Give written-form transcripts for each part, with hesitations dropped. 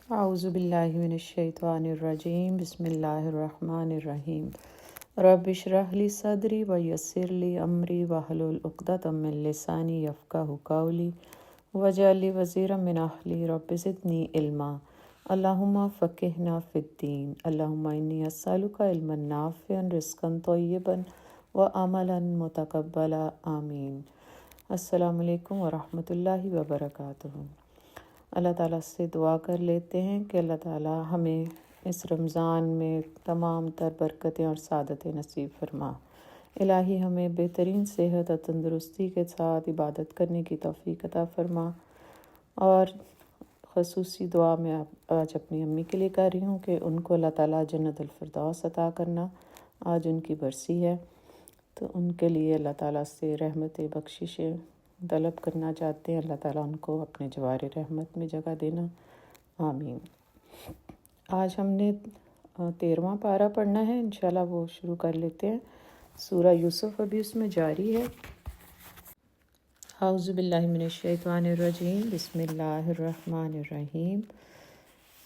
اعوذ باللہ من الشیطان الرجیم بسم اللہ الرحمن الرحیم رب اشرح لی صدری ویسر لی امری واحلل عقدۃ من لسانی یفقہوا قولی واجعل لی وزیرا من اہلی رب زدنی علما اللہم فقہنا فی الدین اللہم انی اسألک علما نافعا رزقا طیبا وعملا متقبلا آمین۔ السلام علیکم ورحمۃ اللہ وبرکاتہ۔ اللہ تعالیٰ سے دعا کر لیتے ہیں کہ اللہ تعالیٰ ہمیں اس رمضان میں تمام تر برکتیں اور سعادتیں نصیب فرما۔ الہی ہمیں بہترین صحت اور تندرستی کے ساتھ عبادت کرنے کی توفیق عطا فرما۔ اور خصوصی دعا میں آج اپنی امی کے لیے کر رہی ہوں کہ ان کو اللہ تعالیٰ جنت الفردوس عطا کرنا۔ آج ان کی برسی ہے، تو ان کے لیے اللہ تعالیٰ سے رحمت بخششیں طلب کرنا چاہتے ہیں۔ اللہ تعالیٰ ان کو اپنے جوار رحمت میں جگہ دینا، آمین۔ آج ہم نے 13واں پارہ پڑھنا ہے، انشاءاللہ وہ شروع کر لیتے ہیں۔ سورہ یوسف ابھی اس میں جاری ہے۔ اعوذ باللہ من الشیطان الرجیم بسم اللہ الرحمن الرحیم۔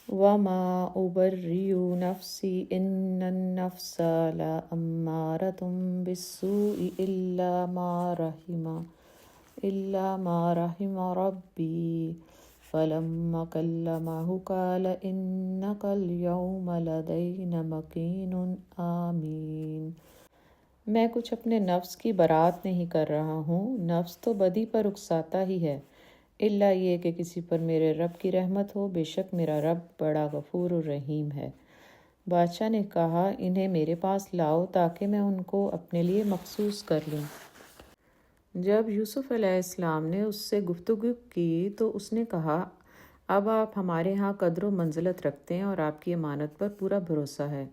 وما ابرئ نفسی ان النفس لامارۃ بالسوء الا ما رحم ربی فلما کلمہ قال انک اليوم لدینا مکین آمین۔ میں کچھ اپنے نفس کی برات نہیں کر رہا ہوں، نفس تو بدی پر اکساتا ہی ہے، الا یہ کہ کسی پر میرے رب کی رحمت ہو، بے شک میرا رب بڑا غفور الرحیم ہے۔ بادشاہ نے کہا انہیں میرے پاس لاؤ تاکہ میں ان کو اپنے لیے مخصوص کر لوں۔ جب یوسف علیہ السلام نے اس سے گفتگو کی تو اس نے کہا اب آپ ہمارے ہاں قدر و منزلت رکھتے ہیں اور آپ کی امانت پر پورا بھروسہ ہے۔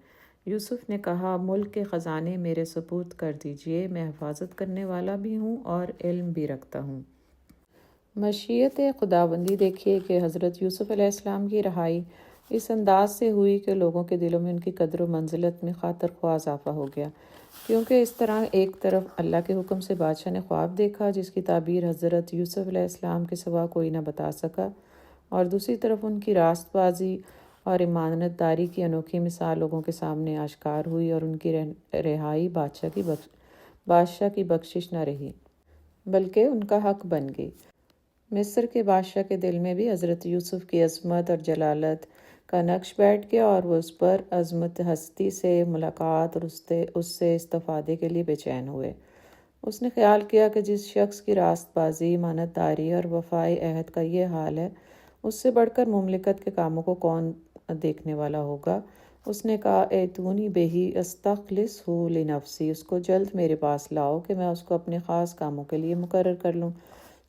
یوسف نے کہا ملک کے خزانے میرے سپرد کر دیجئے، میں حفاظت کرنے والا بھی ہوں اور علم بھی رکھتا ہوں۔ مشیت خداوندی دیکھیے کہ حضرت یوسف علیہ السلام کی رہائی اس انداز سے ہوئی کہ لوگوں کے دلوں میں ان کی قدر و منزلت میں خاطر خواہ اضافہ ہو گیا، کیونکہ اس طرح ایک طرف اللہ کے حکم سے بادشاہ نے خواب دیکھا جس کی تعبیر حضرت یوسف علیہ السلام کے سوا کوئی نہ بتا سکا، اور دوسری طرف ان کی راست بازی اور امانت داری کی انوکھی مثال لوگوں کے سامنے آشکار ہوئی، اور ان کی رہائی بادشاہ کی بخشش نہ رہی بلکہ ان کا حق بن گئی۔ مصر کے بادشاہ کے دل میں بھی حضرت یوسف کی عظمت اور جلالت کا نقش بیٹھ گیا، اور وہ اس پر عظمت ہستی سے ملاقات اور اس سے استفادے کے لیے بے چین ہوئے۔ اس نے خیال کیا کہ جس شخص کی راست بازی، امانت داری اور وفائے عہد کا یہ حال ہے، اس سے بڑھ کر مملکت کے کاموں کو کون دیکھنے والا ہوگا۔ اس نے کہا ایتونی بہی استخلصہ لنفسی، اس کو جلد میرے پاس لاؤ کہ میں اس کو اپنے خاص کاموں کے لیے مقرر کر لوں۔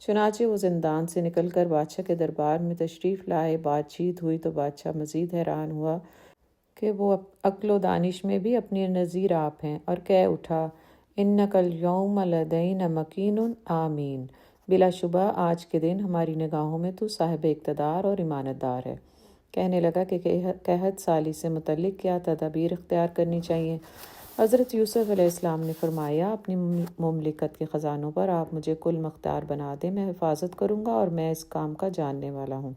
چنانچہ وہ زندان سے نکل کر بادشاہ کے دربار میں تشریف لائے۔ بات چیت ہوئی تو بادشاہ مزید حیران ہوا کہ وہ عقل و دانش میں بھی اپنی نظیر آپ ہیں، اور کہہ اٹھا انک الیوم لدینا مکین آمین، بلا شبہ آج کے دن ہماری نگاہوں میں تو صاحب اقتدار اور امانت دار ہے۔ کہنے لگا کہ قحط سالی سے متعلق کیا تدابیر اختیار کرنی چاہیے۔ حضرت یوسف علیہ السلام نے فرمایا اپنی مملکت کے خزانوں پر آپ مجھے کل مختار بنا دیں، میں حفاظت کروں گا اور میں اس کام کا جاننے والا ہوں۔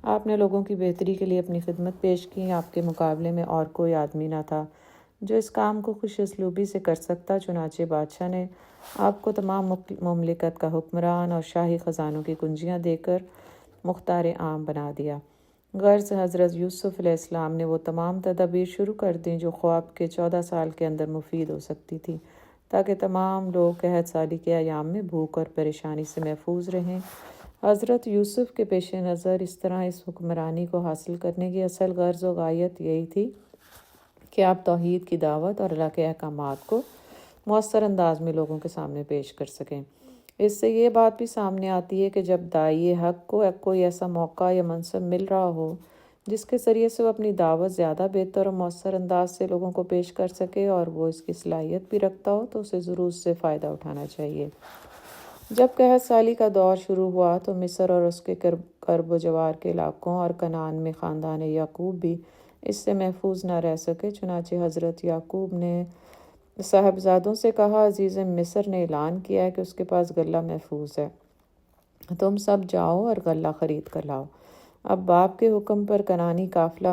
آپ نے لوگوں کی بہتری کے لیے اپنی خدمت پیش کی، آپ کے مقابلے میں اور کوئی آدمی نہ تھا جو اس کام کو خوش اسلوبی سے کر سکتا۔ چنانچہ بادشاہ نے آپ کو تمام مملکت کا حکمران اور شاہی خزانوں کی کنجیاں دے کر مختار عام بنا دیا۔ غرض حضرت یوسف علیہ السلام نے وہ تمام تدابیر شروع کر دیں جو خواب کے 14 سال کے اندر مفید ہو سکتی تھی، تاکہ تمام لوگ قحط سالی کے ایام میں بھوک اور پریشانی سے محفوظ رہیں۔ حضرت یوسف کے پیش نظر اس طرح اس حکمرانی کو حاصل کرنے کی اصل غرض و غایت یہی تھی کہ آپ توحید کی دعوت اور اللہ کے احکامات کو مؤثر انداز میں لوگوں کے سامنے پیش کر سکیں۔ اس سے یہ بات بھی سامنے آتی ہے کہ جب داعی حق کو کوئی ایسا موقع یا منصب مل رہا ہو جس کے ذریعے سے وہ اپنی دعوت زیادہ بہتر اور مؤثر انداز سے لوگوں کو پیش کر سکے اور وہ اس کی صلاحیت بھی رکھتا ہو، تو اسے ضرور اس سے فائدہ اٹھانا چاہیے۔ جب قحط سالی کا دور شروع ہوا تو مصر اور اس کے قرب و جوار کے علاقوں اور کنعان میں خاندان یعقوب بھی اس سے محفوظ نہ رہ سکے۔ چنانچہ حضرت یعقوب نے صاحبزادوں سے کہا عزیز مصر نے اعلان کیا ہے کہ اس کے پاس غلہ محفوظ ہے، تم سب جاؤ اور غلہ خرید کر لاؤ۔ اب باپ کے حکم پر کنانی قافلہ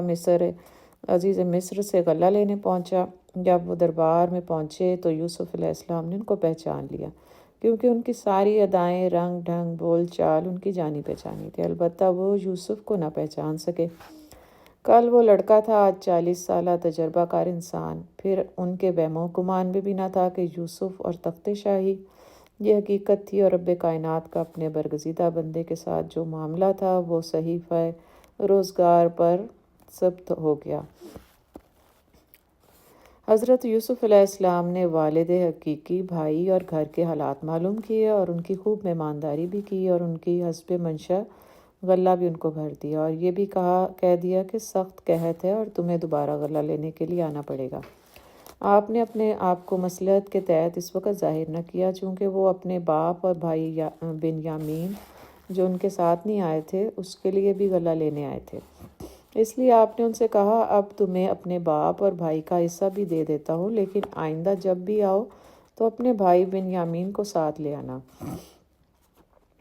عزیز مصر سے غلہ لینے پہنچا۔ جب وہ دربار میں پہنچے تو یوسف علیہ السلام نے ان کو پہچان لیا، کیونکہ ان کی ساری ادائیں، رنگ ڈھنگ، بول چال ان کی جانی پہچانی تھی، البتہ وہ یوسف کو نہ پہچان سکے۔ کل وہ لڑکا تھا، آج 40 سالہ تجربہ کار انسان۔ پھر ان کے وہم و گمان میں بھی نہ تھا کہ یوسف اور تخت شاہی یہ حقیقت تھی، اور رب کائنات کا اپنے برگزیدہ بندے کے ساتھ جو معاملہ تھا وہ صحیفہ روزگار پر ثبت ہو گیا۔ حضرت یوسف علیہ السلام نے والد حقیقی، بھائی اور گھر کے حالات معلوم کیے، اور ان کی خوب مہمانداری بھی کی، اور ان کی حسب منشا غلہ بھی ان کو بھر دیا، اور یہ بھی کہہ دیا کہ سخت قحط ہے اور تمہیں دوبارہ غلہ لینے کے لیے آنا پڑے گا۔ آپ نے اپنے آپ کو مصلحت کے تحت اس وقت ظاہر نہ کیا، چونکہ وہ اپنے باپ اور بھائی بنیامین جو ان کے ساتھ نہیں آئے تھے اس کے لیے بھی غلہ لینے آئے تھے۔ اس لیے آپ نے ان سے کہا، اب تمہیں اپنے باپ اور بھائی کا حصہ بھی دے دیتا ہوں، لیکن آئندہ جب بھی آؤ تو اپنے بھائی بنیامین کو ساتھ لے آنا۔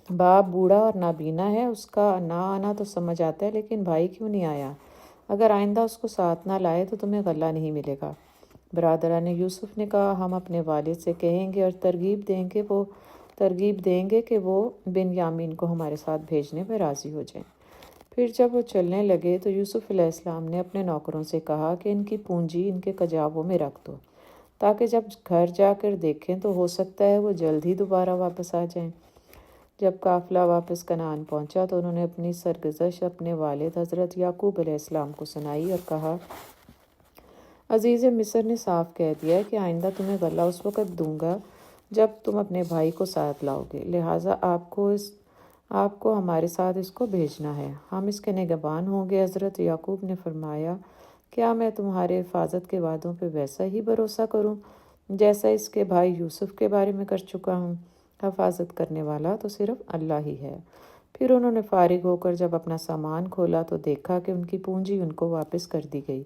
باپ بوڑھا اور نابینا ہے، اس کا نہ آنا تو سمجھ آتا ہے، لیکن بھائی کیوں نہیں آیا؟ اگر آئندہ اس کو ساتھ نہ لائے تو تمہیں غلہ نہیں ملے گا۔ برادران یوسف نے کہا، ہم اپنے والد سے کہیں گے اور ترغیب دیں گے کہ وہ بنیامین کو ہمارے ساتھ بھیجنے پہ راضی ہو جائیں۔ پھر جب وہ چلنے لگے تو یوسف علیہ السلام نے اپنے نوکروں سے کہا کہ ان کی پونجی ان کے کجاووں میں رکھ دو، تاکہ جب گھر جا کر دیکھیں تو ہو سکتا ہے وہ جلد ہی دوبارہ واپس آ جائیں۔ جب قافلہ واپس کنعان پہنچا تو انہوں نے اپنی سرگزشت اپنے والد حضرت یعقوب علیہ السلام کو سنائی اور کہا، عزیز مصر نے صاف کہہ دیا ہے کہ آئندہ تمہیں غلہ اس وقت دوں گا جب تم اپنے بھائی کو ساتھ لاؤ گے، لہٰذا آپ کو ہمارے ساتھ اس کو بھیجنا ہے، ہم اس کے نگہبان ہوں گے۔ حضرت یعقوب نے فرمایا، کیا میں تمہارے حفاظت کے وعدوں پہ ویسا ہی بھروسہ کروں جیسا اس کے بھائی یوسف کے بارے میں کر چکا ہوں؟ حفاظت کرنے والا تو صرف اللہ ہی ہے۔ پھر انہوں نے فارغ ہو کر جب اپنا سامان کھولا تو دیکھا کہ ان کی پونجی ان کو واپس کر دی گئی۔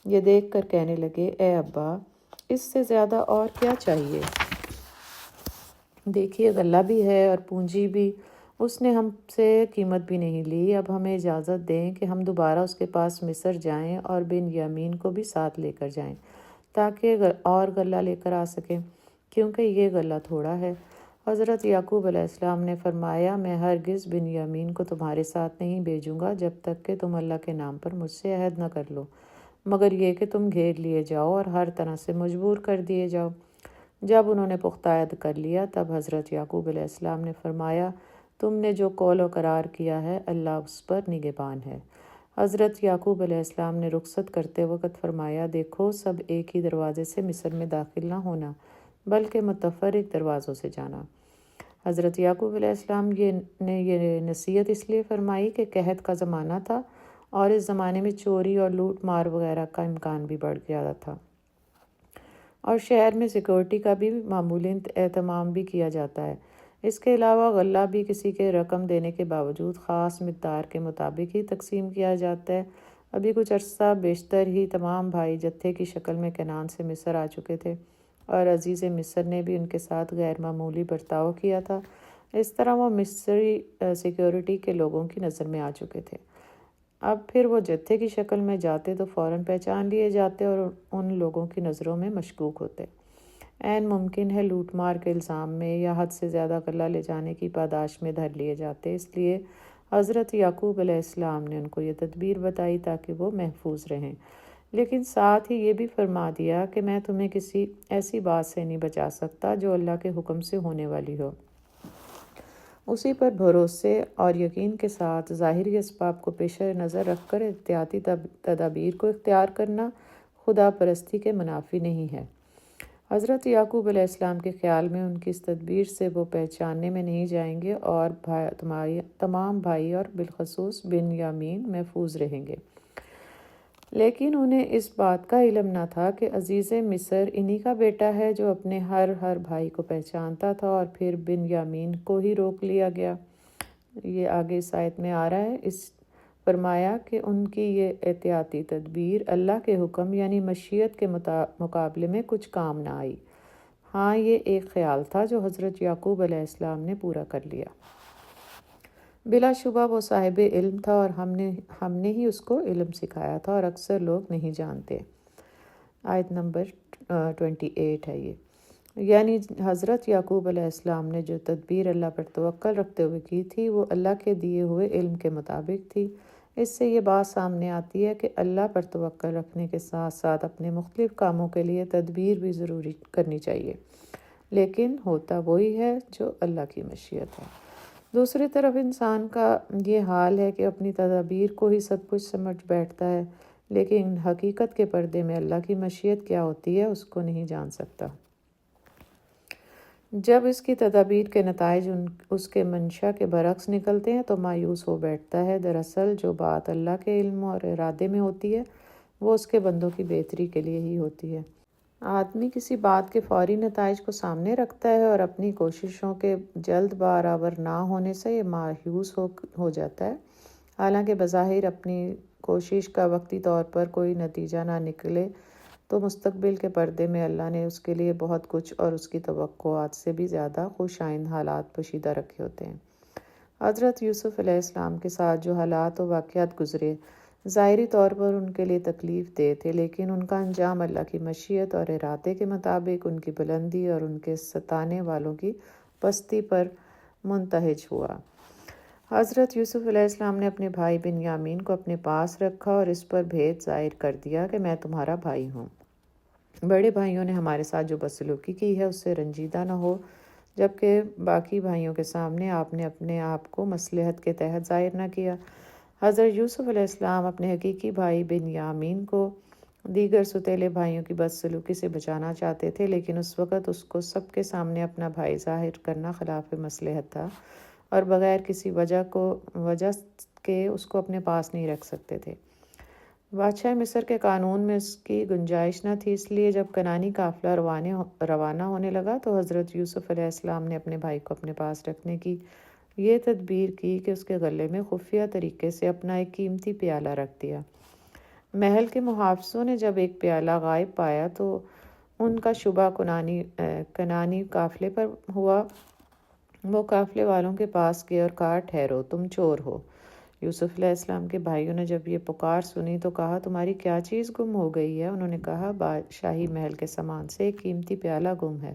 یہ دیکھ کر کہنے لگے، اے ابا، اس سے زیادہ اور کیا چاہیے؟ دیکھیے غلہ بھی ہے اور پونجی بھی، اس نے ہم سے قیمت بھی نہیں لی۔ اب ہمیں اجازت دیں کہ ہم دوبارہ اس کے پاس مصر جائیں اور بنیامین کو بھی ساتھ لے کر جائیں، تاکہ اور غلہ لے کر آ سکیں، کیونکہ یہ غلہ تھوڑا ہے۔ حضرت یعقوب علیہ السلام نے فرمایا، میں ہرگز بنیامین کو تمہارے ساتھ نہیں بھیجوں گا جب تک کہ تم اللہ کے نام پر مجھ سے عہد نہ کر لو، مگر یہ کہ تم گھیر لیے جاؤ اور ہر طرح سے مجبور کر دیے جاؤ۔ جب انہوں نے پختہ عہد کر لیا تب حضرت یعقوب علیہ السلام نے فرمایا، تم نے جو قول و قرار کیا ہے اللہ اس پر نگہبان ہے۔ حضرت یعقوب علیہ السلام نے رخصت کرتے وقت فرمایا، دیکھو سب ایک ہی دروازے سے مصر میں داخل نہ ہونا بلکہ متفرق دروازوں سے جانا۔ حضرت یعقوب علیہ السلام نے یہ نصیحت اس لیے فرمائی کہ قحط کا زمانہ تھا اور اس زمانے میں چوری اور لوٹ مار وغیرہ کا امکان بھی بڑھ گیا تھا، اور شہر میں سیکورٹی کا بھی معمولی اہتمام بھی کیا جاتا ہے۔ اس کے علاوہ غلہ بھی کسی کے رقم دینے کے باوجود خاص مقدار کے مطابق ہی تقسیم کیا جاتا ہے۔ ابھی کچھ عرصہ بیشتر ہی تمام بھائی جتھے کی شکل میں کنعان سے مصر آ چکے تھے، اور عزیز مصر نے بھی ان کے ساتھ غیر معمولی برتاؤ کیا تھا۔ اس طرح وہ مصری سیکورٹی کے لوگوں کی نظر میں آ چکے تھے۔ اب پھر وہ جتھے کی شکل میں جاتے تو فوراً پہچان لیے جاتے اور ان لوگوں کی نظروں میں مشکوک ہوتے۔ عین ممکن ہے لوٹ مار کے الزام میں یا حد سے زیادہ غلہ لے جانے کی پاداش میں دھر لیے جاتے۔ اس لیے حضرت یعقوب علیہ السلام نے ان کو یہ تدبیر بتائی تاکہ وہ محفوظ رہیں، لیکن ساتھ ہی یہ بھی فرما دیا کہ میں تمہیں کسی ایسی بات سے نہیں بچا سکتا جو اللہ کے حکم سے ہونے والی ہو۔ اسی پر بھروسے اور یقین کے ساتھ ظاہری اسباب کو پیش نظر رکھ کر احتیاطی تدابیر کو اختیار کرنا خدا پرستی کے منافی نہیں ہے۔ حضرت یعقوب علیہ السلام کے خیال میں ان کی اس تدبیر سے وہ پہچاننے میں نہیں جائیں گے اور تمام بھائی اور بالخصوص بنیامین محفوظ رہیں گے۔ لیکن انہیں اس بات کا علم نہ تھا کہ عزیز مصر انہی کا بیٹا ہے جو اپنے ہر بھائی کو پہچانتا تھا، اور پھر بنیامین کو ہی روک لیا گیا۔ یہ آگے اس آیت میں آ رہا ہے۔ اس فرمایا کہ ان کی یہ احتیاطی تدبیر اللہ کے حکم یعنی مشیت کے مقابلے میں کچھ کام نہ آئی۔ ہاں، یہ ایک خیال تھا جو حضرت یعقوب علیہ السلام نے پورا کر لیا۔ بلا شبہ وہ صاحب علم تھا اور ہم نے ہی اس کو علم سکھایا تھا، اور اکثر لوگ نہیں جانتے۔ آیت نمبر 28 ہے یہ۔ یعنی حضرت یعقوب علیہ السلام نے جو تدبیر اللہ پر توکل رکھتے ہوئے کی تھی وہ اللہ کے دیے ہوئے علم کے مطابق تھی۔ اس سے یہ بات سامنے آتی ہے کہ اللہ پر توکل رکھنے کے ساتھ ساتھ اپنے مختلف کاموں کے لیے تدبیر بھی ضروری کرنی چاہیے، لیکن ہوتا وہی ہے جو اللہ کی مشیت ہے۔ دوسری طرف انسان کا یہ حال ہے کہ اپنی تدابیر کو ہی سب کچھ سمجھ بیٹھتا ہے، لیکن حقیقت کے پردے میں اللہ کی مشیت کیا ہوتی ہے اس کو نہیں جان سکتا۔ جب اس کی تدابیر کے نتائج اس کے منشا کے برعکس نکلتے ہیں تو مایوس ہو بیٹھتا ہے۔ دراصل جو بات اللہ کے علم اور ارادے میں ہوتی ہے وہ اس کے بندوں کی بہتری کے لیے ہی ہوتی ہے۔ آدمی کسی بات کے فوری نتائج کو سامنے رکھتا ہے اور اپنی کوششوں کے جلد برآور نہ ہونے سے یہ مایوس ہو جاتا ہے، حالانکہ بظاہر اپنی کوشش کا وقتی طور پر کوئی نتیجہ نہ نکلے تو مستقبل کے پردے میں اللہ نے اس کے لیے بہت کچھ اور اس کی توقعات سے بھی زیادہ خوش آئند حالات پوشیدہ رکھے ہوتے ہیں۔ حضرت یوسف علیہ السلام کے ساتھ جو حالات و واقعات گزرے ظاہری طور پر ان کے لیے تکلیف دہ تھے، لیکن ان کا انجام اللہ کی مشیت اور ارادے کے مطابق ان کی بلندی اور ان کے ستانے والوں کی پستی پر منتہج ہوا۔ حضرت یوسف علیہ السلام نے اپنے بھائی بنیامین کو اپنے پاس رکھا اور اس پر بھید ظاہر کر دیا کہ میں تمہارا بھائی ہوں۔ بڑے بھائیوں نے ہمارے ساتھ جو بدسلوکی کی ہے اس سے رنجیدہ نہ ہو، جبکہ باقی بھائیوں کے سامنے آپ نے اپنے آپ کو مصلحت کے تحت ظاہر نہ کیا۔ حضرت یوسف علیہ السلام اپنے حقیقی بھائی بنیامین کو دیگر ستیلے بھائیوں کی بدسلوکی سے بچانا چاہتے تھے، لیکن اس وقت اس کو سب کے سامنے اپنا بھائی ظاہر کرنا خلاف مصلحت تھا اور بغیر کسی وجہ کے اس کو اپنے پاس نہیں رکھ سکتے تھے۔ بادشاہ مصر کے قانون میں اس کی گنجائش نہ تھی، اس لیے جب کنعانی قافلہ روانہ ہونے لگا تو حضرت یوسف علیہ السلام نے اپنے بھائی کو اپنے پاس رکھنے کی یہ تدبیر کی کہ اس کے گلے میں خفیہ طریقے سے اپنا ایک قیمتی پیالہ رکھ دیا۔ محل کے محافظوں نے جب ایک پیالہ غائب پایا تو ان کا شبہ کنعانی قافلے پر ہوا۔ وہ قافلے والوں کے پاس گئے اور کہا، ٹھہرو، تم چور ہو۔ یوسف علیہ السلام کے بھائیوں نے جب یہ پکار سنی تو کہا، تمہاری کیا چیز گم ہو گئی ہے؟ انہوں نے کہا، بادشاہی محل کے سامان سے ایک قیمتی پیالہ گم ہے۔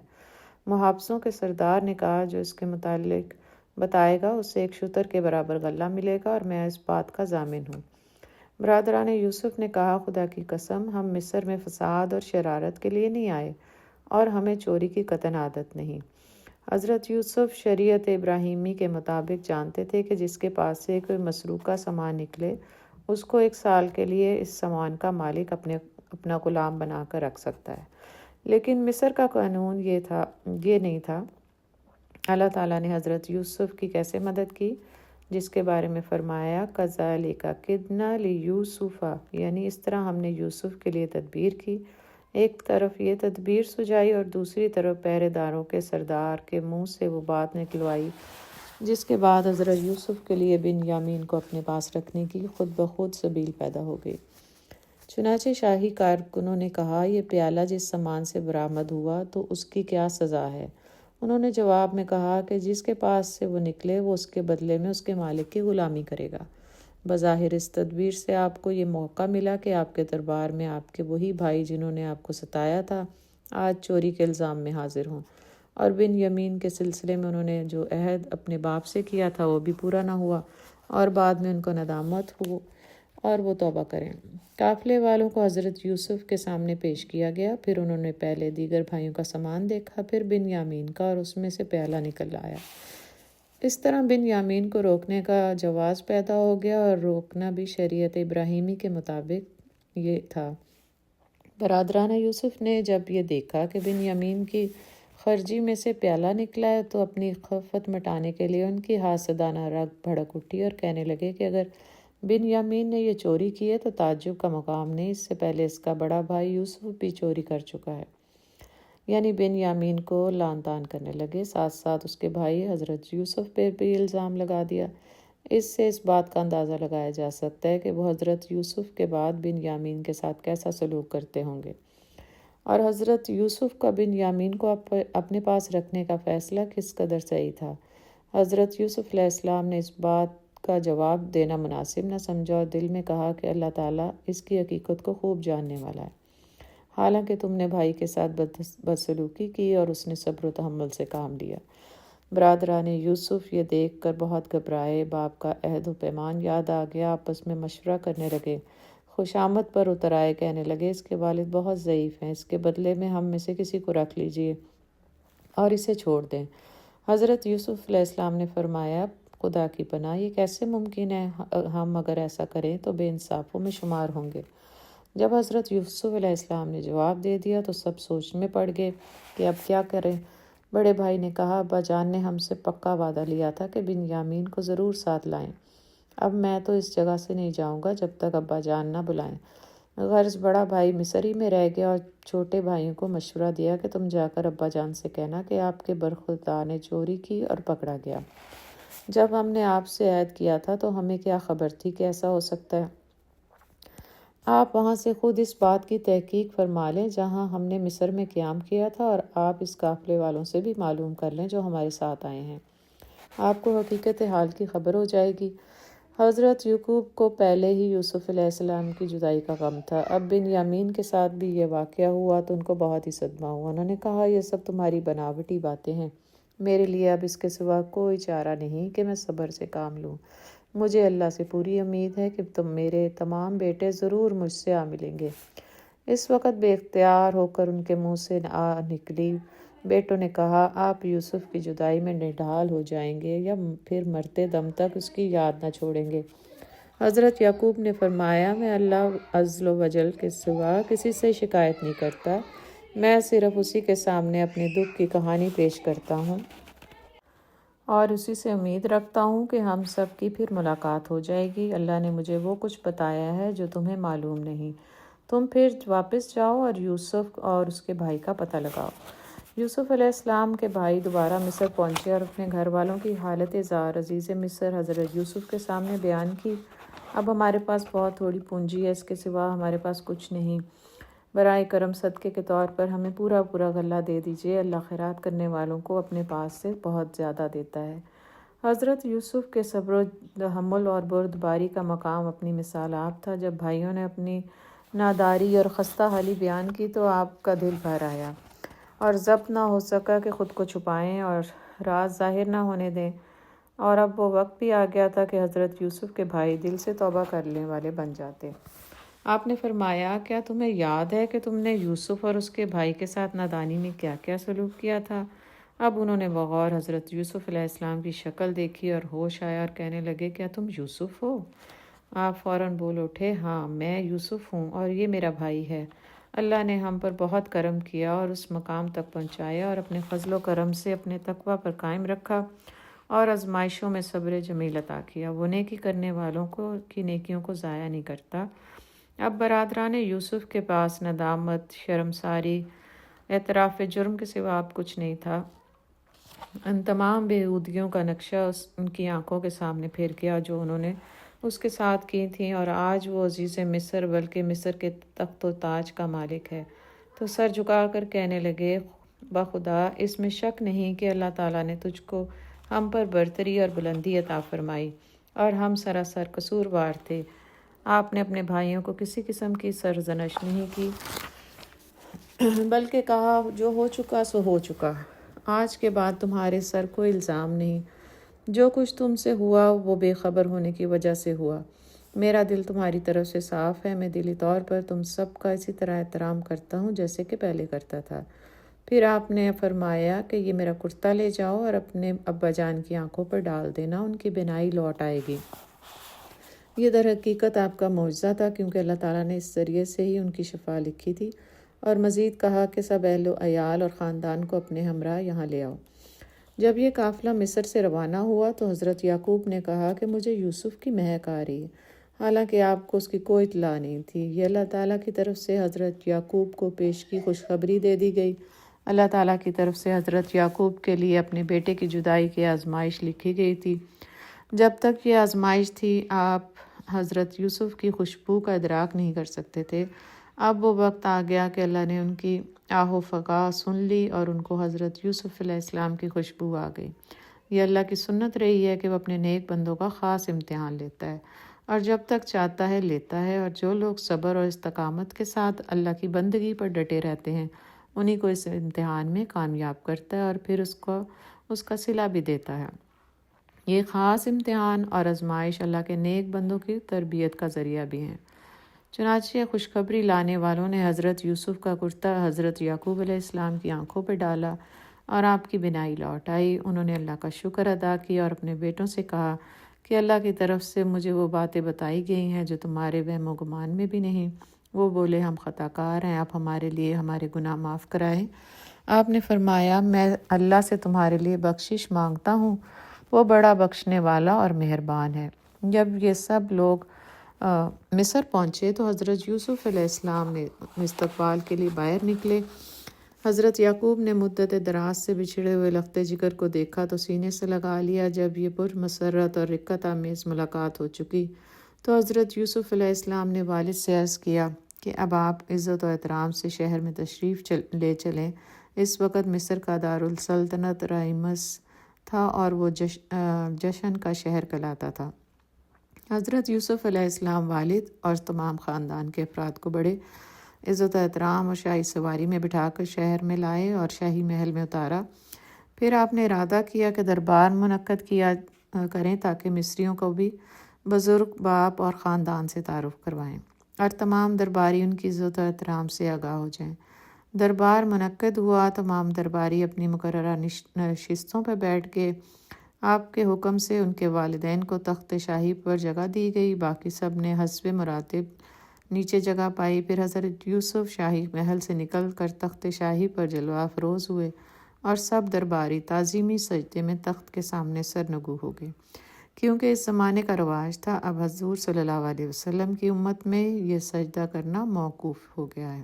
محافظوں کے سردار نے کہا، جو اس کے متعلق بتائے گا اسے ایک شتر کے برابر غلہ ملے گا، اور میں اس بات کا ضامن ہوں۔ برادران یوسف نے کہا، خدا کی قسم، ہم مصر میں فساد اور شرارت کے لیے نہیں آئے اور ہمیں چوری کی قطعاً عادت نہیں۔ حضرت یوسف شریعت ابراہیمی کے مطابق جانتے تھے کہ جس کے پاس سے کوئی مسروقہ سامان نکلے اس کو 1 سال کے لیے اس سامان کا مالک اپنا غلام بنا کر رکھ سکتا ہے، لیکن مصر کا قانون یہ نہیں تھا۔ اللہ تعالیٰ نے حضرت یوسف کی کیسے مدد کی، جس کے بارے میں فرمایا، کذالک کدنا لیوسف، یعنی اس طرح ہم نے یوسف کے لیے تدبیر کی۔ ایک طرف یہ تدبیر سجائی اور دوسری طرف پہرے داروں کے سردار کے منہ سے وہ بات نکلوائی، جس کے بعد حضرت یوسف کے لیے بنیامین کو اپنے پاس رکھنے کی خود بخود سبیل پیدا ہو گئی۔ چنانچہ شاہی کارکنوں نے کہا، یہ پیالہ جس سامان سے برآمد ہوا تو اس کی کیا سزا ہے؟ انہوں نے جواب میں کہا کہ جس کے پاس سے وہ نکلے وہ اس کے بدلے میں اس کے مالک کی غلامی کرے گا۔ بظاہر اس تدبیر سے آپ کو یہ موقع ملا کہ آپ کے دربار میں آپ کے وہی بھائی جنہوں نے آپ کو ستایا تھا آج چوری کے الزام میں حاضر ہوں، اور بنیامین کے سلسلے میں انہوں نے جو عہد اپنے باپ سے کیا تھا وہ بھی پورا نہ ہوا، اور بعد میں ان کو ندامت ہو اور وہ توبہ کریں۔ قافلے والوں کو حضرت یوسف کے سامنے پیش کیا گیا، پھر انہوں نے پہلے دیگر بھائیوں کا سامان دیکھا، پھر بنیامین کا، اور اس میں سے پیالہ نکل آیا۔ اس طرح بنیامین کو روکنے کا جواز پیدا ہو گیا، اور روکنا بھی شریعت ابراہیمی کے مطابق یہ تھا۔ برادران یوسف نے جب یہ دیکھا کہ بنیامین کی خرجی میں سے پیالہ نکلا ہے تو اپنی خفت مٹانے کے لیے ان کی حاسدانہ رگ بھڑک اٹھی اور کہنے لگے کہ اگر بنیامین نے یہ چوری کی ہے تو تعجب کا مقام نہیں، اس سے پہلے اس کا بڑا بھائی یوسف بھی چوری کر چکا ہے۔ یعنی بنیامین کو لعن طعن کرنے لگے، ساتھ ساتھ اس کے بھائی حضرت یوسف پہ بھی الزام لگا دیا۔ اس سے اس بات کا اندازہ لگایا جا سکتا ہے کہ وہ حضرت یوسف کے بعد بنیامین کے ساتھ کیسا سلوک کرتے ہوں گے، اور حضرت یوسف کا بنیامین کو اپنے پاس رکھنے کا فیصلہ کس قدر صحیح تھا۔ حضرت یوسف علیہ السلام نے اس بات کا جواب دینا مناسب نہ سمجھا اور دل میں کہا کہ اللہ تعالیٰ اس کی حقیقت کو خوب جاننے والا ہے، حالانکہ تم نے بھائی کے ساتھ بدسلوکی کی اور اس نے صبر و تحمل سے کام لیا۔ برادران یوسف یہ دیکھ کر بہت گھبرائے، باپ کا عہد و پیمان یاد آ گیا، آپس میں مشورہ کرنے لگے، خوشامد پر اتر آئے، کہنے لگے اس کے والد بہت ضعیف ہیں، اس کے بدلے میں ہم میں سے کسی کو رکھ لیجیے اور اسے چھوڑ دیں۔ حضرت یوسف علیہ السلام نے فرمایا خدا کی پناہ، یہ کیسے ممکن ہے؟ ہم اگر ایسا کریں تو بے انصافوں میں شمار ہوں گے۔ جب حضرت یوسف علیہ السلام نے جواب دے دیا تو سب سوچ میں پڑ گئے کہ اب کیا کریں۔ بڑے بھائی نے کہا ابا جان نے ہم سے پکا وعدہ لیا تھا کہ بنیامین کو ضرور ساتھ لائیں، اب میں تو اس جگہ سے نہیں جاؤں گا جب تک ابا جان نہ بلائیں۔ غرض بڑا بھائی مصر ہی میں رہ گیا اور چھوٹے بھائیوں کو مشورہ دیا کہ تم جا کر ابا جان سے کہنا کہ آپ کے برخوردار نے چوری کی اور پکڑا گیا۔ جب ہم نے آپ سے عہد کیا تھا تو ہمیں کیا خبر تھی کہ ایسا ہو سکتا ہے؟ آپ وہاں سے خود اس بات کی تحقیق فرما لیں جہاں ہم نے مصر میں قیام کیا تھا، اور آپ اس قافلے والوں سے بھی معلوم کر لیں جو ہمارے ساتھ آئے ہیں، آپ کو حقیقت حال کی خبر ہو جائے گی۔ حضرت یعقوب کو پہلے ہی یوسف علیہ السلام کی جدائی کا غم تھا، اب بنیامین کے ساتھ بھی یہ واقعہ ہوا تو ان کو بہت ہی صدمہ ہوا۔ انہوں نے کہا یہ سب تمہاری بناوٹی باتیں ہیں، میرے لیے اب اس کے سوا کوئی چارہ نہیں کہ میں صبر سے کام لوں۔ مجھے اللہ سے پوری امید ہے کہ میرے تمام بیٹے ضرور مجھ سے آ ملیں گے۔ اس وقت بے اختیار ہو کر ان کے منہ سے آ نکلی۔ بیٹوں نے کہا آپ یوسف کی جدائی میں نڈھال ہو جائیں گے یا پھر مرتے دم تک اس کی یاد نہ چھوڑیں گے؟ حضرت یعقوب نے فرمایا میں اللہ عز و جل کے سوا کسی سے شکایت نہیں کرتا، میں صرف اسی کے سامنے اپنے دکھ کی کہانی پیش کرتا ہوں اور اسی سے امید رکھتا ہوں کہ ہم سب کی پھر ملاقات ہو جائے گی۔ اللہ نے مجھے وہ کچھ بتایا ہے جو تمہیں معلوم نہیں، تم پھر واپس جاؤ اور یوسف اور اس کے بھائی کا پتہ لگاؤ۔ یوسف علیہ السلام کے بھائی دوبارہ مصر پہنچے اور اپنے گھر والوں کی حالت زار عزیز مصر حضرت یوسف کے سامنے بیان کی۔ اب ہمارے پاس بہت تھوڑی پونجی ہے، اس کے سوا ہمارے پاس کچھ نہیں، برائے کرم صدقے کے طور پر ہمیں پورا غلہ دے دیجیے، اللہ خیرات کرنے والوں کو اپنے پاس سے بہت زیادہ دیتا ہے۔ حضرت یوسف کے صبر و تحمل اور بردباری کا مقام اپنی مثال آپ تھا۔ جب بھائیوں نے اپنی ناداری اور خستہ حالی بیان کی تو آپ کا دل بھر آیا اور ضبط نہ ہو سکا کہ خود کو چھپائیں اور راز ظاہر نہ ہونے دیں، اور اب وہ وقت بھی آ گیا تھا کہ حضرت یوسف کے بھائی دل سے توبہ کرنے والے بن جاتے۔ آپ نے فرمایا کیا تمہیں یاد ہے کہ تم نے یوسف اور اس کے بھائی کے ساتھ نادانی میں کیا کیا سلوک کیا تھا؟ اب انہوں نے بغور حضرت یوسف علیہ السلام کی شکل دیکھی اور ہوش آیا اور کہنے لگے کیا تم یوسف ہو؟ آپ فوراً بول اٹھے ہاں میں یوسف ہوں اور یہ میرا بھائی ہے۔ اللہ نے ہم پر بہت کرم کیا اور اس مقام تک پہنچایا اور اپنے فضل و کرم سے اپنے تقوی پر قائم رکھا اور آزمائشوں میں صبر جمیل عطا کیا۔ وہ نیکی کرنے والوں کی نیکیوں کو ضائع نہیں کرتا۔ اب برادران یوسف کے پاس ندامت، شرمساری، اعتراف جرم کے سوا اب کچھ نہیں تھا۔ ان تمام بےہودگیوں کا نقشہ ان کی آنکھوں کے سامنے پھر گیا جو انہوں نے اس کے ساتھ کی تھیں، اور آج وہ عزیز مصر بلکہ مصر کے تخت و تاج کا مالک ہے۔ تو سر جھکا کر کہنے لگے بخدا اس میں شک نہیں کہ اللہ تعالیٰ نے تجھ کو ہم پر برتری اور بلندی عطا فرمائی اور ہم سراسر قصوروار تھے۔ آپ نے اپنے بھائیوں کو کسی قسم کی سرزنش نہیں کی بلکہ کہا جو ہو چکا سو ہو چکا، آج کے بعد تمہارے سر کوئی الزام نہیں، جو کچھ تم سے ہوا وہ بے خبر ہونے کی وجہ سے ہوا۔ میرا دل تمہاری طرف سے صاف ہے، میں دلی طور پر تم سب کا اسی طرح احترام کرتا ہوں جیسے کہ پہلے کرتا تھا۔ پھر آپ نے فرمایا کہ یہ میرا کرتا لے جاؤ اور اپنے ابا جان کی آنکھوں پر ڈال دینا، ان کی بینائی لوٹ آئے گی۔ یہ در حقیقت آپ کا معجزہ تھا کیونکہ اللہ تعالیٰ نے اس ذریعے سے ہی ان کی شفا لکھی تھی، اور مزید کہا کہ سب اہل و عیال اور خاندان کو اپنے ہمراہ یہاں لے آؤ۔ جب یہ قافلہ مصر سے روانہ ہوا تو حضرت یعقوب نے کہا کہ مجھے یوسف کی مہک آ رہی ہے، حالانکہ آپ کو اس کی کوئی اطلاع نہیں تھی۔ یہ اللہ تعالیٰ کی طرف سے حضرت یعقوب کو پیش کی خوشخبری دے دی گئی۔ اللہ تعالیٰ کی طرف سے حضرت یعقوب کے لیے اپنے بیٹے کی جدائی کی آزمائش لکھی گئی تھی۔ جب تک یہ آزمائش تھی آپ حضرت یوسف کی خوشبو کا ادراک نہیں کر سکتے تھے۔ اب وہ وقت آ گیا کہ اللہ نے ان کی آہ و فغاں سن لی اور ان کو حضرت یوسف علیہ السلام کی خوشبو آ گئی۔ یہ اللہ کی سنت رہی ہے کہ وہ اپنے نیک بندوں کا خاص امتحان لیتا ہے اور جب تک چاہتا ہے لیتا ہے، اور جو لوگ صبر اور استقامت کے ساتھ اللہ کی بندگی پر ڈٹے رہتے ہیں انہی کو اس امتحان میں کامیاب کرتا ہے اور پھر اس کا صلہ بھی دیتا ہے۔ یہ خاص امتحان اور آزمائش اللہ کے نیک بندوں کی تربیت کا ذریعہ بھی ہیں۔ چنانچہ خوشخبری لانے والوں نے حضرت یوسف کا کرتا حضرت یعقوب علیہ السلام کی آنکھوں پہ ڈالا اور آپ کی بینائی لوٹ آئی۔ انہوں نے اللہ کا شکر ادا کیا اور اپنے بیٹوں سے کہا کہ اللہ کی طرف سے مجھے وہ باتیں بتائی گئی ہیں جو تمہارے وہم و گمان میں بھی نہیں۔ وہ بولے، ہم خطا کار ہیں، آپ ہمارے لیے ہمارے گناہ معاف کرائیں۔ آپ نے فرمایا، میں اللہ سے تمہارے لیے بخشش مانگتا ہوں، وہ بڑا بخشنے والا اور مہربان ہے۔ جب یہ سب لوگ مصر پہنچے تو حضرت یوسف علیہ السلام نے استقبال کے لیے باہر نکلے۔ حضرت یعقوب نے مدت دراز سے بچھڑے ہوئے لخت جگر کو دیکھا تو سینے سے لگا لیا۔ جب یہ پرمسرت اور رقت آمیز ملاقات ہو چکی تو حضرت یوسف علیہ السلام نے والد سے عرض کیا کہ اب آپ عزت و احترام سے شہر میں تشریف لے چلیں۔ اس وقت مصر کا دارالسلطنت رائمس تھا اور وہ جشن کا شہر کہلاتا تھا۔ حضرت یوسف علیہ السلام والد اور تمام خاندان کے افراد کو بڑے عزت و احترام اور شاہی سواری میں بٹھا کر شہر میں لائے اور شاہی محل میں اتارا۔ پھر آپ نے ارادہ کیا کہ دربار منعقد کیا کریں تاکہ مصریوں کو بھی بزرگ باپ اور خاندان سے تعارف کروائیں اور تمام درباری ان کی عزت و احترام سے آگاہ ہو جائیں۔ دربار منعقد ہوا، تمام درباری اپنی مقررہ نشستوں پر بیٹھ گئے۔ آپ کے حکم سے ان کے والدین کو تخت شاہی پر جگہ دی گئی، باقی سب نے حسب مراتب نیچے جگہ پائی۔ پھر حضرت یوسف شاہی محل سے نکل کر تخت شاہی پر جلوہ افروز ہوئے اور سب درباری تعظیمی سجدے میں تخت کے سامنے سرنگو ہو گئے، کیونکہ اس زمانے کا رواج تھا۔ اب حضور صلی اللہ علیہ وسلم کی امت میں یہ سجدہ کرنا موقوف ہو گیا ہے۔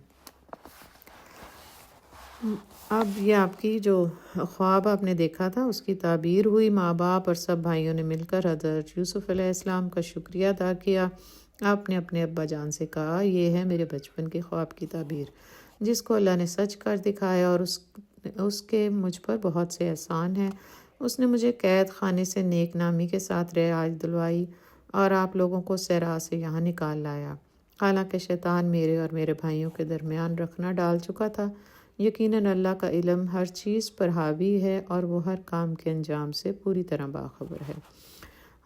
اب یہ آپ کی جو خواب آپ نے دیکھا تھا اس کی تعبیر ہوئی۔ ماں باپ اور سب بھائیوں نے مل کر حضرت یوسف علیہ السلام کا شکریہ ادا کیا۔ آپ نے اپنے ابا جان سے کہا، یہ ہے میرے بچپن کے خواب کی تعبیر جس کو اللہ نے سچ کر دکھایا اور اس کے مجھ پر بہت سے احسان ہیں۔ اس نے مجھے قید خانے سے نیک نامی کے ساتھ رہائش دلوائی اور آپ لوگوں کو صحرا سے یہاں نکال لایا۔ حالانکہ شیطان میرے اور میرے بھائیوں کے درمیان رکھنا ڈال چکا تھا، یقیناً اللہ کا علم ہر چیز پر حاوی ہے اور وہ ہر کام کے انجام سے پوری طرح باخبر ہے۔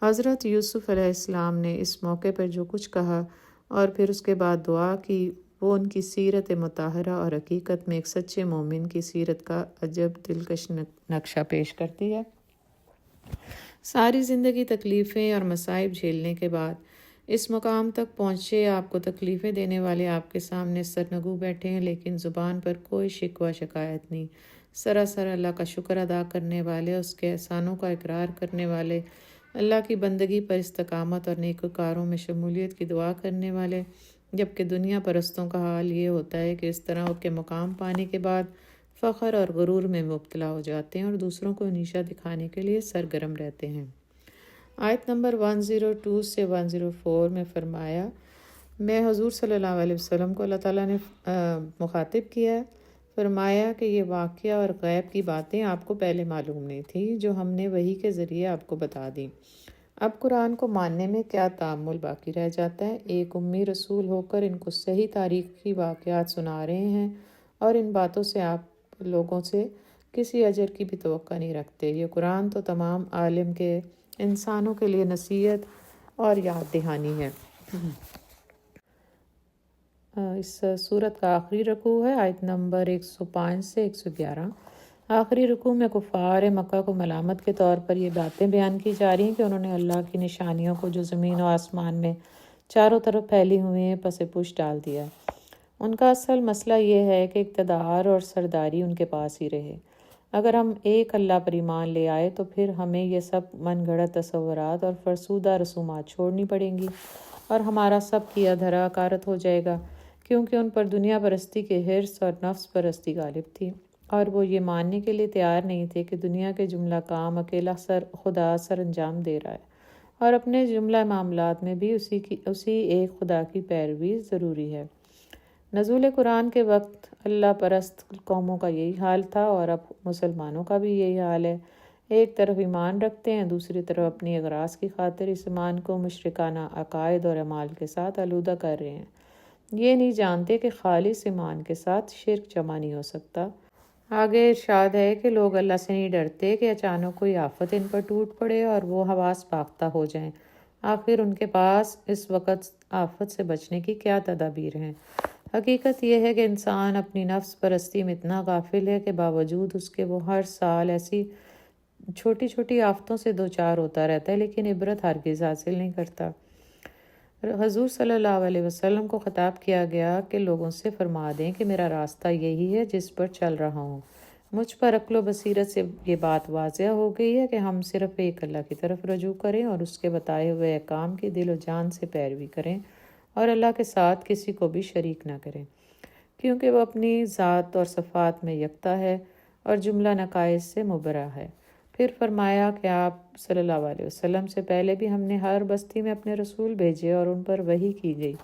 حضرت یوسف علیہ السلام نے اس موقع پر جو کچھ کہا اور پھر اس کے بعد دعا کی، وہ ان کی سیرت مطہرہ اور حقیقت میں ایک سچے مومن کی سیرت کا عجب دلکش نقشہ پیش کرتی ہے۔ ساری زندگی تکلیفیں اور مصائب جھیلنے کے بعد اس مقام تک پہنچے۔ آپ کو تکلیفیں دینے والے آپ کے سامنے سرنگو بیٹھے ہیں، لیکن زبان پر کوئی شکوہ شکایت نہیں۔ سراسر اللہ کا شکر ادا کرنے والے، اس کے احسانوں کا اقرار کرنے والے، اللہ کی بندگی پر استقامت اور نیکوکاروں میں شمولیت کی دعا کرنے والے، جبکہ دنیا پرستوں کا حال یہ ہوتا ہے کہ اس طرح کے مقام پانے کے بعد فخر اور غرور میں مبتلا ہو جاتے ہیں اور دوسروں کو نیچا دکھانے کے لیے سرگرم رہتے ہیں۔ آیت نمبر 102 سے 104 میں فرمایا، میں حضور صلی اللہ علیہ وسلم کو اللہ تعالیٰ نے مخاطب کیا ہے، فرمایا کہ یہ واقعہ اور غیب کی باتیں آپ کو پہلے معلوم نہیں تھی جو ہم نے وحی کے ذریعے آپ کو بتا دیں۔ اب قرآن کو ماننے میں کیا تعامل باقی رہ جاتا ہے؟ ایک امی رسول ہو کر ان کو صحیح تاریخ کی واقعات سنا رہے ہیں اور ان باتوں سے آپ لوگوں سے کسی اجر کی بھی توقع نہیں رکھتے۔ یہ قرآن تو تمام عالم کے انسانوں کے لیے نصیحت اور یاد دہانی ہے۔ اس سورت کا آخری رکوع ہے آیت نمبر 105 سے 111۔ آخری رکوع میں کفار مکہ کو ملامت کے طور پر یہ باتیں بیان کی جا رہی ہیں کہ انہوں نے اللہ کی نشانیوں کو جو زمین و آسمان میں چاروں طرف پھیلی ہوئی ہیں پس پوش ڈال دیا۔ ان کا اصل مسئلہ یہ ہے کہ اقتدار اور سرداری ان کے پاس ہی رہے۔ اگر ہم ایک اللہ پر ایمان لے آئے تو پھر ہمیں یہ سب من گھڑت تصورات اور فرسودہ رسومات چھوڑنی پڑیں گی اور ہمارا سب کیا دھرا اکارت ہو جائے گا، کیونکہ ان پر دنیا پرستی کے حرص اور نفس پرستی غالب تھی اور وہ یہ ماننے کے لیے تیار نہیں تھے کہ دنیا کے جملہ کام اکیلا خدا سر انجام دے رہا ہے اور اپنے جملہ معاملات میں بھی اسی ایک خدا کی پیروی ضروری ہے۔ نزول قرآن کے وقت اللہ پرست قوموں کا یہی حال تھا اور اب مسلمانوں کا بھی یہی حال ہے۔ ایک طرف ایمان رکھتے ہیں، دوسری طرف اپنی اغراض کی خاطر اس ایمان کو مشرکانہ عقائد اور اعمال کے ساتھ آلودہ کر رہے ہیں۔ یہ نہیں جانتے کہ خالص ایمان کے ساتھ شرک جمع نہیں ہو سکتا۔ آگے ارشاد ہے کہ لوگ اللہ سے نہیں ڈرتے کہ اچانک کوئی آفت ان پر ٹوٹ پڑے اور وہ حواس باختہ ہو جائیں۔ آخر ان کے پاس اس وقت آفت سے بچنے کی کیا تدابیر ہیں؟ حقیقت یہ ہے کہ انسان اپنی نفس پرستی میں اتنا غافل ہے کہ باوجود اس کے وہ ہر سال ایسی چھوٹی چھوٹی آفتوں سے دوچار ہوتا رہتا ہے، لیکن عبرت ہرگز حاصل نہیں کرتا۔ حضور صلی اللہ علیہ وسلم کو خطاب کیا گیا کہ لوگوں سے فرما دیں کہ میرا راستہ یہی ہے جس پر چل رہا ہوں۔ مجھ پر عقل و بصیرت سے یہ بات واضح ہو گئی ہے کہ ہم صرف ایک اللہ کی طرف رجوع کریں اور اس کے بتائے ہوئے احکام کی دل و جان سے پیروی کریں اور اللہ کے ساتھ کسی کو بھی شریک نہ کریں، کیونکہ وہ اپنی ذات اور صفات میں یکتا ہے اور جملہ نقائص سے مبرہ ہے۔ پھر فرمایا کہ آپ صلی اللہ علیہ وسلم سے پہلے بھی ہم نے ہر بستی میں اپنے رسول بھیجے اور ان پر وحی کی گئی،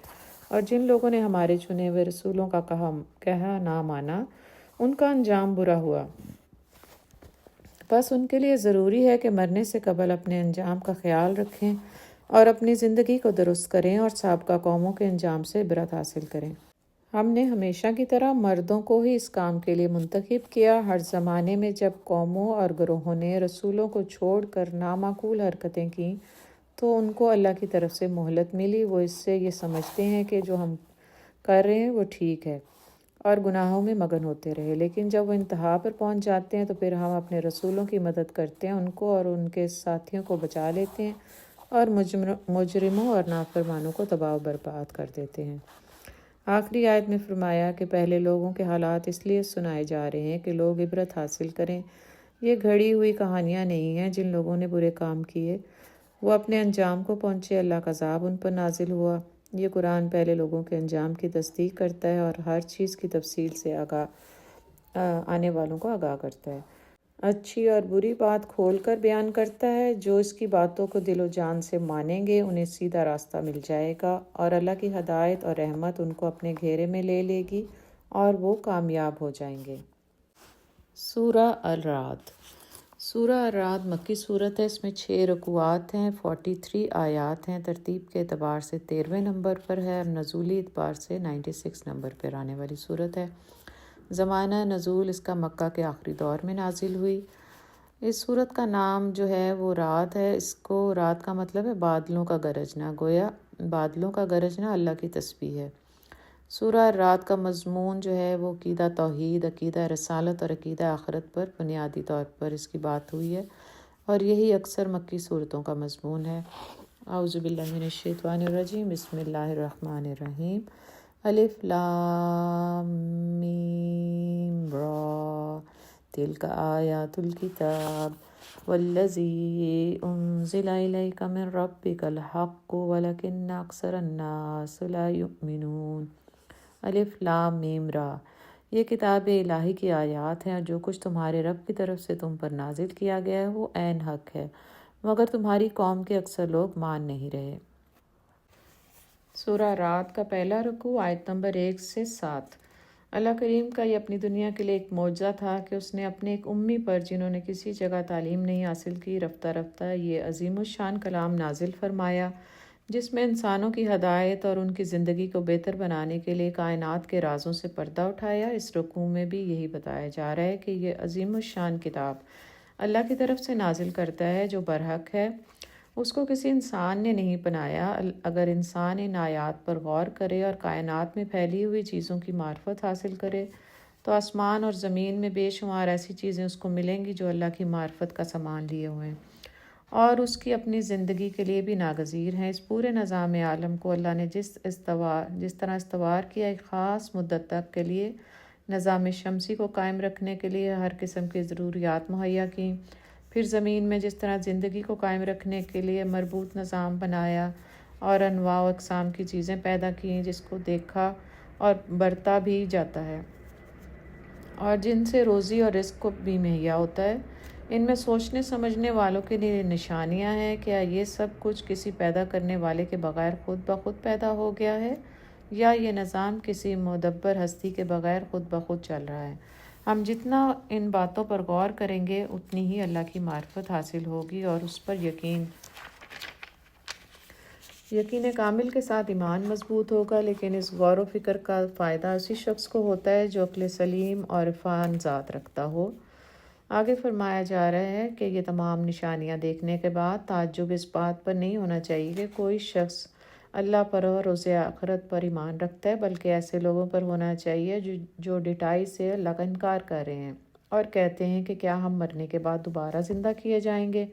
اور جن لوگوں نے ہمارے چنے ہوئے رسولوں کا کہا نہ مانا ان کا انجام برا ہوا۔ بس ان کے لیے ضروری ہے کہ مرنے سے قبل اپنے انجام کا خیال رکھیں اور اپنی زندگی کو درست کریں اور سابقہ قوموں کے انجام سے عبرت حاصل کریں۔ ہم نے ہمیشہ کی طرح مردوں کو ہی اس کام کے لیے منتخب کیا۔ ہر زمانے میں جب قوموں اور گروہوں نے رسولوں کو چھوڑ کر نامعقول حرکتیں کیں تو ان کو اللہ کی طرف سے مہلت ملی۔ وہ اس سے یہ سمجھتے ہیں کہ جو ہم کر رہے ہیں وہ ٹھیک ہے اور گناہوں میں مگن ہوتے رہے، لیکن جب وہ انتہا پر پہنچ جاتے ہیں تو پھر ہم اپنے رسولوں کی مدد کرتے ہیں، ان کو اور ان کے ساتھیوں کو بچا لیتے ہیں اور مجرموں اور نافرمانوں کو تباہ و برباد کر دیتے ہیں۔ آخری آیت میں فرمایا کہ پہلے لوگوں کے حالات اس لیے سنائے جا رہے ہیں کہ لوگ عبرت حاصل کریں۔ یہ گھڑی ہوئی کہانیاں نہیں ہیں۔ جن لوگوں نے برے کام کیے وہ اپنے انجام کو پہنچے، اللہ کا عذاب ان پر نازل ہوا۔ یہ قرآن پہلے لوگوں کے انجام کی تصدیق کرتا ہے اور ہر چیز کی تفصیل سے آنے والوں کو آگاہ کرتا ہے، اچھی اور بری بات کھول کر بیان کرتا ہے۔ جو اس کی باتوں کو دل و جان سے مانیں گے انہیں سیدھا راستہ مل جائے گا اور اللہ کی ہدایت اور رحمت ان کو اپنے گھیرے میں لے لے گی اور وہ کامیاب ہو جائیں گے۔ سورہ الرعد۔ سورہ الرعد مکی صورت ہے۔ اس میں 6 رکوعات ہیں، 43 آیات ہیں۔ ترتیب کے اعتبار سے 13ویں نمبر پر ہے اور نزولی اعتبار سے 96 نمبر پر آنے والی صورت ہے۔ زمانہ نزول اس کا مکہ کے آخری دور میں نازل ہوئی۔ اس صورت کا نام جو ہے وہ رعد ہے۔ اس کو رعد کا مطلب ہے بادلوں کا گرجنا، گویا بادلوں کا گرجنا اللہ کی تسبیح ہے۔ سورہ الرعد کا مضمون جو ہے وہ عقیدہ توحید، عقیدہ رسالت اور عقیدہ آخرت پر بنیادی طور پر اس کی بات ہوئی ہے، اور یہی اکثر مکی صورتوں کا مضمون ہے۔ اعوذ باللہ من الشیطان الرجیم، بسم اللہ الرحمن الرحیم۔ الف لام میم را، تلک آیات الکتاب والذی انزل الیک من ربک الحق ولکن اکثر الناس لا یؤمنون۔ الف لام میم را، یہ کتاب الہی کی آیات ہیں، اور جو کچھ تمہارے رب کی طرف سے تم پر نازل کیا گیا ہے وہ عین حق ہے، مگر تمہاری قوم کے اکثر لوگ مان نہیں رہے۔ سورہ رعد کا پہلا رکوع آیت نمبر 1 سے 7۔ اللہ کریم کا یہ اپنی دنیا کے لیے ایک معجزہ تھا کہ اس نے اپنے ایک امی پر، جنہوں نے کسی جگہ تعلیم نہیں حاصل کی، رفتہ رفتہ یہ عظیم الشان کلام نازل فرمایا، جس میں انسانوں کی ہدایت اور ان کی زندگی کو بہتر بنانے کے لیے کائنات کے رازوں سے پردہ اٹھایا۔ اس رکوع میں بھی یہی بتایا جا رہا ہے کہ یہ عظیم الشان کتاب اللہ کی طرف سے نازل کرتا ہے جو برحق ہے، اس کو کسی انسان نے نہیں بنایا۔ اگر انسان ان آیات پر غور کرے اور کائنات میں پھیلی ہوئی چیزوں کی معرفت حاصل کرے تو آسمان اور زمین میں بے شمار ایسی چیزیں اس کو ملیں گی جو اللہ کی معرفت کا سامان لیے ہوئے ہیں اور اس کی اپنی زندگی کے لیے بھی ناگزیر ہیں۔ اس پورے نظام عالم کو اللہ نے جس طرح استوار کیا، ایک خاص مدت تک کے لیے نظام شمسی کو قائم رکھنے کے لیے ہر قسم کی ضروریات مہیا کیں، پھر زمین میں جس طرح زندگی کو قائم رکھنے کے لیے مربوط نظام بنایا اور انواع و اقسام کی چیزیں پیدا کیں جس کو دیکھا اور برتا بھی جاتا ہے اور جن سے روزی اور رزق کو بھی مہیا ہوتا ہے، ان میں سوچنے سمجھنے والوں کے لیے نشانیاں ہیں۔ کیا یہ سب کچھ کسی پیدا کرنے والے کے بغیر خود بخود پیدا ہو گیا ہے، یا یہ نظام کسی مدبر ہستی کے بغیر خود بخود چل رہا ہے؟ ہم جتنا ان باتوں پر غور کریں گے اتنی ہی اللہ کی معرفت حاصل ہوگی اور اس پر یقین کامل کے ساتھ ایمان مضبوط ہوگا۔ لیکن اس غور و فکر کا فائدہ اسی شخص کو ہوتا ہے جو عقل سلیم اور عرفان ذات رکھتا ہو۔ آگے فرمایا جا رہا ہے کہ یہ تمام نشانیاں دیکھنے کے بعد تعجب اس بات پر نہیں ہونا چاہیے کہ کوئی شخص اللہ پر اور روز آخرت پر ایمان رکھتا ہے، بلکہ ایسے لوگوں پر ہونا چاہیے جو ڈٹائی سے اللہ کا انکار کر رہے ہیں اور کہتے ہیں کہ کیا ہم مرنے کے بعد دوبارہ زندہ کیے جائیں گے۔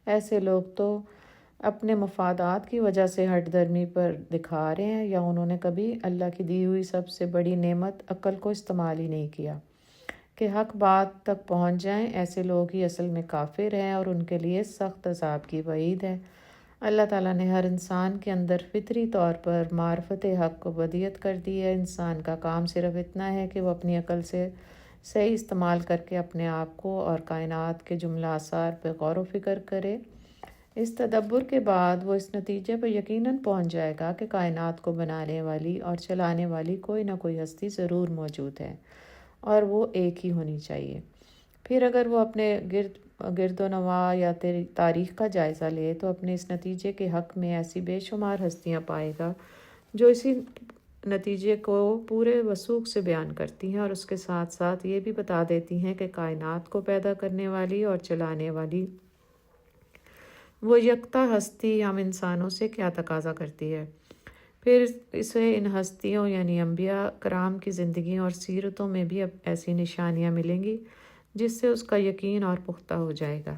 ایسے لوگ تو اپنے مفادات کی وجہ سے ہٹ درمی پر دکھا رہے ہیں، یا انہوں نے کبھی اللہ کی دی ہوئی سب سے بڑی نعمت عقل کو استعمال ہی نہیں کیا کہ حق بات تک پہنچ جائیں۔ ایسے لوگ ہی اصل میں کافر ہیں اور ان کے لیے سخت عذاب کی وعید ہے۔ اللہ تعالیٰ نے ہر انسان کے اندر فطری طور پر معرفت حق کو ودیت کر دی ہے۔ انسان کا کام صرف اتنا ہے کہ وہ اپنی عقل سے صحیح استعمال کر کے اپنے آپ کو اور کائنات کے جملہ آثار پہ غور و فکر کرے۔ اس تدبر کے بعد وہ اس نتیجے پر یقیناً پہنچ جائے گا کہ کائنات کو بنانے والی اور چلانے والی کوئی نہ کوئی ہستی ضرور موجود ہے اور وہ ایک ہی ہونی چاہیے۔ پھر اگر وہ اپنے گرد و نواح یا تاریخ کا جائزہ لے تو اپنے اس نتیجے کے حق میں ایسی بے شمار ہستیاں پائے گا جو اسی نتیجے کو پورے وثوق سے بیان کرتی ہیں اور اس کے ساتھ ساتھ یہ بھی بتا دیتی ہیں کہ کائنات کو پیدا کرنے والی اور چلانے والی وہ یکتا ہستی ہم انسانوں سے کیا تقاضا کرتی ہے۔ پھر اسے ان ہستیوں یعنی انبیاء کرام کی زندگیوں اور سیرتوں میں بھی اب ایسی نشانیاں ملیں گی جس سے اس کا یقین اور پختہ ہو جائے گا۔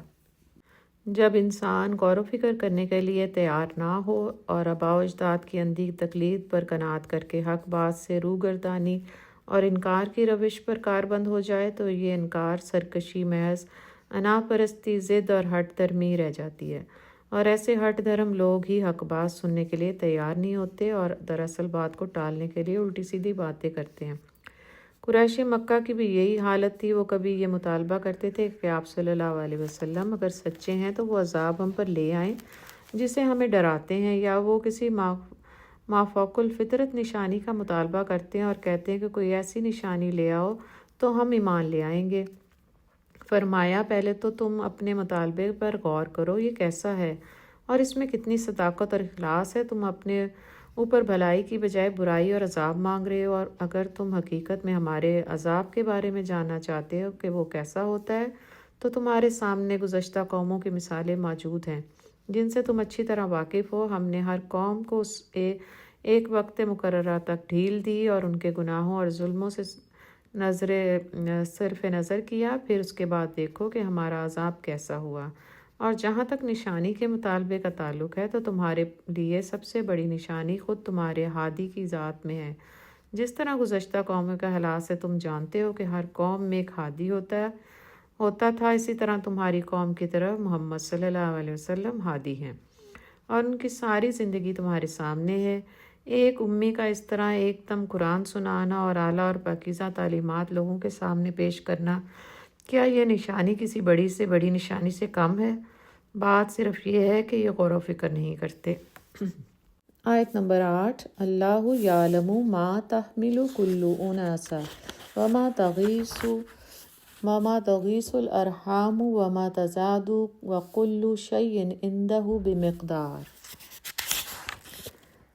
جب انسان غور و فکر کرنے کے لیے تیار نہ ہو اور آباء و اجداد کی اندھی تقلید پر قناعت کر کے حق بات سے روگردانی اور انکار کی روش پر کاربند ہو جائے تو یہ انکار سرکشی، محض انا پرستی، ضد اور ہٹ درمی رہ جاتی ہے، اور ایسے ہٹ دھرم لوگ ہی حق بات سننے کے لیے تیار نہیں ہوتے اور دراصل بات کو ٹالنے کے لیے الٹی سیدھی باتیں کرتے ہیں۔ قریش مکہ کی بھی یہی حالت تھی۔ وہ کبھی یہ مطالبہ کرتے تھے کہ آپ صلی اللہ علیہ وسلم اگر سچے ہیں تو وہ عذاب ہم پر لے آئیں جسے ہمیں ڈراتے ہیں، یا وہ کسی مافوق الفطرت نشانی کا مطالبہ کرتے ہیں اور کہتے ہیں کہ کوئی ایسی نشانی لے آؤ تو ہم ایمان لے آئیں گے۔ فرمایا پہلے تو تم اپنے مطالبے پر غور کرو، یہ کیسا ہے اور اس میں کتنی صداقت اور اخلاص ہے۔ تم اپنے اوپر بھلائی کی بجائے برائی اور عذاب مانگ رہے ہو، اور اگر تم حقیقت میں ہمارے عذاب کے بارے میں جاننا چاہتے ہو کہ وہ کیسا ہوتا ہے تو تمہارے سامنے گزشتہ قوموں کی مثالیں موجود ہیں جن سے تم اچھی طرح واقف ہو۔ ہم نے ہر قوم کو ایک وقت مقررہ تک ڈھیل دی اور ان کے گناہوں اور ظلموں سے صرف نظر کیا، پھر اس کے بعد دیکھو کہ ہمارا عذاب کیسا ہوا۔ اور جہاں تک نشانی کے مطالبے کا تعلق ہے تو تمہارے لیے سب سے بڑی نشانی خود تمہارے ہادی کی ذات میں ہے۔ جس طرح گزشتہ قوموں کے حالات سے تم جانتے ہو کہ ہر قوم میں ایک ہادی ہوتا تھا، اسی طرح تمہاری قوم کی طرف محمد صلی اللہ علیہ وسلم ہادی ہیں اور ان کی ساری زندگی تمہارے سامنے ہے۔ ایک امی کا اس طرح ایک دم قرآن سنانا اور اعلیٰ اور پاکیزہ تعلیمات لوگوں کے سامنے پیش کرنا، کیا یہ نشانی کسی بڑی سے بڑی نشانی سے کم ہے؟ بات صرف یہ ہے کہ یہ غور و فکر نہیں کرتے۔ آیت نمبر 8، اللہ یعلم ما تحمل کل انثی وما تغیث الارحام وما تزداد وکل شیء عندہ بمقدار۔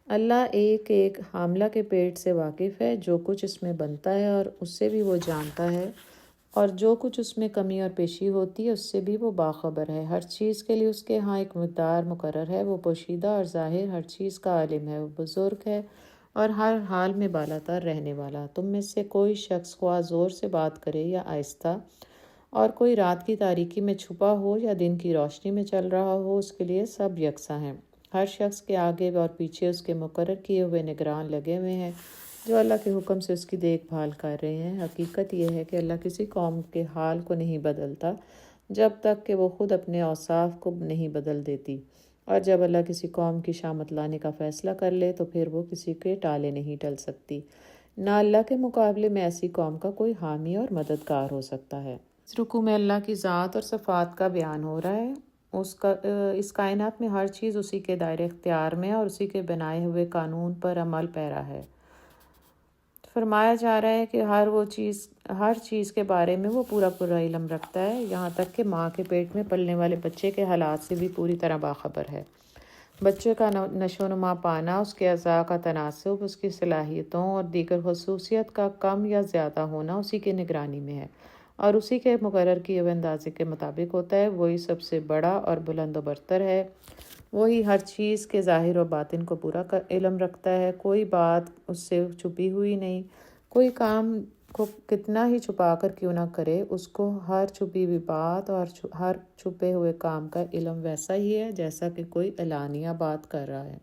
اللہ ایک ایک حاملہ کے پیٹ سے واقف ہے، جو کچھ اس میں بنتا ہے اور اس سے بھی وہ جانتا ہے، اور جو کچھ اس میں کمی اور پیشی ہوتی ہے اس سے بھی وہ باخبر ہے۔ ہر چیز کے لیے اس کے ہاں ایک مقدار مقرر ہے۔ وہ پوشیدہ اور ظاہر ہر چیز کا عالم ہے، وہ بزرگ ہے اور ہر حال میں بالاتر رہنے والا۔ تم میں سے کوئی شخص خواہ زور سے بات کرے یا آہستہ، اور کوئی رات کی تاریکی میں چھپا ہو یا دن کی روشنی میں چل رہا ہو، اس کے لیے سب یکساں ہیں۔ ہر شخص کے آگے اور پیچھے اس کے مقرر کیے ہوئے نگران لگے ہوئے ہیں جو اللہ کے حکم سے اس کی دیکھ بھال کر رہے ہیں۔ حقیقت یہ ہے کہ اللہ کسی قوم کے حال کو نہیں بدلتا جب تک کہ وہ خود اپنے اوصاف کو نہیں بدل دیتی، اور جب اللہ کسی قوم کی شامت لانے کا فیصلہ کر لے تو پھر وہ کسی کے ٹالے نہیں ٹل سکتی، نہ اللہ کے مقابلے میں ایسی قوم کا کوئی حامی اور مددگار ہو سکتا ہے۔ اس رکوع میں اللہ کی ذات اور صفات کا بیان ہو رہا ہے۔ اس کائنات میں ہر چیز اسی کے دائرۂ اختیار میں اور اسی کے بنائے ہوئے قانون پر عمل پیرا ہے۔ فرمایا جا رہا ہے کہ ہر چیز کے بارے میں وہ پورا علم رکھتا ہے، یہاں تک کہ ماں کے پیٹ میں پلنے والے بچے کے حالات سے بھی پوری طرح باخبر ہے۔ بچے کا نشو و نما پانا، اس کے اعضاء کا تناسب، اس کی صلاحیتوں اور دیگر خصوصیت کا کم یا زیادہ ہونا اسی کی نگرانی میں ہے اور اسی کے مقرر کیے ہوئے اندازے کے مطابق ہوتا ہے۔ وہی سب سے بڑا اور بلند و برتر ہے، وہی ہر چیز کے ظاہر و باطن کو پورا علم رکھتا ہے، کوئی بات اس سے چھپی ہوئی نہیں۔ کوئی کام کو کتنا ہی چھپا کر کیوں نہ کرے، اس کو ہر چھپی ہوئی بات اور ہر چھپے ہوئے کام کا علم ویسا ہی ہے جیسا کہ کوئی اعلانیہ بات کر رہا ہے۔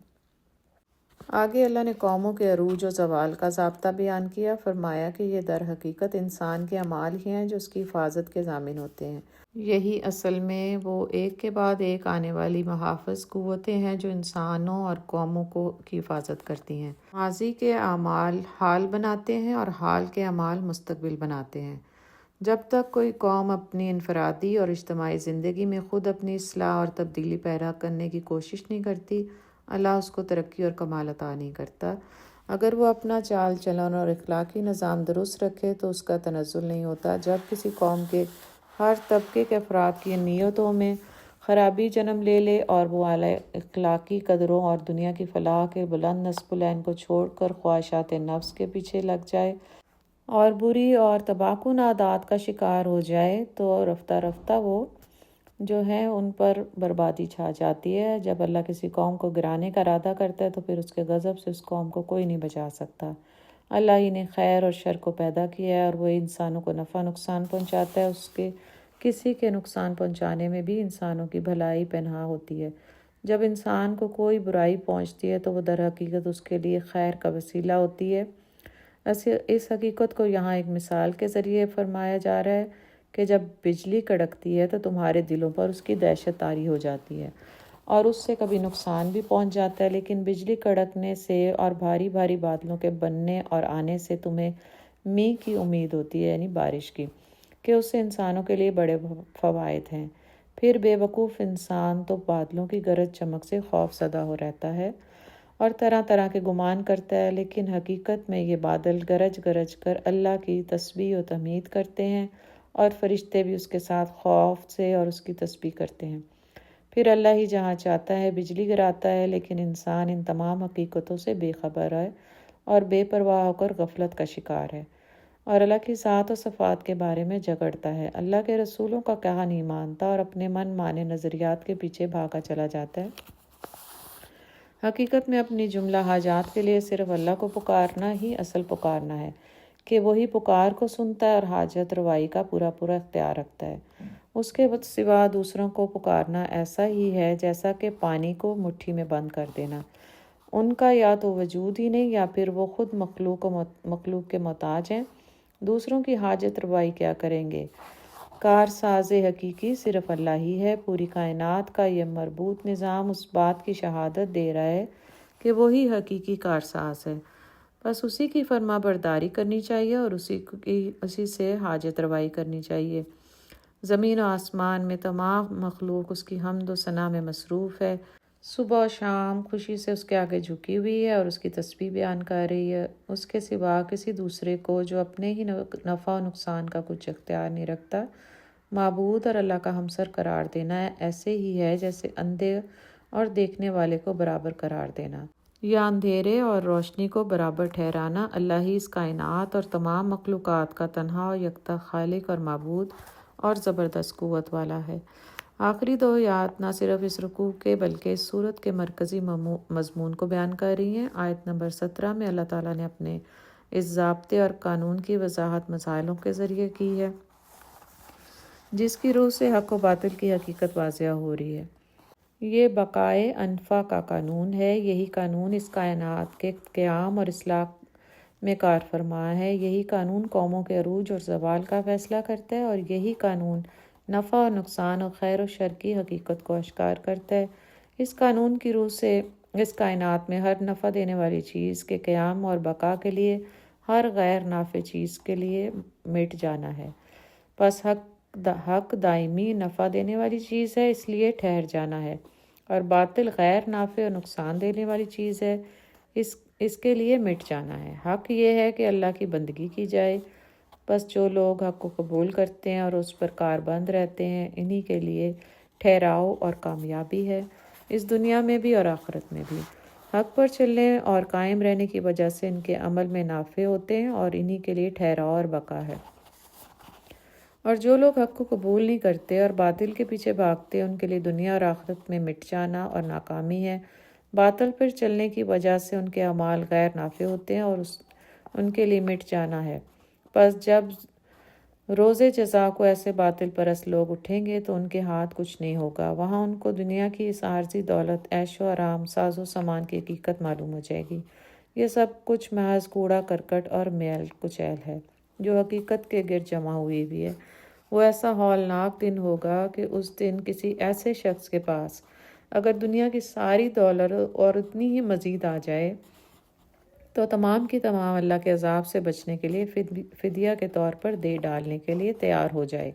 آگے اللہ نے قوموں کے عروج و زوال کا ضابطہ بیان کیا، فرمایا کہ یہ در حقیقت انسان کے اعمال ہی ہیں جو اس کی حفاظت کے ضامن ہوتے ہیں۔ یہی اصل میں وہ ایک کے بعد ایک آنے والی محافظ قوتیں ہیں جو انسانوں اور قوموں کی حفاظت کرتی ہیں۔ ماضی کے اعمال حال بناتے ہیں اور حال کے اعمال مستقبل بناتے ہیں۔ جب تک کوئی قوم اپنی انفرادی اور اجتماعی زندگی میں خود اپنی اصلاح اور تبدیلی پیدا کرنے کی کوشش نہیں کرتی، اللہ اس کو ترقی اور کمال عطا نہیں کرتا۔ اگر وہ اپنا چال چلن اور اخلاقی نظام درست رکھے تو اس کا تنزل نہیں ہوتا۔ جب کسی قوم کے ہر طبقے کے افراد کی نیتوں میں خرابی جنم لے لے اور وہ اعلیٰ اخلاقی قدروں اور دنیا کی فلاح کے بلند نصب العین کو چھوڑ کر خواہشات نفس کے پیچھے لگ جائے اور بری اور تباہ کن عادات کا شکار ہو جائے تو رفتہ رفتہ وہ جو ہیں ان پر بربادی چھا جاتی ہے۔ جب اللہ کسی قوم کو گرانے کا ارادہ کرتا ہے تو پھر اس کے غضب سے اس قوم کو کوئی نہیں بچا سکتا۔ اللہ ہی نے خیر اور شر کو پیدا کیا ہے اور وہ انسانوں کو نفع نقصان پہنچاتا ہے۔ اس کے کسی کے نقصان پہنچانے میں بھی انسانوں کی بھلائی پنہاں ہوتی ہے۔ جب انسان کو کوئی برائی پہنچتی ہے تو وہ در حقیقت اس کے لیے خیر کا وسیلہ ہوتی ہے۔ اس حقیقت کو یہاں ایک مثال کے ذریعے فرمایا جا رہا ہے کہ جب بجلی کڑکتی ہے تو تمہارے دلوں پر اس کی دہشت طاری ہو جاتی ہے اور اس سے کبھی نقصان بھی پہنچ جاتا ہے، لیکن بجلی کڑکنے سے اور بھاری بھاری بادلوں کے بننے اور آنے سے تمہیں میگھ کی امید ہوتی ہے، یعنی بارش کی، کہ اس سے انسانوں کے لیے بڑے فوائد ہیں۔ پھر بے وقوف انسان تو بادلوں کی گرج چمک سے خوف زدہ ہو رہتا ہے اور طرح طرح کے گمان کرتا ہے، لیکن حقیقت میں یہ بادل گرج گرج کر اللہ کی تسبیح و تحمید کرتے ہیں اور فرشتے بھی اس کے ساتھ خوف سے اور اس کی تسبیح کرتے ہیں۔ پھر اللہ ہی جہاں چاہتا ہے بجلی گراتا ہے، لیکن انسان ان تمام حقیقتوں سے بے خبر ہے اور بے پرواہ ہو کر غفلت کا شکار ہے اور اللہ کی ذات و صفات کے بارے میں جھگڑتا ہے، اللہ کے رسولوں کا کہا نہیں مانتا اور اپنے من مانے نظریات کے پیچھے بھاگا چلا جاتا ہے۔ حقیقت میں اپنی جملہ حاجات کے لیے صرف اللہ کو پکارنا ہی اصل پکارنا ہے کہ وہی پکار کو سنتا ہے اور حاجت روائی کا پورا اختیار رکھتا ہے۔ اس کے سوا دوسروں کو پکارنا ایسا ہی ہے جیسا کہ پانی کو مٹھی میں بند کر دینا۔ ان کا یا تو وجود ہی نہیں یا پھر وہ خود مخلوق کے محتاج ہیں، دوسروں کی حاجت روائی کیا کریں گے۔ کارساز حقیقی صرف اللہ ہی ہے۔ پوری کائنات کا یہ مربوط نظام اس بات کی شہادت دے رہا ہے کہ وہی حقیقی کارساز ہے، بس اسی کی فرما برداری کرنی چاہیے اور اسی سے حاجت روائی کرنی چاہیے۔ زمین و آسمان میں تمام مخلوق اس کی حمد و ثنا میں مصروف ہے، صبح و شام خوشی سے اس کے آگے جھکی ہوئی ہے اور اس کی تسبیح بیان کر رہی ہے۔ اس کے سوا کسی دوسرے کو جو اپنے ہی نفع و نقصان کا کچھ اختیار نہیں رکھتا، معبود اور اللہ کا ہمسر قرار دینا ایسے ہی ہے جیسے اندھے اور دیکھنے والے کو برابر قرار دینا یا اندھیرے اور روشنی کو برابر ٹھہرانا۔ اللہ ہی اس کائنات اور تمام مخلوقات کا تنہا اور یکتا خالق اور معبود اور زبردست قوت والا ہے۔ آخری دو آیات نہ صرف اس رکوع کے بلکہ اس سورت کے مرکزی مضمون کو بیان کر رہی ہیں۔ آیت نمبر 17 میں اللہ تعالیٰ نے اپنے اس ضابطے اور قانون کی وضاحت مسائلوں کے ذریعے کی ہے جس کی روح سے حق و باطل کی حقیقت واضح ہو رہی ہے۔ یہ بقائے انفع کا قانون ہے، یہی قانون اس کائنات کے قیام اور اصلاح میں کار فرما ہے، یہی قانون قوموں کے عروج اور زوال کا فیصلہ کرتا ہے اور یہی قانون نفع و نقصان اور خیر و شر کی حقیقت کو اشکار کرتا ہے۔ اس قانون کی روح سے اس کائنات میں ہر نفع دینے والی چیز کے قیام اور بقا کے لیے ہر غیر نافع چیز کے لیے مٹ جانا ہے۔ پس حق دائمی نفع دینے والی چیز ہے، اس لیے ٹھہر جانا ہے، اور باطل غیر نافع اور نقصان دینے والی چیز ہے، اس کے لیے مٹ جانا ہے۔ حق یہ ہے کہ اللہ کی بندگی کی جائے، بس جو لوگ حق کو قبول کرتے ہیں اور اس پر کاربند رہتے ہیں، انہی کے لیے ٹھہراؤ اور کامیابی ہے، اس دنیا میں بھی اور آخرت میں بھی۔ حق پر چلنے اور قائم رہنے کی وجہ سے ان کے عمل میں نافع ہوتے ہیں اور انہی کے لیے ٹھہراؤ اور بقا ہے۔ اور جو لوگ حق کو قبول نہیں کرتے اور باطل کے پیچھے بھاگتے، ان کے لیے دنیا اور آخرت میں مٹ جانا اور ناکامی ہے۔ باطل پر چلنے کی وجہ سے ان کے اعمال غیر نافع ہوتے ہیں اور ان کے لیے مٹ جانا ہے۔ پس جب روز جزا کو ایسے باطل پرست لوگ اٹھیں گے تو ان کے ہاتھ کچھ نہیں ہوگا۔ وہاں ان کو دنیا کی اس عارضی دولت، عیش و آرام، ساز و سامان کی حقیقت معلوم ہو جائے گی۔ یہ سب کچھ محض کوڑا کرکٹ اور میل کچیل ہے جو حقیقت کے گرد جمع ہوئی بھی ہے۔ وہ ایسا ہولناک دن ہوگا کہ اس دن کسی ایسے شخص کے پاس اگر دنیا کی ساری دولت اور اتنی ہی مزید آ جائے تو تمام کی تمام اللہ کے عذاب سے بچنے کے لیے فدیہ کے طور پر دے ڈالنے کے لیے تیار ہو جائے۔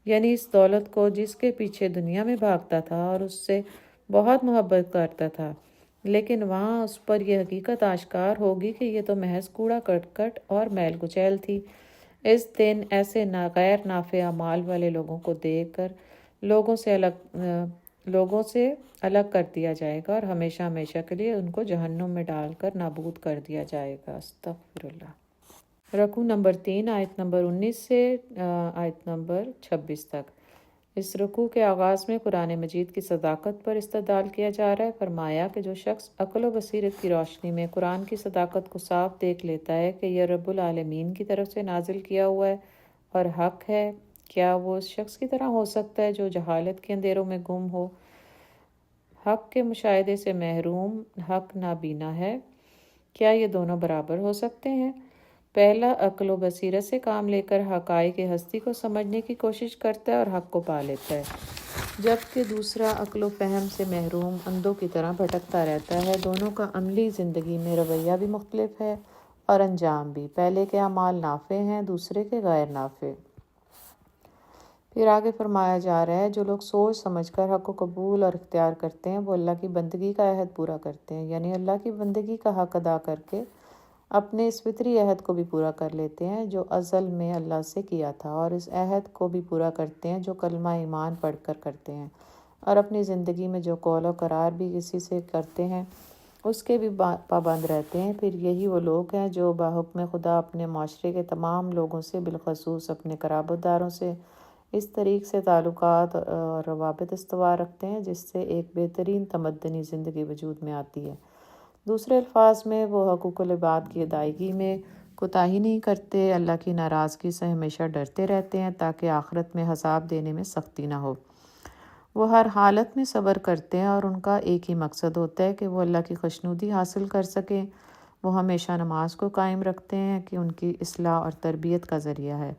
یعنی اس دولت کو جس کے پیچھے دنیا میں بھاگتا تھا اور اس سے بہت محبت کرتا تھا، لیکن وہاں اس پر یہ حقیقت آشکار ہوگی کہ یہ تو محض کوڑا کرکٹ اور میل کچیل تھی۔ اس دن ایسے غیر نافع اعمال والے لوگوں کو دیکھ کر لوگوں سے الگ کر دیا جائے گا اور ہمیشہ ہمیشہ کے لیے ان کو جہنم میں ڈال کر نابود کر دیا جائے گا۔ استغفر اللہ۔ رکوع نمبر 3، آیت نمبر 19 سے آیت نمبر 26 تک۔ اس رکوع کے آغاز میں قرآن مجید کی صداقت پر استدلال کیا جا رہا ہے۔ فرمایا کہ جو شخص عقل و بصیرت کی روشنی میں قرآن کی صداقت کو صاف دیکھ لیتا ہے کہ یہ رب العالمین کی طرف سے نازل کیا ہوا ہے اور حق ہے، کیا وہ اس شخص کی طرح ہو سکتا ہے جو جہالت کے اندھیروں میں گم ہو، حق کے مشاہدے سے محروم، حق نابینا ہے؟ کیا یہ دونوں برابر ہو سکتے ہیں؟ پہلا عقل و بصیرت سے کام لے کر حقائق ہستی کو سمجھنے کی کوشش کرتا ہے اور حق کو پا لیتا ہے، جبکہ دوسرا عقل و فہم سے محروم اندھوں کی طرح بھٹکتا رہتا ہے۔ دونوں کا عملی زندگی میں رویہ بھی مختلف ہے اور انجام بھی۔ پہلے کے اعمال نافع ہیں، دوسرے کے غیر نافع۔ پھر آگے فرمایا جا رہا ہے جو لوگ سوچ سمجھ کر حق کو قبول اور اختیار کرتے ہیں وہ اللہ کی بندگی کا عہد پورا کرتے ہیں، یعنی اللہ کی بندگی کا حق ادا کر کے اپنے اس فطری عہد کو بھی پورا کر لیتے ہیں جو ازل میں اللہ سے کیا تھا، اور اس عہد کو بھی پورا کرتے ہیں جو کلمہ ایمان پڑھ کر کرتے ہیں، اور اپنی زندگی میں جو قول و قرار بھی کسی سے کرتے ہیں اس کے بھی پابند رہتے ہیں۔ پھر یہی وہ لوگ ہیں جو بحکم خدا اپنے معاشرے کے تمام لوگوں سے، بالخصوص اپنے قرابت داروں سے اس طریق سے تعلقات اور روابط استوار رکھتے ہیں جس سے ایک بہترین تمدنی زندگی وجود میں آتی ہے۔ دوسرے الفاظ میں وہ حقوق العباد کی ادائیگی میں کوتاہی نہیں کرتے، اللہ کی ناراضگی سے ہمیشہ ڈرتے رہتے ہیں تاکہ آخرت میں عذاب دینے میں سختی نہ ہو۔ وہ ہر حالت میں صبر کرتے ہیں اور ان کا ایک ہی مقصد ہوتا ہے کہ وہ اللہ کی خوشنودی حاصل کر سکیں۔ وہ ہمیشہ نماز کو قائم رکھتے ہیں کہ ان کی اصلاح اور تربیت کا ذریعہ ہے،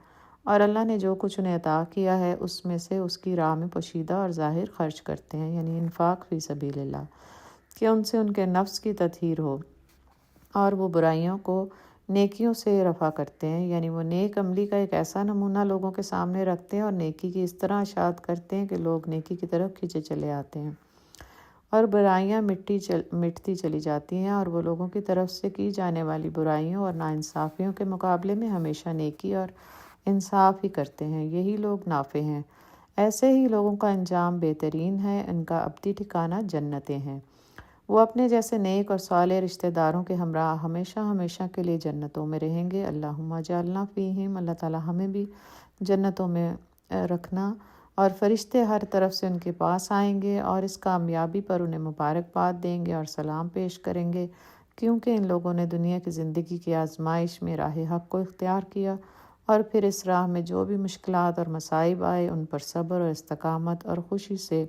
اور اللہ نے جو کچھ انہیں عطا کیا ہے اس میں سے اس کی راہ میں پوشیدہ اور ظاہر خرچ کرتے ہیں، یعنی انفاق فی سبیل اللہ، کہ ان سے ان کے نفس کی تطہیر ہو، اور وہ برائیوں کو نیکیوں سے رفع کرتے ہیں، یعنی وہ نیک عملی کا ایک ایسا نمونہ لوگوں کے سامنے رکھتے ہیں اور نیکی کی اس طرح اشاعت کرتے ہیں کہ لوگ نیکی کی طرف کھینچے چلے آتے ہیں، اور برائیاں مٹتی چلی جاتی ہیں، اور وہ لوگوں کی طرف سے کی جانے والی برائیوں اور ناانصافیوں کے مقابلے میں ہمیشہ نیکی اور انصاف ہی کرتے ہیں۔ یہی لوگ نافع ہیں۔ ایسے ہی لوگوں کا انجام بہترین ہے، ان کا ابدی ٹھکانہ جنتیں ہیں۔ وہ اپنے جیسے نیک اور صالح رشتہ داروں کے ہمراہ ہمیشہ ہمیشہ کے لیے جنتوں میں رہیں گے۔ اللہم اجعلنا فیہم۔ اللہ تعالیٰ ہمیں بھی جنتوں میں رکھنا، اور فرشتے ہر طرف سے ان کے پاس آئیں گے اور اس کامیابی پر انہیں مبارکباد دیں گے اور سلام پیش کریں گے، کیونکہ ان لوگوں نے دنیا کی زندگی کی آزمائش میں راہ حق کو اختیار کیا، اور پھر اس راہ میں جو بھی مشکلات اور مصائب آئے ان پر صبر اور استقامت اور خوشی سے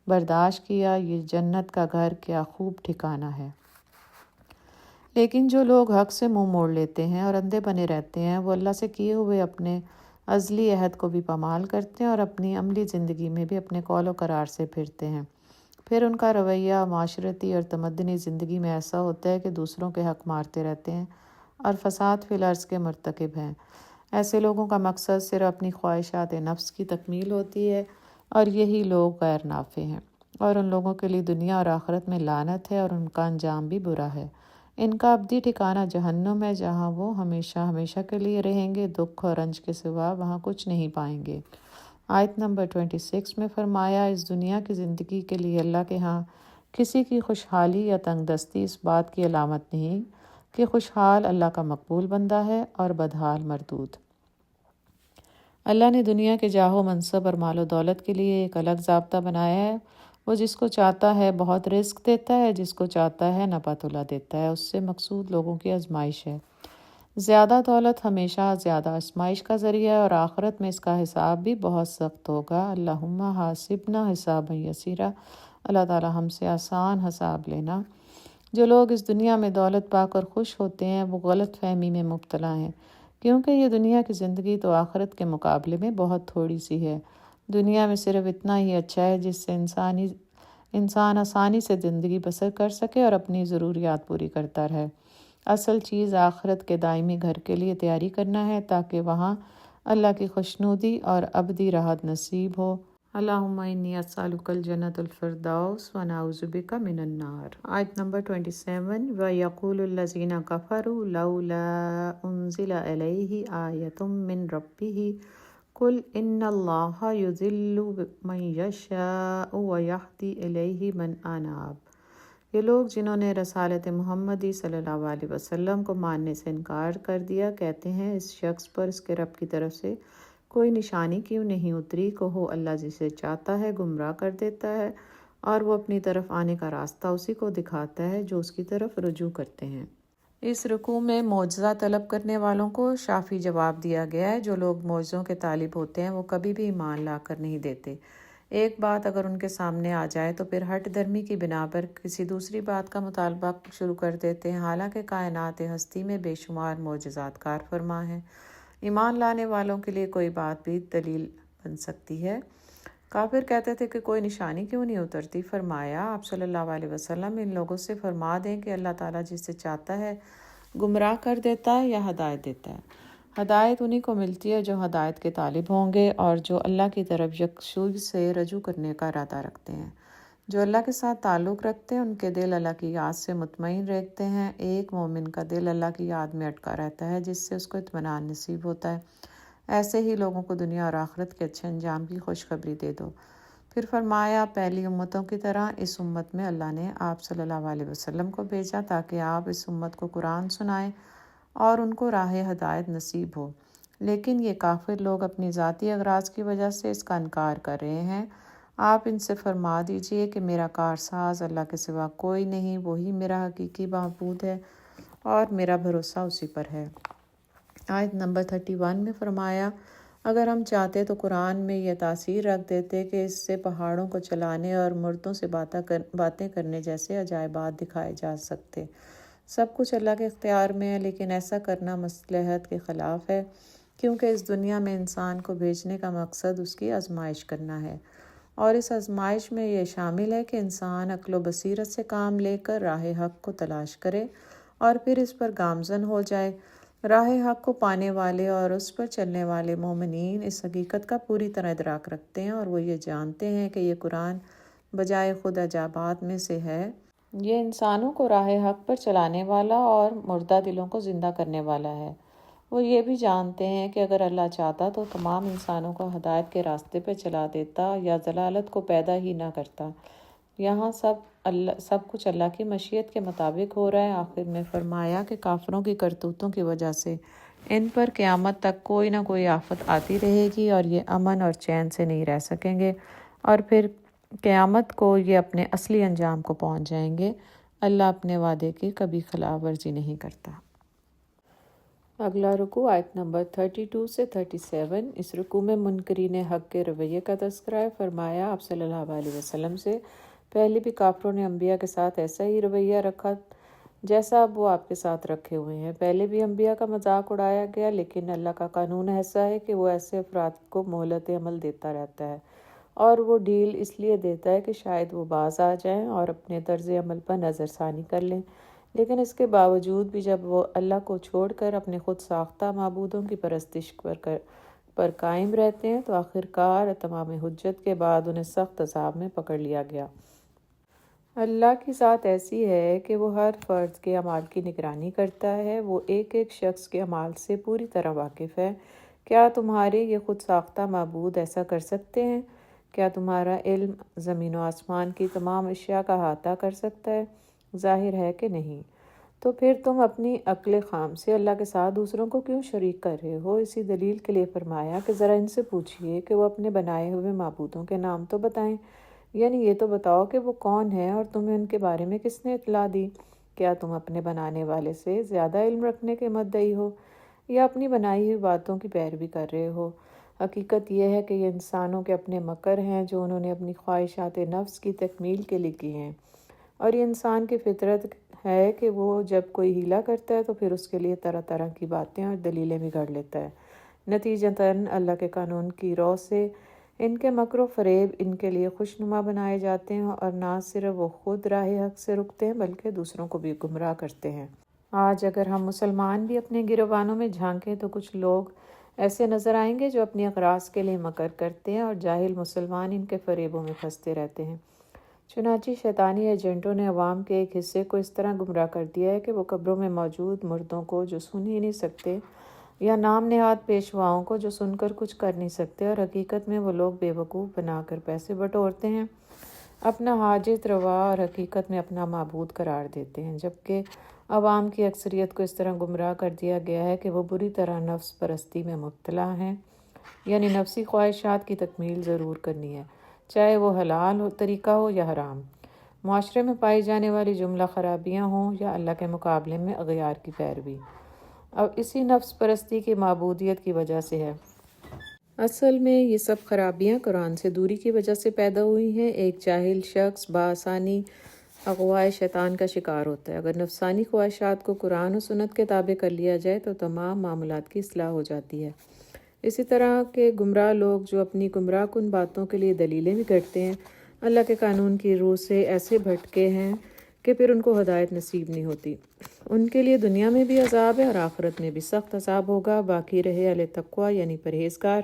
برداشت کیا۔ یہ جنت کا گھر کیا خوب ٹھکانہ ہے۔ لیکن جو لوگ حق سے منہ موڑ لیتے ہیں اور اندھے بنے رہتے ہیں، وہ اللہ سے کیے ہوئے اپنے ازلی عہد کو بھی پامال کرتے ہیں اور اپنی عملی زندگی میں بھی اپنے قول و قرار سے پھرتے ہیں۔ پھر ان کا رویہ معاشرتی اور تمدنی زندگی میں ایسا ہوتا ہے کہ دوسروں کے حق مارتے رہتے ہیں اور فساد فی الارض کے مرتکب ہیں۔ ایسے لوگوں کا مقصد صرف اپنی خواہشات نفس کی تکمیل ہوتی ہے، اور یہی لوگ غیر نافع ہیں، اور ان لوگوں کے لیے دنیا اور آخرت میں لعنت ہے اور ان کا انجام بھی برا ہے۔ ان کا ابدی ٹھکانہ جہنم ہے، جہاں وہ ہمیشہ ہمیشہ کے لیے رہیں گے، دکھ اور رنج کے سوا وہاں کچھ نہیں پائیں گے۔ آیت نمبر 26 میں فرمایا، اس دنیا کی زندگی کے لیے اللہ کے ہاں کسی کی خوشحالی یا تنگ دستی اس بات کی علامت نہیں کہ خوشحال اللہ کا مقبول بندہ ہے اور بدحال مردود۔ اللہ نے دنیا کے جاہ و منصب اور مال و دولت کے لیے ایک الگ ضابطہ بنایا ہے۔ وہ جس کو چاہتا ہے بہت رزق دیتا ہے، جس کو چاہتا ہے نپا تلا دیتا ہے۔ اس سے مقصود لوگوں کی آزمائش ہے۔ زیادہ دولت ہمیشہ زیادہ آزمائش کا ذریعہ ہے، اور آخرت میں اس کا حساب بھی بہت سخت ہوگا۔ اللہم حاسبنا حسابا یسیرا، اللہ تعالی ہم سے آسان حساب لینا۔ جو لوگ اس دنیا میں دولت پا کر خوش ہوتے ہیں وہ غلط فہمی میں مبتلا ہیں، کیونکہ یہ دنیا کی زندگی تو آخرت کے مقابلے میں بہت تھوڑی سی ہے۔ دنیا میں صرف اتنا ہی اچھا ہے جس سے انسان آسانی سے زندگی بسر کر سکے اور اپنی ضروریات پوری کرتا رہے۔ اصل چیز آخرت کے دائمی گھر کے لیے تیاری کرنا ہے، تاکہ وہاں اللہ کی خوشنودی اور ابدی راحت نصیب ہو۔ اللہم انی اسألک الجنۃ الفردوس ونعوذ بک من النار۔ آیت نمبر 27، وَيَقُولُ الَّذِينَ كَفَرُوا لَوْلَا أُنزِلَ عَلَيْهِ آیَةٌ مِّن رَبِّهِ قُلْ إِنَّ اللَّهَ يُضِلُّ مَن يَشَاءُ وَيَهْدِي إِلَيْهِ مَنْ أَنَابَ۔ یہ لوگ جنہوں نے رسالت محمدی صلی اللہ علیہ وسلم کو ماننے سے انکار کر دیا، کہتے ہیں اس شخص پر اس کے رب کی طرف سے کوئی نشانی کیوں نہیں اتری؟ کہو اللہ جسے چاہتا ہے گمراہ کر دیتا ہے، اور وہ اپنی طرف آنے کا راستہ اسی کو دکھاتا ہے جو اس کی طرف رجوع کرتے ہیں۔ اس رکوع میں معجزہ طلب کرنے والوں کو شافی جواب دیا گیا ہے۔ جو لوگ معجزوں کے طالب ہوتے ہیں وہ کبھی بھی ایمان لا کر نہیں دیتے۔ ایک بات اگر ان کے سامنے آ جائے تو پھر ہٹ درمی کی بنا پر کسی دوسری بات کا مطالبہ شروع کر دیتے ہیں، حالانکہ کائنات ہستی میں بے شمار معجزات کار فرما ہیں۔ ایمان لانے والوں کے لیے کوئی بات بھی دلیل بن سکتی ہے۔ کافر کہتے تھے کہ کوئی نشانی کیوں نہیں اترتی؟ فرمایا آپ صلی اللہ علیہ وسلم ان لوگوں سے فرما دیں کہ اللہ تعالیٰ جسے چاہتا ہے گمراہ کر دیتا ہے یا ہدایت دیتا ہے۔ ہدایت انہی کو ملتی ہے جو ہدایت کے طالب ہوں گے اور جو اللہ کی طرف یکسوئی سے رجوع کرنے کا ارادہ رکھتے ہیں۔ جو اللہ کے ساتھ تعلق رکھتے ہیں ان کے دل اللہ کی یاد سے مطمئن رہتے ہیں۔ ایک مومن کا دل اللہ کی یاد میں اٹکا رہتا ہے جس سے اس کو اطمینان نصیب ہوتا ہے۔ ایسے ہی لوگوں کو دنیا اور آخرت کے اچھے انجام کی خوشخبری دے دو۔ پھر فرمایا پہلی امتوں کی طرح اس امت میں اللہ نے آپ صلی اللہ علیہ وسلم کو بھیجا تاکہ آپ اس امت کو قرآن سنائیں اور ان کو راہ ہدایت نصیب ہو، لیکن یہ کافر لوگ اپنی ذاتی اغراض کی وجہ سے اس کا انکار کر رہے ہیں۔ آپ ان سے فرما دیجئے کہ میرا کارساز اللہ کے سوا کوئی نہیں، وہی میرا حقیقی معبود ہے اور میرا بھروسہ اسی پر ہے۔ آیت نمبر 31 میں فرمایا اگر ہم چاہتے تو قرآن میں یہ تاثیر رکھ دیتے کہ اس سے پہاڑوں کو چلانے اور مردوں سے باتیں کرنے جیسے عجائبات دکھائے جا سکتے۔ سب کچھ اللہ کے اختیار میں ہے، لیکن ایسا کرنا مصلحت کے خلاف ہے، کیونکہ اس دنیا میں انسان کو بھیجنے کا مقصد اس کی آزمائش کرنا ہے، اور اس آزمائش میں یہ شامل ہے کہ انسان عقل و بصیرت سے کام لے کر راہ حق کو تلاش کرے اور پھر اس پر گامزن ہو جائے۔ راہ حق کو پانے والے اور اس پر چلنے والے مومنین اس حقیقت کا پوری طرح ادراک رکھتے ہیں، اور وہ یہ جانتے ہیں کہ یہ قرآن بجائے خود عجائبات میں سے ہے۔ یہ انسانوں کو راہ حق پر چلانے والا اور مردہ دلوں کو زندہ کرنے والا ہے۔ وہ یہ بھی جانتے ہیں کہ اگر اللہ چاہتا تو تمام انسانوں کو ہدایت کے راستے پہ چلا دیتا یا ضلالت کو پیدا ہی نہ کرتا۔ یہاں سب کچھ اللہ کی مشیت کے مطابق ہو رہا ہے۔ آخر میں فرمایا کہ کافروں کی کرتوتوں کی وجہ سے ان پر قیامت تک کوئی نہ کوئی آفت آتی رہے گی اور یہ امن اور چین سے نہیں رہ سکیں گے، اور پھر قیامت کو یہ اپنے اصلی انجام کو پہنچ جائیں گے۔ اللہ اپنے وعدے کی کبھی خلاف ورزی نہیں کرتا۔ اگلا رکوع آیت نمبر 32 سے 37۔ اس رکوع میں منکرین حق کے رویے کا تذکرہ ہے۔ فرمایا آپ صلی اللہ علیہ وسلم سے پہلے بھی کافروں نے انبیاء کے ساتھ ایسا ہی رویہ رکھا جیسا اب وہ آپ کے ساتھ رکھے ہوئے ہیں۔ پہلے بھی انبیاء کا مذاق اڑایا گیا، لیکن اللہ کا قانون ایسا ہے کہ وہ ایسے افراد کو مہلت عمل دیتا رہتا ہے، اور وہ ڈھیل اس لیے دیتا ہے کہ شاید وہ باز آ جائیں اور اپنے طرز عمل پر نظر ثانی کر لیں، لیکن اس کے باوجود بھی جب وہ اللہ کو چھوڑ کر اپنے خود ساختہ معبودوں کی پرستش پر قائم رہتے ہیں تو آخرکار تمام حجت کے بعد انہیں سخت عذاب میں پکڑ لیا گیا۔ اللہ کی ذات ایسی ہے کہ وہ ہر فرد کے اعمال کی نگرانی کرتا ہے، وہ ایک ایک شخص کے اعمال سے پوری طرح واقف ہے۔ کیا تمہارے یہ خود ساختہ معبود ایسا کر سکتے ہیں؟ کیا تمہارا علم زمین و آسمان کی تمام اشیاء کا احاطہ کر سکتا ہے؟ ظاہر ہے کہ نہیں۔ تو پھر تم اپنی عقل خام سے اللہ کے ساتھ دوسروں کو کیوں شریک کر رہے ہو؟ اسی دلیل کے لیے فرمایا کہ ذرا ان سے پوچھئے کہ وہ اپنے بنائے ہوئے معبودوں کے نام تو بتائیں، یعنی یہ تو بتاؤ کہ وہ کون ہیں اور تمہیں ان کے بارے میں کس نے اطلاع دی؟ کیا تم اپنے بنانے والے سے زیادہ علم رکھنے کے مدعی ہو یا اپنی بنائی ہوئی باتوں کی پیروی کر رہے ہو؟ حقیقت یہ ہے کہ یہ انسانوں کے اپنے مکر ہیں جو انہوں نے اپنی خواہشات نفس کی تکمیل کے لیے کی ہیں، اور یہ انسان کی فطرت ہے کہ وہ جب کوئی ہیلا کرتا ہے تو پھر اس کے لیے طرح طرح کی باتیں اور دلیلیں بگاڑ لیتا ہے۔ نتیجتاً اللہ کے قانون کی رو سے ان کے مکر و فریب ان کے لیے خوشنما بنائے جاتے ہیں، اور نہ صرف وہ خود راہ حق سے رکتے ہیں بلکہ دوسروں کو بھی گمراہ کرتے ہیں۔ آج اگر ہم مسلمان بھی اپنے گریبانوں میں جھانکیں تو کچھ لوگ ایسے نظر آئیں گے جو اپنی اغراض کے لیے مکر کرتے ہیں، اور جاہل مسلمان ان کے فریبوں میں پھنستے رہتے ہیں۔ چنانچہ شیطانی ایجنٹوں نے عوام کے ایک حصے کو اس طرح گمراہ کر دیا ہے کہ وہ قبروں میں موجود مردوں کو جو سن ہی نہیں سکتے، یا نام نہاد پیشواؤں کو جو سن کر کچھ کر نہیں سکتے، اور حقیقت میں وہ لوگ بے وقوف بنا کر پیسے بٹورتے ہیں، اپنا حاجت روا اور حقیقت میں اپنا معبود قرار دیتے ہیں، جبکہ عوام کی اکثریت کو اس طرح گمراہ کر دیا گیا ہے کہ وہ بری طرح نفس پرستی میں مبتلا ہیں، یعنی نفسی خواہشات کی تکمیل ضرور کرنی ہے، چاہے وہ حلال طریقہ ہو یا حرام، معاشرے میں پائی جانے والی جملہ خرابیاں ہوں یا اللہ کے مقابلے میں اغیار کی پیروی۔ اب اسی نفس پرستی کی معبودیت کی وجہ سے ہے۔ اصل میں یہ سب خرابیاں قرآن سے دوری کی وجہ سے پیدا ہوئی ہیں۔ ایک جاہل شخص بآسانی اغوائے شیطان کا شکار ہوتا ہے۔ اگر نفسانی خواہشات کو قرآن و سنت کے تابع کر لیا جائے تو تمام معاملات کی اصلاح ہو جاتی ہے۔ اسی طرح کے گمراہ لوگ جو اپنی گمراہ کن باتوں کے لیے دلیلیں بھی گھڑتے ہیں، اللہ کے قانون کی روح سے ایسے بھٹکے ہیں کہ پھر ان کو ہدایت نصیب نہیں ہوتی۔ ان کے لیے دنیا میں بھی عذاب ہے اور آخرت میں بھی سخت عذاب ہوگا۔ باقی رہے اہل تقویٰ یعنی پرہیزگار،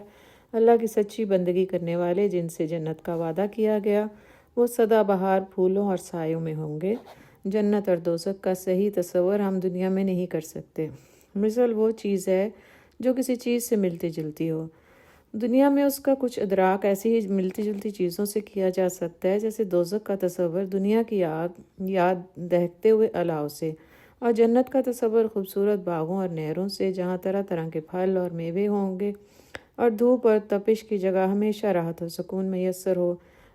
اللہ کی سچی بندگی کرنے والے، جن سے جنت کا وعدہ کیا گیا، وہ سدا بہار پھولوں اور سایوں میں ہوں گے۔ جنت اور دوزخ کا صحیح تصور ہم دنیا میں نہیں کر سکتے۔ مثل وہ چیز ہے جو کسی چیز سے ملتی جلتی ہو۔ دنیا میں اس کا کچھ ادراک ایسی ہی ملتی جلتی چیزوں سے کیا جا سکتا ہے جیسے دوزخ کا تصور دنیا کی آگ یا دہکتے ہوئے الاؤ سے، اور جنت کا تصور خوبصورت باغوں اور نہروں سے جہاں طرح طرح کے پھل اور میوے ہوں گے، اور دھوپ اور تپش کی جگہ ہمیشہ راحت و سکون میسر ہو۔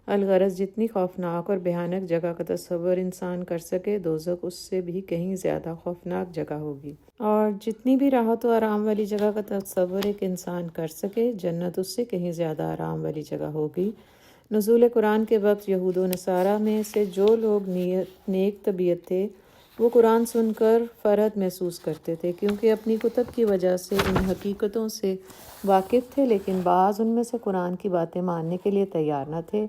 الغرض جتنی خوفناک اور بھیانک جگہ کا تصور انسان کر سکے، دوزخ اس سے بھی کہیں زیادہ خوفناک جگہ ہوگی، اور جتنی بھی راحت و آرام والی جگہ کا تصور ایک انسان کر سکے، جنت اس سے کہیں زیادہ آرام والی جگہ ہوگی۔ نزول قرآن کے وقت یہود و نصارہ میں سے جو لوگ نیک طبیعت تھے وہ قرآن سن کر فرحت محسوس کرتے تھے، کیونکہ اپنی کتب کی وجہ سے ان حقیقتوں سے واقف تھے، لیکن بعض ان میں سے قرآن کی باتیں ماننے کے لیے تیار نہ تھے،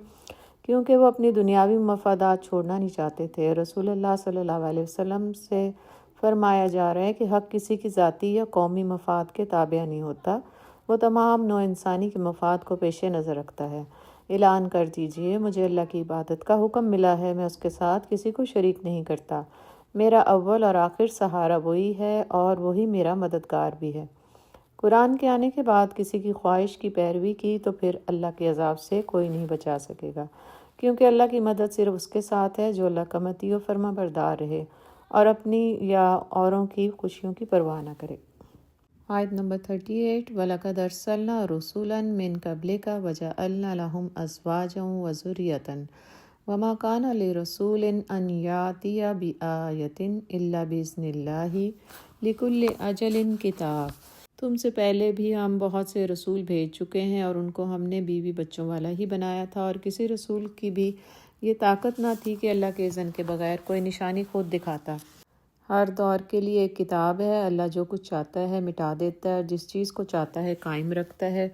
کیونکہ وہ اپنی دنیاوی مفادات چھوڑنا نہیں چاہتے تھے۔ رسول اللہ صلی اللہ علیہ وسلم سے فرمایا جا رہا ہے کہ حق کسی کی ذاتی یا قومی مفاد کے تابع نہیں ہوتا، وہ تمام نوع انسانی کے مفاد کو پیش نظر رکھتا ہے۔ اعلان کر دیجئے، مجھے اللہ کی عبادت کا حکم ملا ہے، میں اس کے ساتھ کسی کو شریک نہیں کرتا، میرا اول اور آخر سہارا وہی ہے اور وہی میرا مددگار بھی ہے۔ قرآن کے آنے کے بعد کسی کی خواہش کی پیروی کی تو پھر اللہ کے عذاب سے کوئی نہیں بچا سکے گا، کیونکہ اللہ کی مدد صرف اس کے ساتھ ہے جو اللہ کا مطیع و فرما بردار رہے اور اپنی یا اوروں کی خوشیوں کی پرواہ نہ کرے۔ آیت نمبر 38۔ وَلَقَدْ أَرْسَلْنَا رُسُلًا مِّن قَبْلِكَ وَجَعَلْنَا لَهُمْ أَزْوَاجًا وَذُرِّيَّةً وَمَا كَانَ لِرَسُولٍ أَن يَأْتِيَ بِآيَةٍ إِلَّا بِإِذْنِ اللَّهِ لِكُلِّ أَجَلٍ کتاب۔ تم سے پہلے بھی ہم بہت سے رسول بھیج چکے ہیں اور ان کو ہم نے بیوی بچوں والا ہی بنایا تھا، اور کسی رسول کی بھی یہ طاقت نہ تھی کہ اللہ کے اذن کے بغیر کوئی نشانی خود دکھاتا۔ ہر دور کے لیے ایک کتاب ہے، اللہ جو کچھ چاہتا ہے مٹا دیتا ہے اور جس چیز کو چاہتا ہے قائم رکھتا ہے۔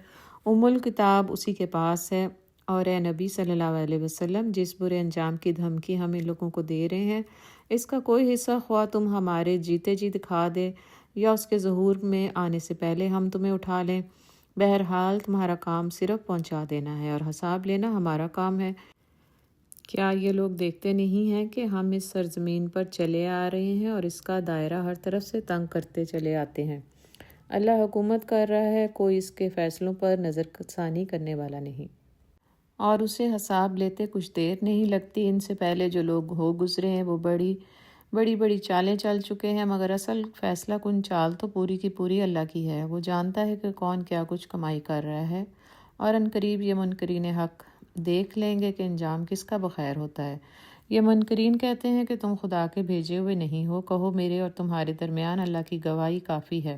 الکتاب اسی کے پاس ہے، اور اے نبی صلی اللہ علیہ وسلم، جس برے انجام کی دھمکی ہم ان لوگوں کو دے رہے ہیں، اس کا کوئی حصہ خواہ تم ہمارے جیتے جی دکھا دے یا اس کے ظہور میں آنے سے پہلے ہم تمہیں اٹھا لیں، بہرحال تمہارا کام صرف پہنچا دینا ہے اور حساب لینا ہمارا کام ہے۔ کیا یہ لوگ دیکھتے نہیں ہیں کہ ہم اس سرزمین پر چلے آ رہے ہیں اور اس کا دائرہ ہر طرف سے تنگ کرتے چلے آتے ہیں؟ اللہ حکومت کر رہا ہے، کوئی اس کے فیصلوں پر نظر ثانی کرنے والا نہیں، اور اسے حساب لیتے کچھ دیر نہیں لگتی۔ ان سے پہلے جو لوگ ہو گزرے ہیں وہ بڑی بڑی چالیں چل چکے ہیں، مگر اصل فیصلہ کن چال تو پوری کی پوری اللہ کی ہے۔ وہ جانتا ہے کہ کون کیا کچھ کمائی کر رہا ہے، اور عنقریب یہ منکرین حق دیکھ لیں گے کہ انجام کس کا بخیر ہوتا ہے۔ یہ منکرین کہتے ہیں کہ تم خدا کے بھیجے ہوئے نہیں ہو، کہو میرے اور تمہارے درمیان اللہ کی گواہی کافی ہے،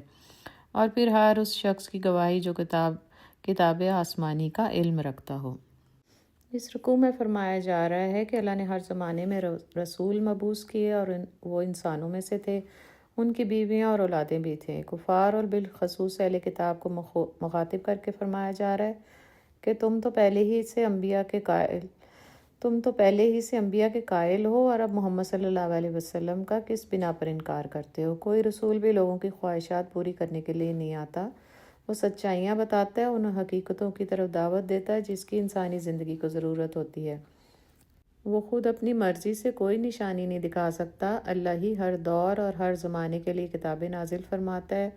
اور پھر ہر اس شخص کی گواہی جو کتاب آسمانی کا علم رکھتا ہو۔ اس رکوع میں فرمایا جا رہا ہے کہ اللہ نے ہر زمانے میں رسول مبعوث کیے، اور وہ انسانوں میں سے تھے، ان کی بیویاں اور اولادیں بھی تھیں۔ کفار اور بالخصوص اہل کتاب کو مخاطب کر کے فرمایا جا رہا ہے کہ تم تو پہلے ہی سے انبیاء کے قائل ہو، اور اب محمد صلی اللہ علیہ وسلم کا کس بنا پر انکار کرتے ہو؟ کوئی رسول بھی لوگوں کی خواہشات پوری کرنے کے لیے نہیں آتا، وہ سچائیاں بتاتا ہے، انہیں حقیقتوں کی طرف دعوت دیتا ہے جس کی انسانی زندگی کو ضرورت ہوتی ہے۔ وہ خود اپنی مرضی سے کوئی نشانی نہیں دکھا سکتا، اللہ ہی ہر دور اور ہر زمانے کے لیے کتابیں نازل فرماتا ہے۔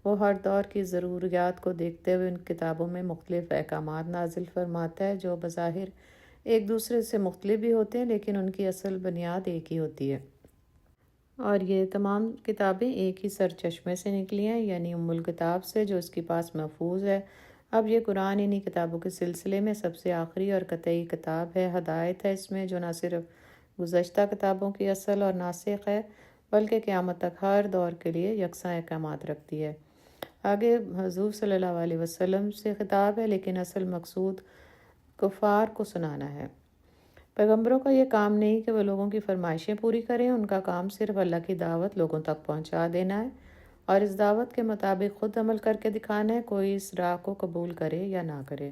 وہ ہر دور کی ضروریات کو دیکھتے ہوئے ان کتابوں میں مختلف احکامات نازل فرماتا ہے جو بظاہر ایک دوسرے سے مختلف بھی ہوتے ہیں، لیکن ان کی اصل بنیاد ایک ہی ہوتی ہے۔ اور یہ تمام کتابیں ایک ہی سرچشمے سے نکلی ہیں، یعنی ام الکتاب سے، جو اس کے پاس محفوظ ہے۔ اب یہ قرآن انہی کتابوں کے سلسلے میں سب سے آخری اور قطعی کتاب ہے۔ ہدایت ہے اس میں جو نہ صرف گزشتہ کتابوں کی اصل اور ناسخ ہے، بلکہ قیامت تک ہر دور کے لیے یکساں احکامات رکھتی ہے۔ آگے حضور صلی اللہ علیہ وسلم سے خطاب ہے، لیکن اصل مقصود کفار کو سنانا ہے۔ پیغمبروں کا یہ کام نہیں کہ وہ لوگوں کی فرمائشیں پوری کریں، ان کا کام صرف اللہ کی دعوت لوگوں تک پہنچا دینا ہے، اور اس دعوت کے مطابق خود عمل کر کے دکھانا ہے، کوئی اس راہ کو قبول کرے یا نہ کرے۔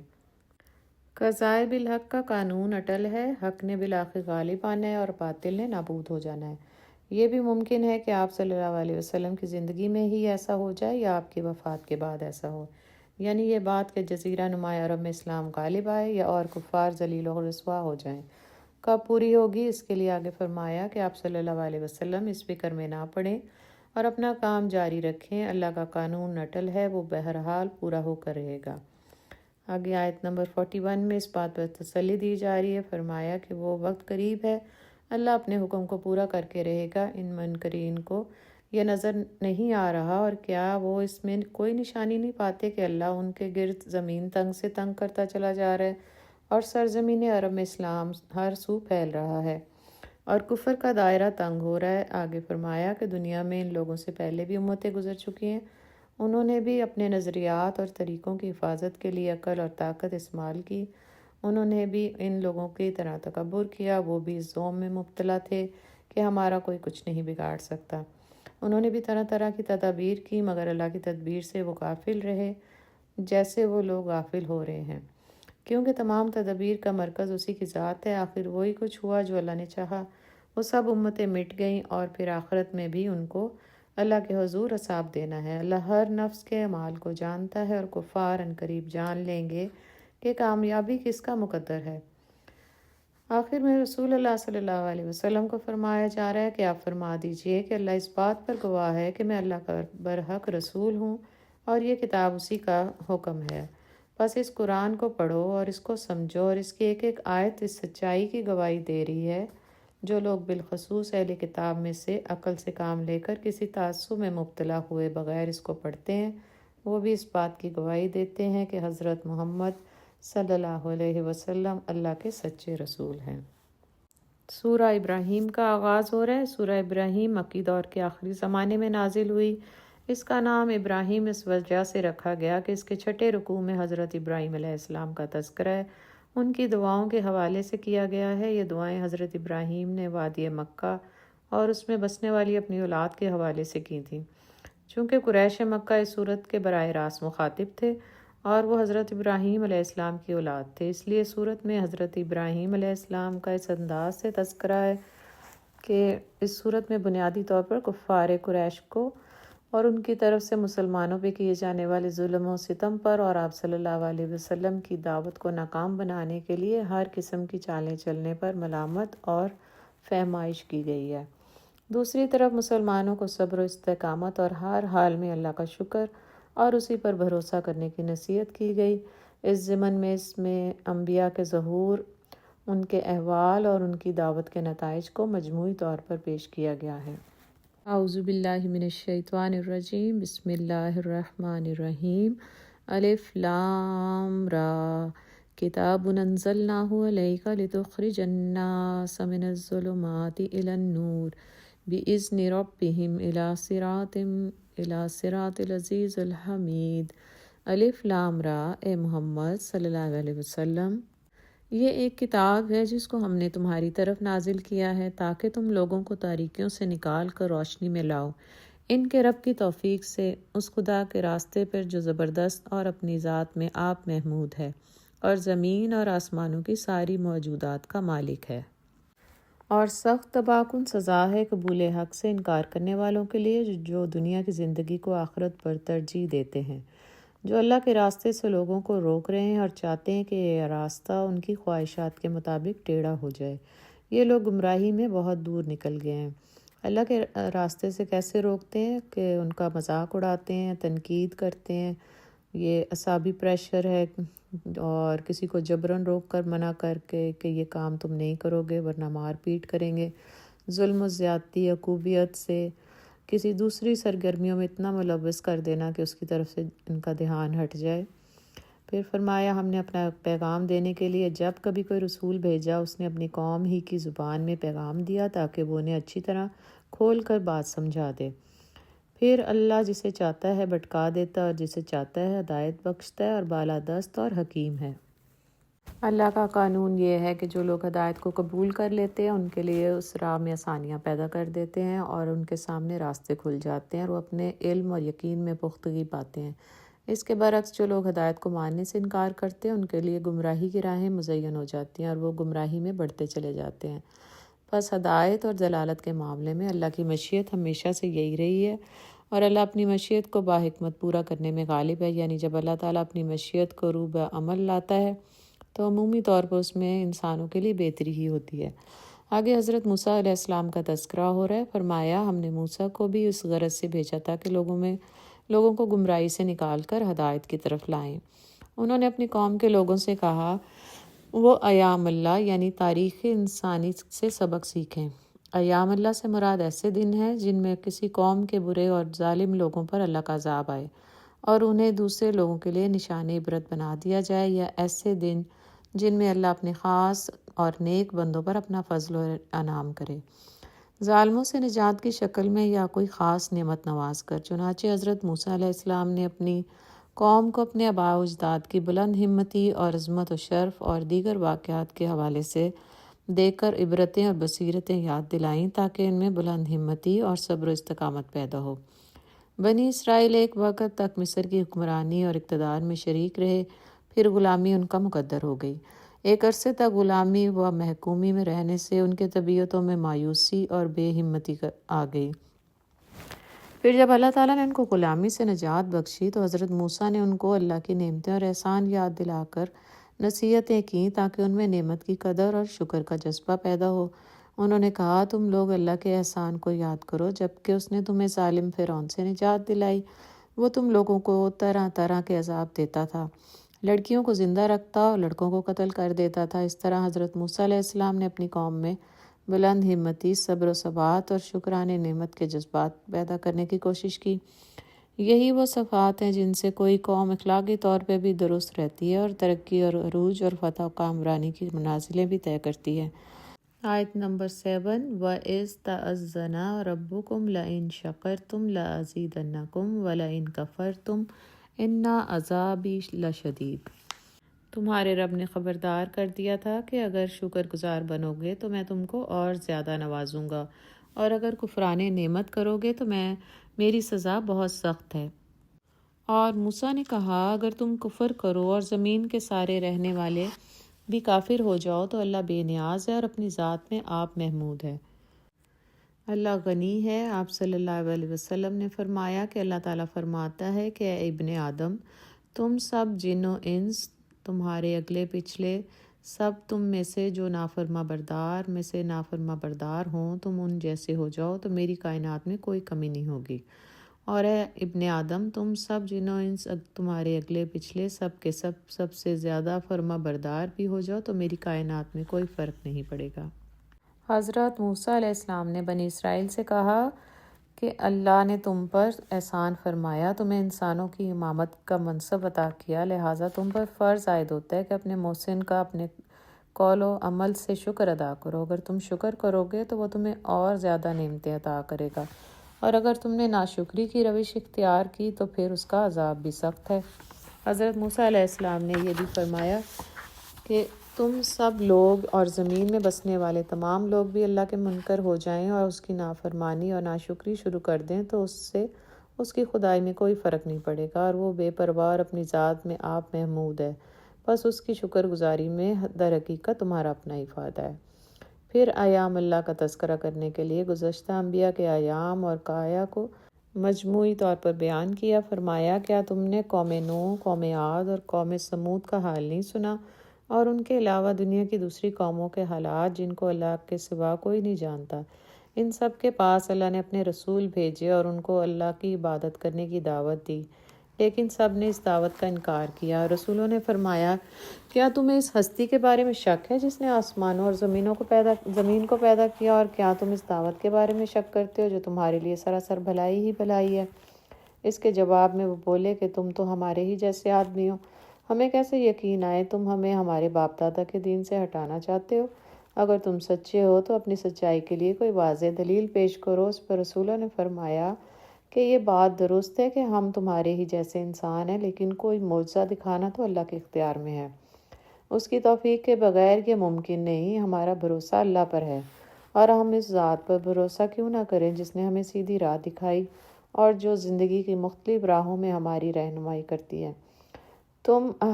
قضائے بالحق کا قانون اٹل ہے، حق نے بالآخر غالب آنا ہے اور باطل نے نابود ہو جانا ہے۔ یہ بھی ممکن ہے کہ آپ صلی اللہ علیہ وسلم کی زندگی میں ہی ایسا ہو جائے یا آپ کی وفات کے بعد ایسا ہو، یعنی یہ بات کہ جزیرہ نما عرب میں اسلام غالب آئے یا اور کفار ذلیل و رسوا ہو جائیں۔ کب پوری ہوگی، اس کے لیے آگے فرمایا کہ آپ صلی اللہ علیہ وسلم اس فکر میں نہ پڑیں اور اپنا کام جاری رکھیں، اللہ کا قانون اٹل ہے، وہ بہرحال پورا ہو کر رہے گا۔ آگے آیت نمبر 41 میں اس بات پر تسلی دی جا رہی ہے، فرمایا کہ وہ وقت قریب ہے، اللہ اپنے حکم کو پورا کر کے رہے گا۔ ان منکرین کو یہ نظر نہیں آ رہا، اور کیا وہ اس میں کوئی نشانی نہیں پاتے کہ اللہ ان کے گرد زمین تنگ سے تنگ کرتا چلا جا رہا ہے، اور سرزمین عرب میں اسلام ہر سو پھیل رہا ہے، اور کفر کا دائرہ تنگ ہو رہا ہے۔ آگے فرمایا کہ دنیا میں ان لوگوں سے پہلے بھی امتیں گزر چکی ہیں، انہوں نے بھی اپنے نظریات اور طریقوں کی حفاظت کے لیے عقل اور طاقت استعمال کی، انہوں نے بھی ان لوگوں کی طرح تکبر کیا، وہ بھی اس ذوم میں مبتلا تھے کہ ہمارا کوئی کچھ نہیں بگاڑ سکتا۔ انہوں نے بھی طرح طرح کی تدابیر کی، مگر اللہ کی تدبیر سے وہ غافل رہے، جیسے وہ لوگ غافل ہو رہے ہیں، کیونکہ تمام تدابیر کا مرکز اسی کی ذات ہے۔ آخر وہی کچھ ہوا جو اللہ نے چاہا، وہ سب امتیں مٹ گئیں، اور پھر آخرت میں بھی ان کو اللہ کے حضور حساب دینا ہے۔ اللہ ہر نفس کے اعمال کو جانتا ہے، اور کفار عنقریب جان لیں گے کہ کامیابی کس کا مقدر ہے۔ آخر میں رسول اللہ صلی اللہ علیہ وسلم کو فرمایا جا رہا ہے کہ آپ فرما دیجئے کہ اللہ اس بات پر گواہ ہے کہ میں اللہ کا برحق رسول ہوں، اور یہ کتاب اسی کا حکم ہے۔ بس اس قرآن کو پڑھو اور اس کو سمجھو، اور اس کی ایک ایک آیت اس سچائی کی گواہی دے رہی ہے۔ جو لوگ بالخصوص اہل کتاب میں سے عقل سے کام لے کر کسی تعصب میں مبتلا ہوئے بغیر اس کو پڑھتے ہیں، وہ بھی اس بات کی گواہی دیتے ہیں کہ حضرت محمد صلی اللہ علیہ وسلم اللہ کے سچے رسول ہیں۔ سورہ ابراہیم کا آغاز ہو رہا ہے۔ سورہ ابراہیم مکی دور کے آخری زمانے میں نازل ہوئی۔ اس کا نام ابراہیم اس وجہ سے رکھا گیا کہ اس کے چھٹے رکوع میں حضرت ابراہیم علیہ السلام کا تذکرہ ہے، ان کی دعاؤں کے حوالے سے کیا گیا ہے۔ یہ دعائیں حضرت ابراہیم نے وادی مکہ اور اس میں بسنے والی اپنی اولاد کے حوالے سے کی تھیں۔ چونکہ قریش مکہ اس سورت کے براہ راست مخاطب تھے، اور وہ حضرت ابراہیم علیہ السلام کی اولاد تھے، اس لیے سورت میں حضرت ابراہیم علیہ السلام کا اس انداز سے تذکرہ ہے کہ اس سورت میں بنیادی طور پر کفار قریش کو اور ان کی طرف سے مسلمانوں پہ کیے جانے والے ظلم و ستم پر اور آپ صلی اللہ علیہ وسلم کی دعوت کو ناکام بنانے کے لیے ہر قسم کی چالیں چلنے پر ملامت اور فہمائش کی گئی ہے۔ دوسری طرف مسلمانوں کو صبر و استقامت اور ہر حال میں اللہ کا شکر اور اسی پر بھروسہ کرنے کی نصیحت کی گئی۔ اس ضمن میں انبیاء کے ظہور، ان کے احوال اور ان کی دعوت کے نتائج کو مجموعی طور پر پیش کیا گیا ہے۔ اعوذ باللہ من الشیطان الرجیم، بسم اللہ الرحمن الرحیم۔ الف لام را، کتاب انزلناہ الیک لتخرج الناس من الظلمات الی النور بإذن ربہم الی صراط العزیز الحمید۔ الف لام را، اے محمد صلی اللہ علیہ وسلم، یہ ایک کتاب ہے جس کو ہم نے تمہاری طرف نازل کیا ہے تاکہ تم لوگوں کو تاریکیوں سے نکال کر روشنی میں لاؤ، ان کے رب کی توفیق سے، اس خدا کے راستے پر جو زبردست اور اپنی ذات میں آپ محمود ہے اور زمین اور آسمانوں کی ساری موجودات کا مالک ہے۔ اور سخت تباہ سزا ہے قبول حق سے انکار کرنے والوں کے لیے جو دنیا کی زندگی کو آخرت پر ترجیح دیتے ہیں، جو اللہ کے راستے سے لوگوں کو روک رہے ہیں اور چاہتے ہیں کہ یہ راستہ ان کی خواہشات کے مطابق ٹیڑھا ہو جائے۔ یہ لوگ گمراہی میں بہت دور نکل گئے ہیں۔ اللہ کے راستے سے کیسے روکتے ہیں کہ ان کا مذاق اڑاتے ہیں، تنقید کرتے ہیں، یہ اعصابی پریشر ہے، اور کسی کو جبراً روک کر منع کر کے کہ یہ کام تم نہیں کرو گے ورنہ مار پیٹ کریں گے، ظلم و زیادتی، عقوبیت سے کسی دوسری سرگرمیوں میں اتنا ملوث کر دینا کہ اس کی طرف سے ان کا دھیان ہٹ جائے۔ پھر فرمایا، ہم نے اپنا پیغام دینے کے لیے جب کبھی کوئی رسول بھیجا، اس نے اپنی قوم ہی کی زبان میں پیغام دیا تاکہ وہ انہیں اچھی طرح کھول کر بات سمجھا دے۔ پھر اللہ جسے چاہتا ہے بھٹکا دیتا اور جسے چاہتا ہے ہدایت بخشتا ہے، اور بالادست اور حکیم ہے۔ اللہ کا قانون یہ ہے کہ جو لوگ ہدایت کو قبول کر لیتے ہیں ان کے لیے اس راہ میں آسانیاں پیدا کر دیتے ہیں اور ان کے سامنے راستے کھل جاتے ہیں اور وہ اپنے علم اور یقین میں پختگی پاتے ہیں۔ اس کے برعکس جو لوگ ہدایت کو ماننے سے انکار کرتے ہیں ان کے لیے گمراہی کی راہیں مزین ہو جاتی ہیں اور وہ گمراہی میں بڑھتے چلے جاتے ہیں۔ پس ہدایت اور ضلالت کے معاملے میں اللہ کی مشیت ہمیشہ سے یہی رہی ہے، اور اللہ اپنی مشیت کو باحکمت پورا کرنے میں غالب ہے۔ یعنی جب اللہ تعالیٰ اپنی مشیت کو روح عمل لاتا ہے تو عمومی طور پر اس میں انسانوں کے لیے بہتری ہی ہوتی ہے۔ آگے حضرت موسیٰ علیہ السلام کا تذکرہ ہو رہا ہے۔ فرمایا، ہم نے موسیٰ کو بھی اس غرض سے بھیجا تھا کہ لوگوں کو گمراہی سے نکال کر ہدایت کی طرف لائیں۔ انہوں نے اپنی قوم کے لوگوں سے کہا وہ ایام اللہ یعنی تاریخ انسانی سے سبق سیکھیں۔ ایام اللہ سے مراد ایسے دن ہیں جن میں کسی قوم کے برے اور ظالم لوگوں پر اللہ کا عذاب آئے اور انہیں دوسرے لوگوں کے لیے نشان عبرت بنا دیا جائے، یا ایسے دن جن میں اللہ اپنے خاص اور نیک بندوں پر اپنا فضل و انعام کرے، ظالموں سے نجات کی شکل میں یا کوئی خاص نعمت نواز کر۔ چنانچہ حضرت موسیٰ علیہ السلام نے اپنی قوم کو اپنے آباء و اجداد کی بلند ہمتی اور عظمت و شرف اور دیگر واقعات کے حوالے سے دے کر عبرتیں اور بصیرتیں یاد دلائیں تاکہ ان میں بلند ہمتی اور صبر و استقامت پیدا ہو۔ بنی اسرائیل ایک وقت تک مصر کی حکمرانی اور اقتدار میں شریک رہے، پھر غلامی ان کا مقدر ہو گئی۔ ایک عرصے تک غلامی و محکومی میں رہنے سے ان کے طبیعتوں میں مایوسی اور بے ہمتی آ گئی۔ پھر جب اللہ تعالیٰ نے ان کو غلامی سے نجات بخشی تو حضرت موسیٰ نے ان کو اللہ کی نعمتیں اور احسان یاد دلا کر نصیحتیں کیں تاکہ ان میں نعمت کی قدر اور شکر کا جذبہ پیدا ہو۔ انہوں نے کہا، تم لوگ اللہ کے احسان کو یاد کرو جبکہ اس نے تمہیں ظالم فرعون سے نجات دلائی۔ وہ تم لوگوں کو طرح طرح کے عذاب دیتا تھا، لڑکیوں کو زندہ رکھتا اور لڑکوں کو قتل کر دیتا تھا۔ اس طرح حضرت موسیٰ علیہ السلام نے اپنی قوم میں بلند ہمتی، صبر و ثبات اور شکرانے نعمت کے جذبات پیدا کرنے کی کوشش کی۔ یہی وہ صفات ہیں جن سے کوئی قوم اخلاقی طور پہ بھی درست رہتی ہے اور ترقی اور عروج اور فتح و کامرانی کی منازلیں بھی طے کرتی ہے۔ آیت نمبر 7، وَإِذْ تَأَذَّنَ رَبُّكُمْ لَئِن شَكَرْتُمْ لَأَزِيدَنَّكُمْ وَلَئِن كَفَرْتُمْ إِنَّ عَذَابِي لَشَدِيدٌ۔ تمہارے رب نے خبردار کر دیا تھا کہ اگر شکر گزار بنو گے تو میں تم کو اور زیادہ نوازوں گا، اور اگر کفران نعمت کرو گے تو میری سزا بہت سخت ہے۔ اور موسیٰ نے کہا، اگر تم کفر کرو اور زمین کے سارے رہنے والے بھی کافر ہو جاؤ تو اللہ بے نیاز ہے اور اپنی ذات میں آپ محمود ہے۔ اللہ غنی ہے۔ آپ صلی اللہ علیہ وسلم نے فرمایا کہ اللہ تعالیٰ فرماتا ہے کہ اے ابن آدم، تم سب جن و انس، تمہارے اگلے پچھلے سب تم میں سے جو نافرما بردار ہوں، تم ان جیسے ہو جاؤ تو میری کائنات میں کوئی کمی نہیں ہوگی۔ اور اے ابن آدم، تم سب جن و انس تمہارے اگلے پچھلے سب کے سب سے زیادہ فرما بردار بھی ہو جاؤ تو میری کائنات میں کوئی فرق نہیں پڑے گا۔ حضرت موسیٰ علیہ السلام نے بنی اسرائیل سے کہا کہ اللہ نے تم پر احسان فرمایا، تمہیں انسانوں کی امامت کا منصب عطا کیا، لہٰذا تم پر فرض عائد ہوتا ہے کہ اپنے محسن کا اپنے قول و عمل سے شکر ادا کرو۔ اگر تم شکر کرو گے تو وہ تمہیں اور زیادہ نعمتیں عطا کرے گا، اور اگر تم نے ناشکری کی روش اختیار کی تو پھر اس کا عذاب بھی سخت ہے۔ حضرت موسیٰ علیہ السلام نے یہ بھی فرمایا کہ تم سب لوگ اور زمین میں بسنے والے تمام لوگ بھی اللہ کے منکر ہو جائیں اور اس کی نافرمانی اور ناشکری شروع کر دیں تو اس سے اس کی خدائی میں کوئی فرق نہیں پڑے گا، اور وہ بے پرواہ اور اپنی ذات میں آپ محمود ہے، بس اس کی شکر گزاری میں در حقیقت تمہارا اپنا ہی فائدہ ہے۔ پھر ایام اللہ کا تذکرہ کرنے کے لیے گزشتہ انبیاء کے ایام اور کایا کو مجموعی طور پر بیان کیا۔ فرمایا، کیا تم نے قوم نوح، قوم عاد اور قوم سمود کا حال نہیں سنا، اور ان کے علاوہ دنیا کی دوسری قوموں کے حالات جن کو اللہ کے سوا کوئی نہیں جانتا؟ ان سب کے پاس اللہ نے اپنے رسول بھیجے اور ان کو اللہ کی عبادت کرنے کی دعوت دی، لیکن سب نے اس دعوت کا انکار کیا۔ رسولوں نے فرمایا، کیا تمہیں اس ہستی کے بارے میں شک ہے جس نے آسمانوں اور زمین کو پیدا کیا، اور کیا تم اس دعوت کے بارے میں شک کرتے ہو جو تمہارے لیے سراسر بھلائی ہی بھلائی ہے؟ اس کے جواب میں وہ بولے کہ تم تو ہمارے ہی جیسے آدمی ہو، ہمیں کیسے یقین آئے تم ہمیں ہمارے باپ دادا کے دین سے ہٹانا چاہتے ہو؟ اگر تم سچے ہو تو اپنی سچائی کے لیے کوئی واضح دلیل پیش کرو۔ اس پر رسولوں نے فرمایا کہ یہ بات درست ہے کہ ہم تمہارے ہی جیسے انسان ہیں، لیکن کوئی معجزہ دکھانا تو اللہ کے اختیار میں ہے، اس کی توفیق کے بغیر یہ ممکن نہیں۔ ہمارا بھروسہ اللہ پر ہے، اور ہم اس ذات پر بھروسہ کیوں نہ کریں جس نے ہمیں سیدھی راہ دکھائی اور جو زندگی کی مختلف راہوں میں ہماری رہنمائی کرتی ہے۔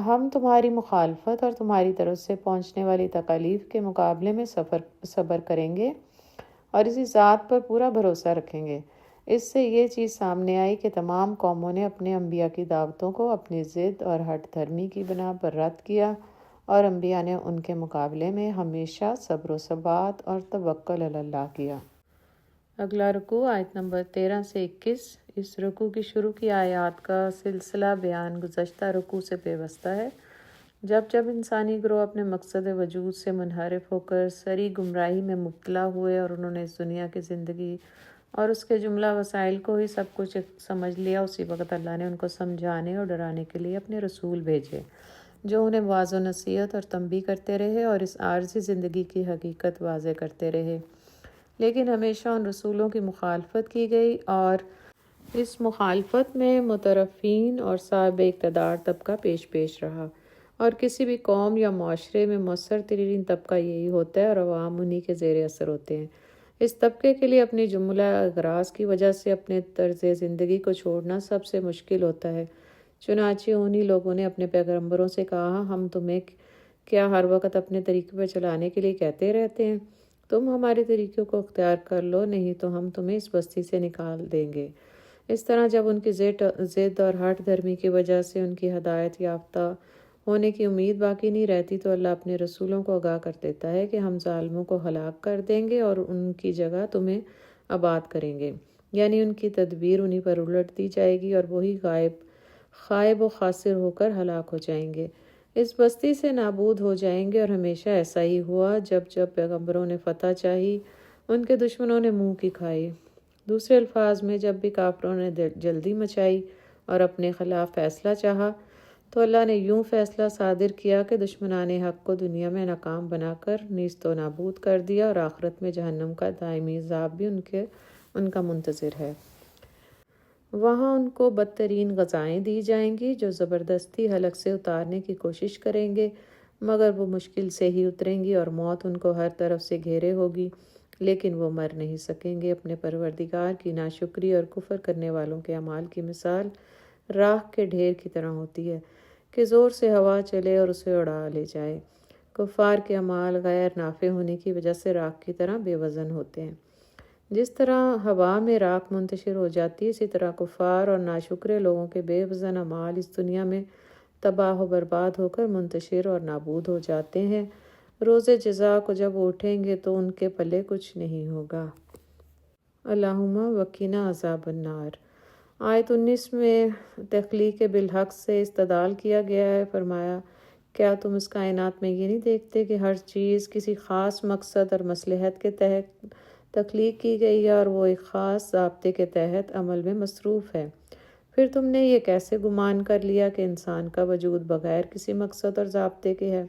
ہم تمہاری مخالفت اور تمہاری طرف سے پہنچنے والی تکالیف کے مقابلے میں صبر کریں گے اور اسی ذات پر پورا بھروسہ رکھیں گے۔ اس سے یہ چیز سامنے آئی کہ تمام قوموں نے اپنے انبیاء کی دعوتوں کو اپنی ضد اور ہٹ دھرمی کی بنا پر رد کیا، اور انبیاء نے ان کے مقابلے میں ہمیشہ صبر و ثبات اور توکل علی اللہ کیا۔ اگلا رکوع آیت نمبر 13 سے 21۔ اس رکوع کی شروع کی آیات کا سلسلہ بیان گزشتہ رکوع سے پیوستہ ہے۔ جب انسانی گروہ اپنے مقصد وجود سے منحرف ہو کر سری گمراہی میں مبتلا ہوئے اور انہوں نے اس دنیا کی زندگی اور اس کے جملہ وسائل کو ہی سب کچھ سمجھ لیا، اسی وقت اللہ نے ان کو سمجھانے اور ڈرانے کے لیے اپنے رسول بھیجے جو انہیں واعظ و نصیحت اور تنبیہ کرتے رہے اور اس عارضی زندگی کی حقیقت واضح کرتے رہے، لیکن ہمیشہ ان رسولوں کی مخالفت کی گئی، اور اس مخالفت میں مترفین اور صاحب اقتدار طبقہ پیش رہا، اور کسی بھی قوم یا معاشرے میں مؤثر ترین طبقہ یہی ہوتا ہے اور عوام انہی کے زیر اثر ہوتے ہیں۔ اس طبقے کے لیے اپنی جملہ اغراض کی وجہ سے اپنے طرز زندگی کو چھوڑنا سب سے مشکل ہوتا ہے، چنانچہ انہی لوگوں نے اپنے پیغمبروں سے کہا، ہم تمہیں کیا ہر وقت اپنے طریقے پر چلانے کے لیے کہتے رہتے ہیں؟ تم ہمارے طریقوں کو اختیار کر لو، نہیں تو ہم تمہیں اس بستی سے نکال دیں گے۔ اس طرح جب ان کی ضد اور ہٹ دھرمی کی وجہ سے ان کی ہدایت یافتہ ہونے کی امید باقی نہیں رہتی تو اللہ اپنے رسولوں کو آگاہ کر دیتا ہے کہ ہم ظالموں کو ہلاک کر دیں گے اور ان کی جگہ تمہیں آباد کریں گے، یعنی ان کی تدبیر انہی پر الٹ دی جائے گی اور وہی خائب و خاسر ہو کر ہلاک ہو جائیں گے، اس بستی سے نابود ہو جائیں گے۔ اور ہمیشہ ایسا ہی ہوا، جب پیغمبروں نے فتح چاہی ان کے دشمنوں نے منہ کی کھائی۔ دوسرے الفاظ میں، جب بھی کافروں نے جلدی مچائی اور اپنے خلاف فیصلہ چاہا تو اللہ نے یوں فیصلہ صادر کیا کہ دشمنان حق کو دنیا میں ناکام بنا کر نیست و نابود کر دیا، اور آخرت میں جہنم کا دائمی عذاب بھی ان کا منتظر ہے۔ وہاں ان کو بدترین غذائیں دی جائیں گی جو زبردستی حلق سے اتارنے کی کوشش کریں گے، مگر وہ مشکل سے ہی اتریں گی، اور موت ان کو ہر طرف سے گھیرے ہوگی، لیکن وہ مر نہیں سکیں گے۔ اپنے پروردگار کی ناشکری اور کفر کرنے والوں کے اعمال کی مثال راکھ کے ڈھیر کی طرح ہوتی ہے کہ زور سے ہوا چلے اور اسے اڑا لے جائے۔ کفار کے اعمال غیر نافع ہونے کی وجہ سے راکھ کی طرح بے وزن ہوتے ہیں۔ جس طرح ہوا میں راکھ منتشر ہو جاتی ہے، اسی طرح کفار اور ناشکرے لوگوں کے بے وزن اعمال اس دنیا میں تباہ و برباد ہو کر منتشر اور نابود ہو جاتے ہیں۔ روز جزا کو جب اٹھیں گے تو ان کے پلے کچھ نہیں ہوگا۔ اللہم وقنا عذاب النار۔ آیت 19 میں تخلیق بالحق سے استدلال کیا گیا ہے۔ فرمایا، کیا تم اس کائنات میں یہ نہیں دیکھتے کہ ہر چیز کسی خاص مقصد اور مصلحت کے تحت تخلیق کی گئی ہے اور وہ ایک خاص ضابطے کے تحت عمل میں مصروف ہے؟ پھر تم نے یہ کیسے گمان کر لیا کہ انسان کا وجود بغیر کسی مقصد اور ضابطے کے ہے؟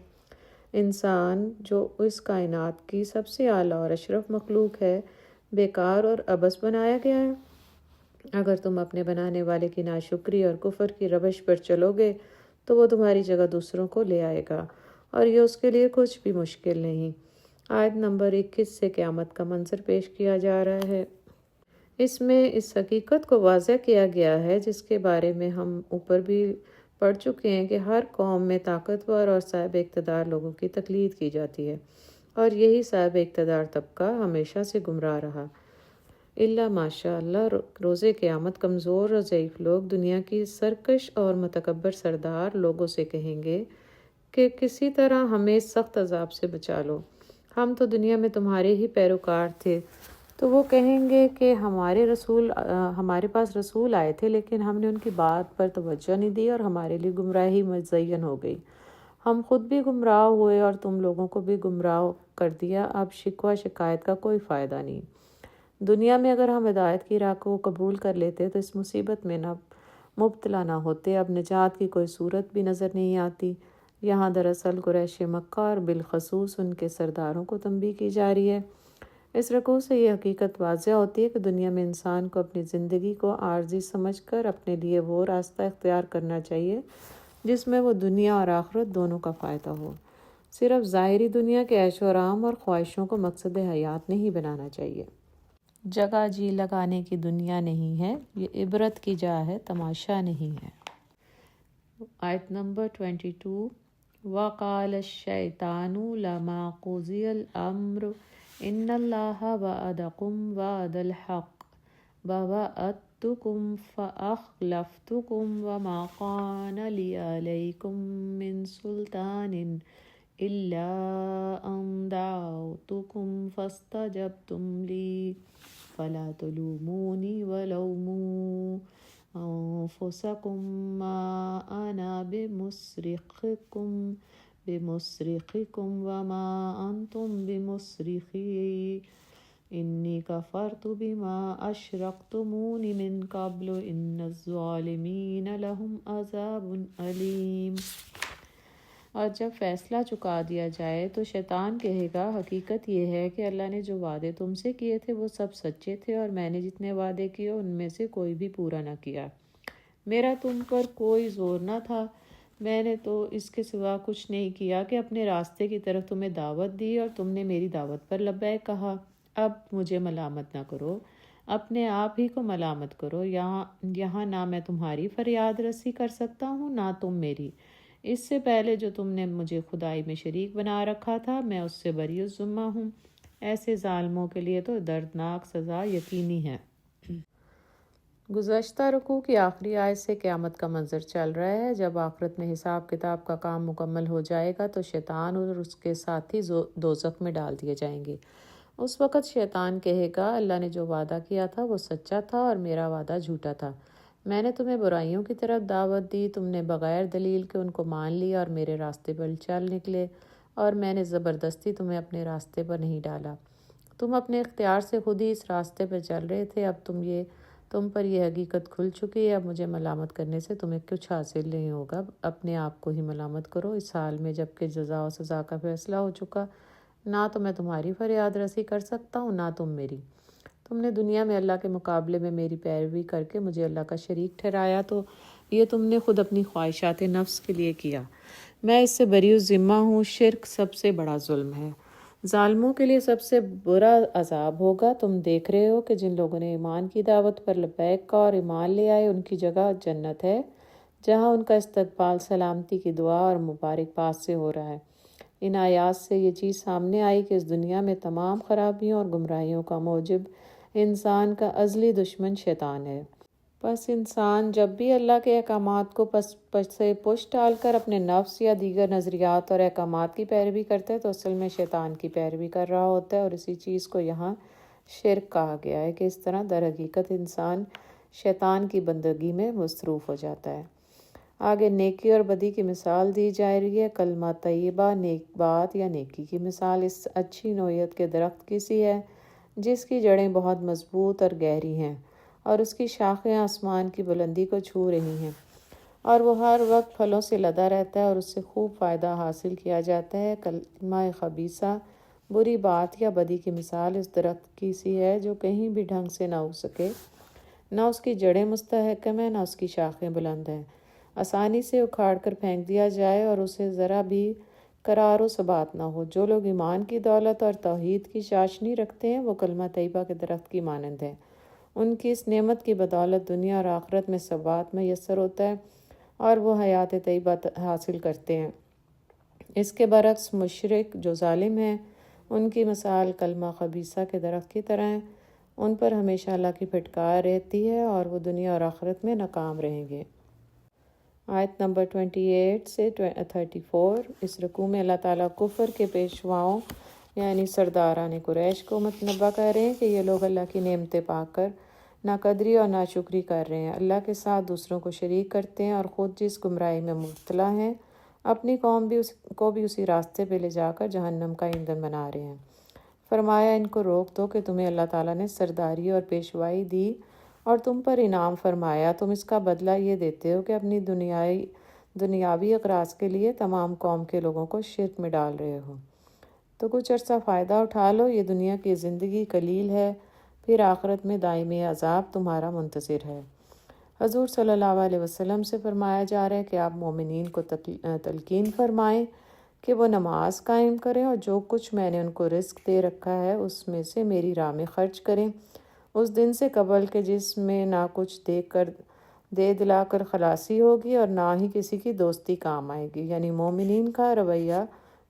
انسان جو اس کائنات کی سب سے اعلیٰ اور اشرف مخلوق ہے، بیکار اور عبث بنایا گیا ہے؟ اگر تم اپنے بنانے والے کی ناشکری اور کفر کی روش پر چلو گے تو وہ تمہاری جگہ دوسروں کو لے آئے گا، اور یہ اس کے لیے کچھ بھی مشکل نہیں۔ آیت نمبر 21 سے قیامت کا منظر پیش کیا جا رہا ہے۔ اس میں اس حقیقت کو واضح کیا گیا ہے جس کے بارے میں ہم اوپر بھی پڑھ چکے ہیں کہ ہر قوم میں طاقتور اور صاحب اقتدار لوگوں کی تقلید کی جاتی ہے، اور یہی صاحب اقتدار طبقہ ہمیشہ سے گمراہ رہا۔ اللہ ماشاء اللہ، روز قیامت کمزور اور ضعیف لوگ دنیا کی سرکش اور متکبر سردار لوگوں سے کہیں گے کہ کسی طرح ہمیں سخت عذاب سے بچا لو، ہم تو دنیا میں تمہارے ہی پیروکار تھے۔ تو وہ کہیں گے کہ ہمارے پاس رسول آئے تھے، لیکن ہم نے ان کی بات پر توجہ نہیں دی اور ہمارے لیے گمراہی مزین ہو گئی۔ ہم خود بھی گمراہ ہوئے اور تم لوگوں کو بھی گمراہ کر دیا۔ اب شکوہ شکایت کا کوئی فائدہ نہیں۔ دنیا میں اگر ہم ہدایت کی راہ کو قبول کر لیتے تو اس مصیبت میں مبتلا نہ ہوتے۔ اب نجات کی کوئی صورت بھی نظر نہیں آتی۔ یہاں دراصل قریش مکہ اور بالخصوص ان کے سرداروں کو تنبیہ کی جا رہی ہے۔ اس رکوع سے یہ حقیقت واضح ہوتی ہے کہ دنیا میں انسان کو اپنی زندگی کو عارضی سمجھ کر اپنے لیے وہ راستہ اختیار کرنا چاہیے جس میں وہ دنیا اور آخرت دونوں کا فائدہ ہو۔ صرف ظاہری دنیا کے عیش و آرام اور خواہشوں کو مقصد حیات نہیں بنانا چاہیے۔ جگہ جی لگانے کی دنیا نہیں ہے، یہ عبرت کی جا ہے، تماشا نہیں ہے۔ آیت نمبر 22۔ وَقَالَ الشَّيْطَانُ لَمَّا قُضِيَ الْأَمْرُ إِنَّ اللَّهَ وَعَدَكُمْ وَعْدَ الْحَقِّ وَوَعَدتُّكُمْ فَأَخْلَفْتُكُمْ وَمَا كَانَ لِيَ عَلَيْكُمْ مِنْ سُلْطَانٍ إِلَّا أَنْ دَعَوْتُكُمْ فَاسْتَجَبْتُمْ لِي فَلَا تُلُومُونِي وَلُومُوا أَنفُسَكُمْ مَا أَنَا بِمُصْرِخِكُمْ وَمَا أَنْتُمْ بِمُصْرِخِي إِنِّي كَفَرْتُ بِمَا أَشْرَكْتُمُونِ مِنْ قَبْلُ إِنَّ الظَّالِمِينَ لَهُمْ عَذَابٌ أَلِيمٌ۔ اور جب فیصلہ چکا دیا جائے تو شیطان کہے گا، حقیقت یہ ہے کہ اللہ نے جو وعدے تم سے کیے تھے وہ سب سچے تھے، اور میں نے جتنے وعدے کیے ان میں سے کوئی بھی پورا نہ کیا۔ میرا تم پر کوئی زور نہ تھا، میں نے تو اس کے سوا کچھ نہیں کیا کہ اپنے راستے کی طرف تمہیں دعوت دی اور تم نے میری دعوت پر لبیک کہا۔ اب مجھے ملامت نہ کرو، اپنے آپ ہی کو ملامت کرو۔ یہاں نہ میں تمہاری فریاد رسی کر سکتا ہوں نہ تم میری۔ اس سے پہلے جو تم نے مجھے خدائی میں شریک بنا رکھا تھا میں اس سے بری الذمہ ہوں۔ ایسے ظالموں کے لیے تو دردناک سزا یقینی ہے۔ گزشتہ رکوع کی آخری آیت سے قیامت کا منظر چل رہا ہے۔ جب آخرت میں حساب کتاب کا کام مکمل ہو جائے گا تو شیطان اور اس کے ساتھی دوزخ میں ڈال دیے جائیں گے۔ اس وقت شیطان کہے گا، اللہ نے جو وعدہ کیا تھا وہ سچا تھا اور میرا وعدہ جھوٹا تھا۔ میں نے تمہیں برائیوں کی طرف دعوت دی، تم نے بغیر دلیل کے ان کو مان لیا اور میرے راستے پر چل نکلے، اور میں نے زبردستی تمہیں اپنے راستے پر نہیں ڈالا۔ تم اپنے اختیار سے خود ہی اس راستے پر چل رہے تھے۔ اب تم پر یہ حقیقت کھل چکی ہے۔ اب مجھے ملامت کرنے سے تمہیں کچھ حاصل نہیں ہوگا، اپنے آپ کو ہی ملامت کرو اس حال میں جب کہ جزا و سزا کا فیصلہ ہو چکا۔ نہ تو میں تمہاری فریاد رسی کر سکتا ہوں نہ تم میری۔ تم نے دنیا میں اللہ کے مقابلے میں میری پیروی کر کے مجھے اللہ کا شریک ٹھہرایا، تو یہ تم نے خود اپنی خواہشات نفس کے لیے کیا۔ میں اس سے بری الذمہ ہوں۔ شرک سب سے بڑا ظلم ہے، ظالموں کے لیے سب سے برا عذاب ہوگا۔ تم دیکھ رہے ہو کہ جن لوگوں نے ایمان کی دعوت پر لبیک کہا اور ایمان لے آئے ان کی جگہ جنت ہے، جہاں ان کا استقبال سلامتی کی دعا اور مبارک باد سے ہو رہا ہے۔ ان آیات سے یہ چیز سامنے آئی کہ اس دنیا میں تمام خرابیوں اور گمراہیوں کا موجب انسان کا ازلی دشمن شیطان ہے۔ بس انسان جب بھی اللہ کے احکامات کو سے پشت ڈال کر اپنے نفس یا دیگر نظریات اور احکامات کی پیروی کرتا ہے تو اصل میں شیطان کی پیروی کر رہا ہوتا ہے، اور اسی چیز کو یہاں شرک کہا گیا ہے کہ اس طرح در حقیقت انسان شیطان کی بندگی میں مصروف ہو جاتا ہے۔ آگے نیکی اور بدی کی مثال دی جا رہی ہے۔ کلمہ طیبہ نیک بات یا نیکی کی مثال اس اچھی نوعیت کے درخت کی سی ہے جس کی جڑیں بہت مضبوط اور گہری ہیں اور اس کی شاخیں آسمان کی بلندی کو چھو رہی ہیں، اور وہ ہر وقت پھلوں سے لدا رہتا ہے اور اس سے خوب فائدہ حاصل کیا جاتا ہے۔ کلمہ خبیثہ بری بات یا بدی کی مثال اس درخت کی سی ہے جو کہیں بھی ڈھنگ سے نہ اگ سکے، نہ اس کی جڑیں مستحکم ہیں، نہ اس کی شاخیں بلند ہیں، آسانی سے اکھاڑ کر پھینک دیا جائے اور اسے ذرا بھی قرار و ثبات نہ ہو۔ جو لوگ ایمان کی دولت اور توحید کی چاشنی رکھتے ہیں وہ کلمہ طیبہ کے درخت کی مانند ہیں۔ ان کی اس نعمت کی بدولت دنیا اور آخرت میں ثبات میسر ہوتا ہے اور وہ حیات طیبہ حاصل کرتے ہیں۔ اس کے برعکس مشرک جو ظالم ہیں، ان کی مثال کلمہ خبیثہ کے درخت کی طرح ہے۔ ان پر ہمیشہ اللہ کی پھٹکار رہتی ہے اور وہ دنیا اور آخرت میں ناکام رہیں گے۔ آیت نمبر 28 سے 34۔ اس رکوع میں اللہ تعالیٰ کفر کے پیشواؤں یعنی سرداران قریش کو متنبہ کر رہے ہیں کہ یہ لوگ اللہ کی نعمتیں پا کر ناقدری اور ناشکری کر رہے ہیں، اللہ کے ساتھ دوسروں کو شریک کرتے ہیں اور خود جس گمراہی میں مبتلا ہیں اپنی قوم کو بھی اسی راستے پہ لے جا کر جہنم کا ایندھن بنا رہے ہیں۔ فرمایا ان کو روک دو کہ تمہیں اللہ تعالیٰ نے سرداری اور پیشوائی دی اور تم پر انعام فرمایا، تم اس کا بدلہ یہ دیتے ہو کہ اپنی دنیاوی اغراض کے لیے تمام قوم کے لوگوں کو شرک میں ڈال رہے ہو۔ تو کچھ عرصہ فائدہ اٹھا لو، یہ دنیا کی زندگی قلیل ہے، پھر آخرت میں دائمی عذاب تمہارا منتظر ہے۔ حضور صلی اللہ علیہ وسلم سے فرمایا جا رہا ہے کہ آپ مومنین کو تلقین فرمائیں کہ وہ نماز قائم کریں اور جو کچھ میں نے ان کو رزق دے رکھا ہے اس میں سے میری راہ میں خرچ کریں، اس دن سے قبل کہ جس میں نہ کچھ دے دلا کر خلاصی ہوگی اور نہ ہی کسی کی دوستی کام آئے گی۔ یعنی مومنین کا رویہ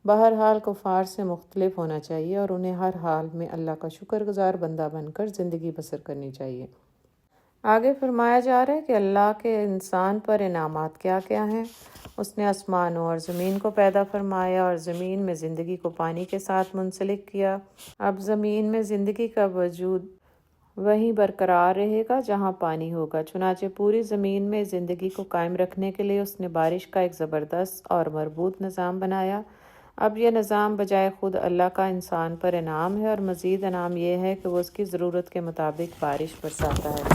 بہرحال کفار سے مختلف ہونا چاہیے اور انہیں ہر حال میں اللہ کا شکر گزار بندہ بن کر زندگی بسر کرنی چاہیے۔ آگے فرمایا جا رہا ہے کہ اللہ کے انسان پر انعامات کیا کیا ہیں۔ اس نے آسمانوں اور زمین کو پیدا فرمایا اور زمین میں زندگی کو پانی کے ساتھ منسلک کیا۔ اب زمین میں زندگی کا وجود وہیں برقرار رہے گا جہاں پانی ہوگا، چنانچہ پوری زمین میں زندگی کو قائم رکھنے کے لیے اس نے بارش کا ایک زبردست اور مربوط نظام بنایا۔ اب یہ نظام بجائے خود اللہ کا انسان پر انعام ہے، اور مزید انعام یہ ہے کہ وہ اس کی ضرورت کے مطابق بارش برساتا ہے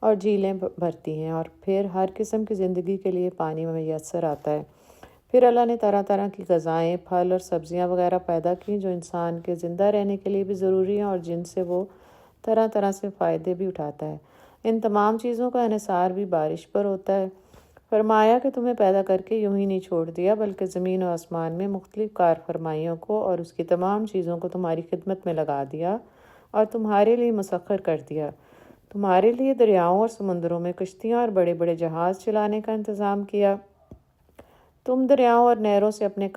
اور جھیلیں بھرتی ہیں، اور پھر ہر قسم کی زندگی کے لیے پانی میسر آتا ہے۔ پھر اللہ نے طرح طرح کی غذائیں، پھل اور سبزیاں وغیرہ پیدا کی جو انسان کے زندہ رہنے کے لیے بھی ضروری ہیں اور جن سے وہ طرح طرح سے فائدے بھی اٹھاتا ہے۔ ان تمام چیزوں کا انحصار بھی بارش پر ہوتا ہے۔ فرمایا کہ تمہیں پیدا کر کے یوں ہی نہیں چھوڑ دیا بلکہ زمین و آسمان میں مختلف کار فرمائیوں کو اور اس کی تمام چیزوں کو تمہاری خدمت میں لگا دیا اور تمہارے لیے مسخر کر دیا۔ تمہارے لیے دریاؤں اور سمندروں میں کشتیاں اور بڑے بڑے جہاز چلانے کا انتظام کیا۔ تم دریاؤں اور نہروں سے اپنے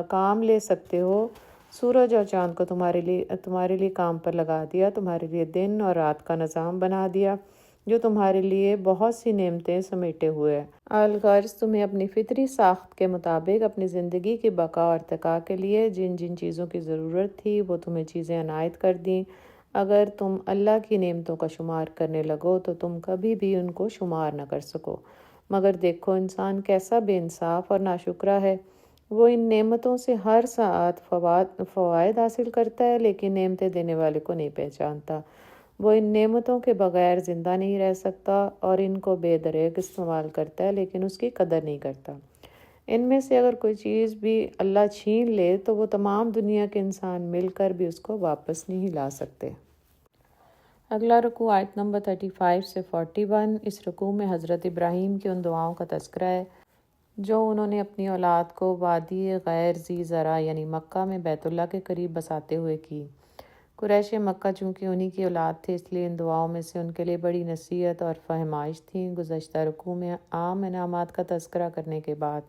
کام لے سکتے ہو۔ سورج اور چاند کو تمہارے لیے کام پر لگا دیا، تمہارے لیے دن اور رات کا نظام بنا دیا جو تمہارے لیے بہت سی نعمتیں سمیٹے ہوئے ہے۔ الغرض تمہیں اپنی فطری ساخت کے مطابق اپنی زندگی کی بقا اور ارتقاء کے لیے جن جن چیزوں کی ضرورت تھی وہ تمہیں چیزیں عنایت کر دیں۔ اگر تم اللہ کی نعمتوں کا شمار کرنے لگو تو تم کبھی بھی ان کو شمار نہ کر سکو، مگر دیکھو انسان کیسا بے انصاف اور ناشکرا ہے۔ وہ ان نعمتوں سے ہر ساعت فوائد حاصل کرتا ہے لیکن نعمتیں دینے والے کو نہیں پہچانتا۔ وہ ان نعمتوں کے بغیر زندہ نہیں رہ سکتا اور ان کو بے دریغ استعمال کرتا ہے لیکن اس کی قدر نہیں کرتا۔ ان میں سے اگر کوئی چیز بھی اللہ چھین لے تو وہ تمام دنیا کے انسان مل کر بھی اس کو واپس نہیں لا سکتے۔ اگلا رکوع آیت نمبر 35 سے 41۔ اس رکوع میں حضرت ابراہیم کی ان دعاؤں کا تذکرہ ہے جو انہوں نے اپنی اولاد کو وادی غیر ذی زرع یعنی مکہ میں بیت اللہ کے قریب بساتے ہوئے کی۔ قریش مکہ چونکہ انہی کی اولاد تھے، اس لیے ان دعاؤں میں سے ان کے لیے بڑی نصیحت اور فہمائش تھی۔ گزشتہ رکوع میں عام انعامات کا تذکرہ کرنے کے بعد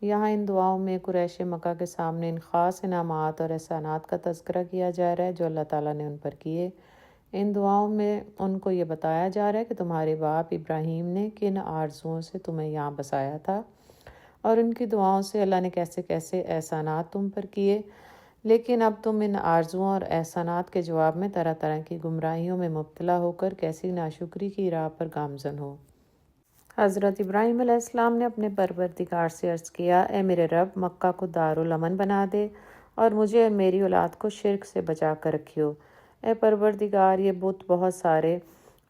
یہاں ان دعاؤں میں قریش مکہ کے سامنے ان خاص انعامات اور احسانات کا تذکرہ کیا جا رہا ہے جو اللہ تعالیٰ نے ان پر کیے۔ ان دعاؤں میں ان کو یہ بتایا جا رہا ہے کہ تمہارے باپ ابراہیم نے کن آرزوؤں سے تمہیں یہاں بسایا تھا اور ان کی دعاؤں سے اللہ نے کیسے کیسے احسانات تم پر کیے، لیکن اب تم ان آرزوؤں اور احسانات کے جواب میں طرح طرح کی گمراہیوں میں مبتلا ہو کر کیسی ناشکری کی راہ پر گامزن ہو۔ حضرت ابراہیم علیہ السلام نے اپنے پروردگار سے عرض کیا، اے میرے رب، مکہ کو دارالامن بنا دے اور مجھے اور میری اولاد کو شرک سے بچا کر رکھیو۔ اے پروردگار، یہ بت بہت سارے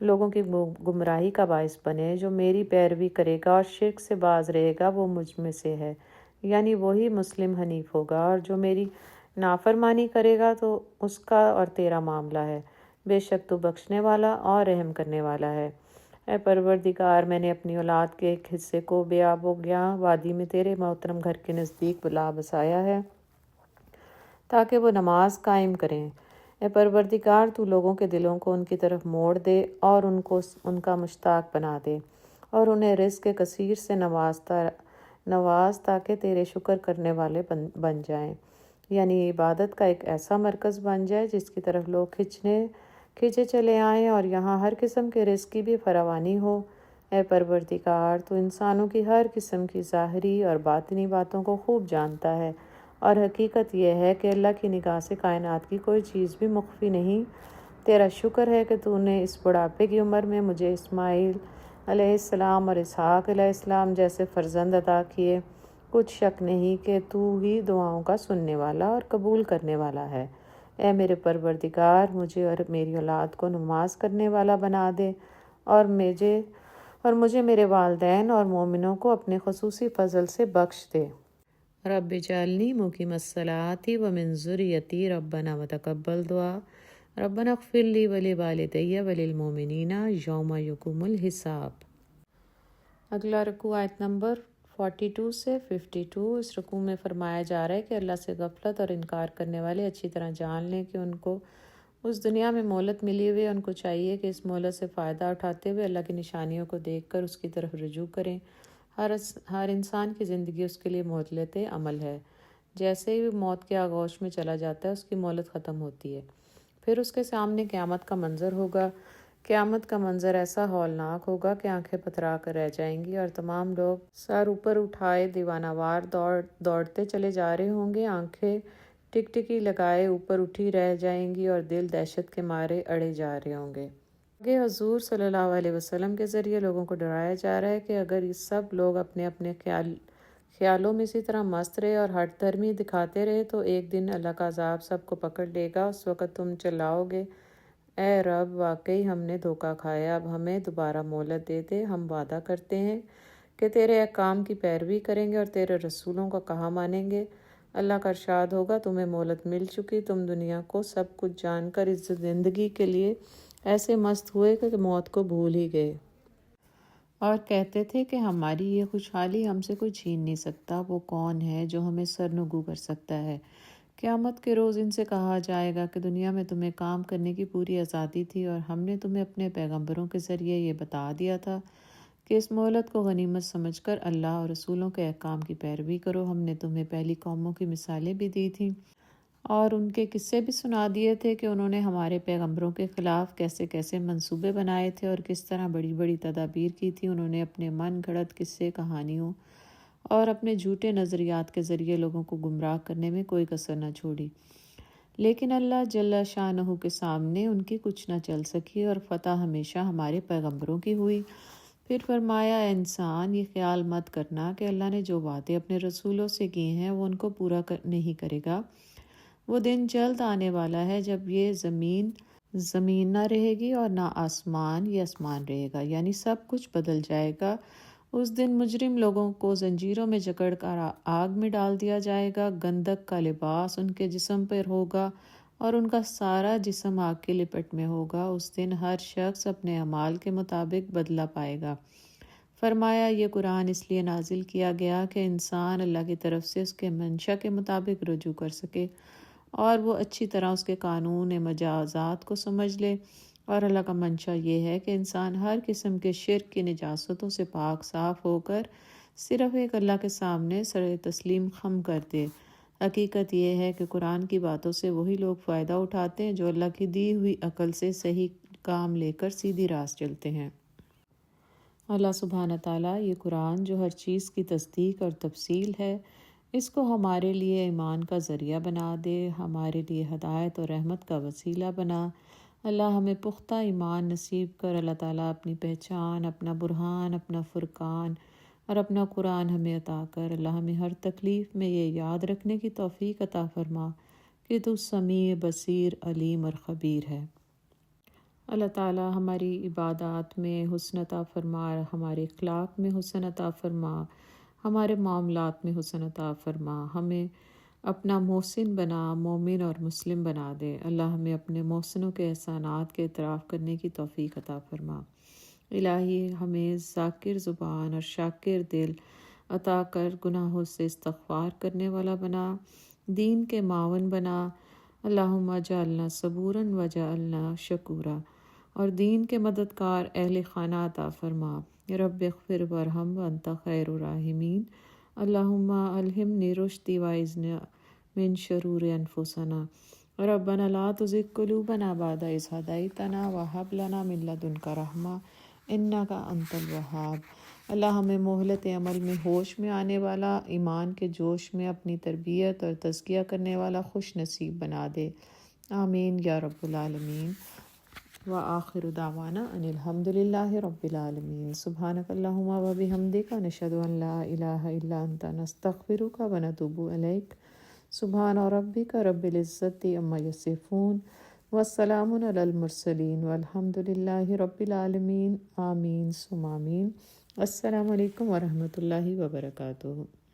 لوگوں کی گمراہی کا باعث بنے۔ جو میری پیروی کرے گا اور شرک سے باز رہے گا وہ مجھ میں سے ہے، یعنی وہی مسلم حنیف ہوگا، اور جو میری نافرمانی کرے گا تو اس کا اور تیرا معاملہ ہے، بے شک تو بخشنے والا اور رحم کرنے والا ہے۔ اے پروردگار، میں نے اپنی اولاد کے ایک حصے کو بے آب و گیاں وادی میں تیرے محترم گھر کے نزدیک بلا بسایا ہے تاکہ وہ نماز قائم کریں۔ اے پروردگار، تو لوگوں کے دلوں کو ان کی طرف موڑ دے اور ان کو ان کا مشتاق بنا دے اور انہیں رزق کثیر سے نواز تاکہ تیرے شکر کرنے والے بن جائیں، یعنی عبادت کا ایک ایسا مرکز بن جائے جس کی طرف لوگ کھینچے چلے آئیں اور یہاں ہر قسم کے رزق کی بھی فراوانی ہو۔ اے پروردگار، تو انسانوں کی ہر قسم کی ظاہری اور باطنی باتوں کو خوب جانتا ہے، اور حقیقت یہ ہے کہ اللہ کی نگاہ سے کائنات کی کوئی چیز بھی مخفی نہیں۔ تیرا شکر ہے کہ تو نے اس بڑھاپے کی عمر میں مجھے اسماعیل علیہ السلام اور اسحاق علیہ السلام جیسے فرزند عطا کیے۔ کچھ شک نہیں کہ تو ہی دعاؤں کا سننے والا اور قبول کرنے والا ہے۔ اے میرے پروردگار، مجھے اور میری اولاد کو نماز کرنے والا بنا دے اور مجھے میرے والدین اور مومنوں کو اپنے خصوصی فضل سے بخش دے۔ رب اجعلنی مقیم الصلاۃ ومن ذریتی ربنا وتقبل دعا ربنا اغفر لی ولوالدی وللمؤمنین یوم یقوم الحساب۔ اگلا رکوع آیت نمبر 42 سے 52۔ اس رکوع میں فرمایا جا رہا ہے کہ اللہ سے غفلت اور انکار کرنے والے اچھی طرح جان لیں کہ ان کو اس دنیا میں مہلت ملی ہوئی ہے، ان کو چاہیے کہ اس مہلت سے فائدہ اٹھاتے ہوئے اللہ کی نشانیوں کو دیکھ کر اس کی طرف رجوع کریں۔ ہر انسان کی زندگی اس کے لیے مہلت عمل ہے۔ جیسے ہی وہ موت کے آغوش میں چلا جاتا ہے اس کی مہلت ختم ہوتی ہے، پھر اس کے سامنے قیامت کا منظر ہوگا۔ قیامت کا منظر ایسا ہولناک ہوگا کہ آنکھیں پتھرا کر رہ جائیں گی اور تمام لوگ سر اوپر اٹھائے دیوانہ وار دوڑتے چلے جا رہے ہوں گے، آنکھیں ٹکٹکی لگائے اوپر اٹھی رہ جائیں گی اور دل دہشت کے مارے اڑے جا رہے ہوں گے۔ آگے حضور صلی اللہ علیہ وسلم کے ذریعے لوگوں کو ڈرایا جا رہا ہے کہ اگر یہ سب لوگ اپنے اپنے خیالوں میں اسی طرح مست رہے اور ہٹ دھرمی دکھاتے رہے تو ایک دن اللہ کا عذاب سب کو پکڑ لے گا۔ اس وقت تم چلاؤ گے، اے رب، واقعی ہم نے دھوکہ کھایا، اب ہمیں دوبارہ مہلت دے دے۔ ہم وعدہ کرتے ہیں کہ تیرے احکام کی پیروی کریں گے اور تیرے رسولوں کا کہا مانیں گے۔ اللہ کا ارشاد ہوگا، تمہیں مہلت مل چکی، تم دنیا کو سب کچھ جان کر اس زندگی کے لیے ایسے مست ہوئے کہ موت کو بھول ہی گئے، اور کہتے تھے کہ ہماری یہ خوشحالی ہم سے کوئی چھین نہیں سکتا۔ وہ کون ہے جو ہمیں سرنگوں کر سکتا ہے؟ قیامت کے روز ان سے کہا جائے گا کہ دنیا میں تمہیں کام کرنے کی پوری آزادی تھی اور ہم نے تمہیں اپنے پیغمبروں کے ذریعے یہ بتا دیا تھا کہ اس مہلت کو غنیمت سمجھ کر اللہ اور رسولوں کے احکام کی پیروی کرو۔ ہم نے تمہیں پہلی قوموں کی مثالیں بھی دی تھیں اور ان کے قصے بھی سنا دیے تھے کہ انہوں نے ہمارے پیغمبروں کے خلاف کیسے کیسے منصوبے بنائے تھے اور کس طرح بڑی بڑی تدابیر کی تھی۔ انہوں نے اپنے من گھڑت قصے، کہانیوں اور اپنے جھوٹے نظریات کے ذریعے لوگوں کو گمراہ کرنے میں کوئی کسر نہ چھوڑی، لیکن اللہ جل شانہ کے سامنے ان کی کچھ نہ چل سکی اور فتح ہمیشہ ہمارے پیغمبروں کی ہوئی۔ پھر فرمایا، اے انسان، یہ خیال مت کرنا کہ اللہ نے جو وعدے اپنے رسولوں سے کیے ہیں وہ ان کو پورا نہیں کرے گا۔ وہ دن جلد آنے والا ہے جب یہ زمین نہ رہے گی اور نہ آسمان یہ آسمان رہے گا، یعنی سب کچھ بدل جائے گا۔ اس دن مجرم لوگوں کو زنجیروں میں جکڑ کر آگ میں ڈال دیا جائے گا، گندک کا لباس ان کے جسم پر ہوگا اور ان کا سارا جسم آگ کی لپٹ میں ہوگا۔ اس دن ہر شخص اپنے اعمال کے مطابق بدلہ پائے گا۔ فرمایا، یہ قرآن اس لیے نازل کیا گیا کہ انسان اللہ کی طرف سے اس کے منشا کے مطابق رجوع کر سکے اور وہ اچھی طرح اس کے قانون مجازات کو سمجھ لے۔ اور اللہ کا منشا یہ ہے کہ انسان ہر قسم کے شرک کی نجاستوں سے پاک صاف ہو کر صرف ایک اللہ کے سامنے سر تسلیم خم کر دے۔ حقیقت یہ ہے کہ قرآن کی باتوں سے وہی لوگ فائدہ اٹھاتے ہیں جو اللہ کی دی ہوئی عقل سے صحیح کام لے کر سیدھی راہ چلتے ہیں۔ اللہ سبحانہ تعالیٰ یہ قرآن جو ہر چیز کی تصدیق اور تفصیل ہے، اس کو ہمارے لیے ایمان کا ذریعہ بنا دے، ہمارے لیے ہدایت اور رحمت کا وسیلہ بنا۔ اللہ ہمیں پختہ ایمان نصیب کر۔ اللہ تعالیٰ اپنی پہچان، اپنا برہان، اپنا فرقان اور اپنا قرآن ہمیں عطا کر۔ اللہ ہمیں ہر تکلیف میں یہ یاد رکھنے کی توفیق عطا فرما کہ تو سمیع، بصیر، علیم اور خبیر ہے۔ اللہ تعالیٰ ہماری عبادات میں حسن عطا فرما، ہمارے اخلاق میں حسن عطا فرما، ہمارے معاملات میں حسن عطا فرما، ہمیں اپنا محسن بنا، مومن اور مسلم بنا دے۔ اللہ ہمیں اپنے محسنوں کے احسانات کے اعتراف کرنے کی توفیق عطا فرما۔ الہی ہمیں ذاکر زبان اور شاکر دل عطا کر، گناہوں سے استغفار کرنے والا بنا، دین کے معاون بنا۔ اللہم اجعلنا صبورا وجعلنا شکورا، اور دین کے مددگار اہل خانہ عطا فرما۔ رب اغفر وارحم وانت خیر الراحمین۔ اللہم الہمنی رشدی واعذنی من شرور انفسنا۔ ربنا لا تزغ قلوبنا بعد اذ ہدیتنا وہب لنا من لدنک رحمہ انک انت الوہاب۔ اللہ ہمیں مہلت عمل میں ہوش میں آنے والا، ایمان کے جوش میں اپنی تربیت اور تزکیہ کرنے والا خوش نصیب بنا دے۔ آمین یا رب العالمین۔ وآخر دعوانا ان الحمد للہ رب العالمین۔ سبحانک اللہم وبحمدک، نشہد ان لا الہ الا انت، نستغفرک ونتوب الیک۔ سبحان ربک رب العزت عما یصفون، والسلام علی المرسلین، والحمد للہ رب العالمین۔ آمین ثم آمین۔ السلام علیکم ورحمۃ اللہ وبرکاتہ۔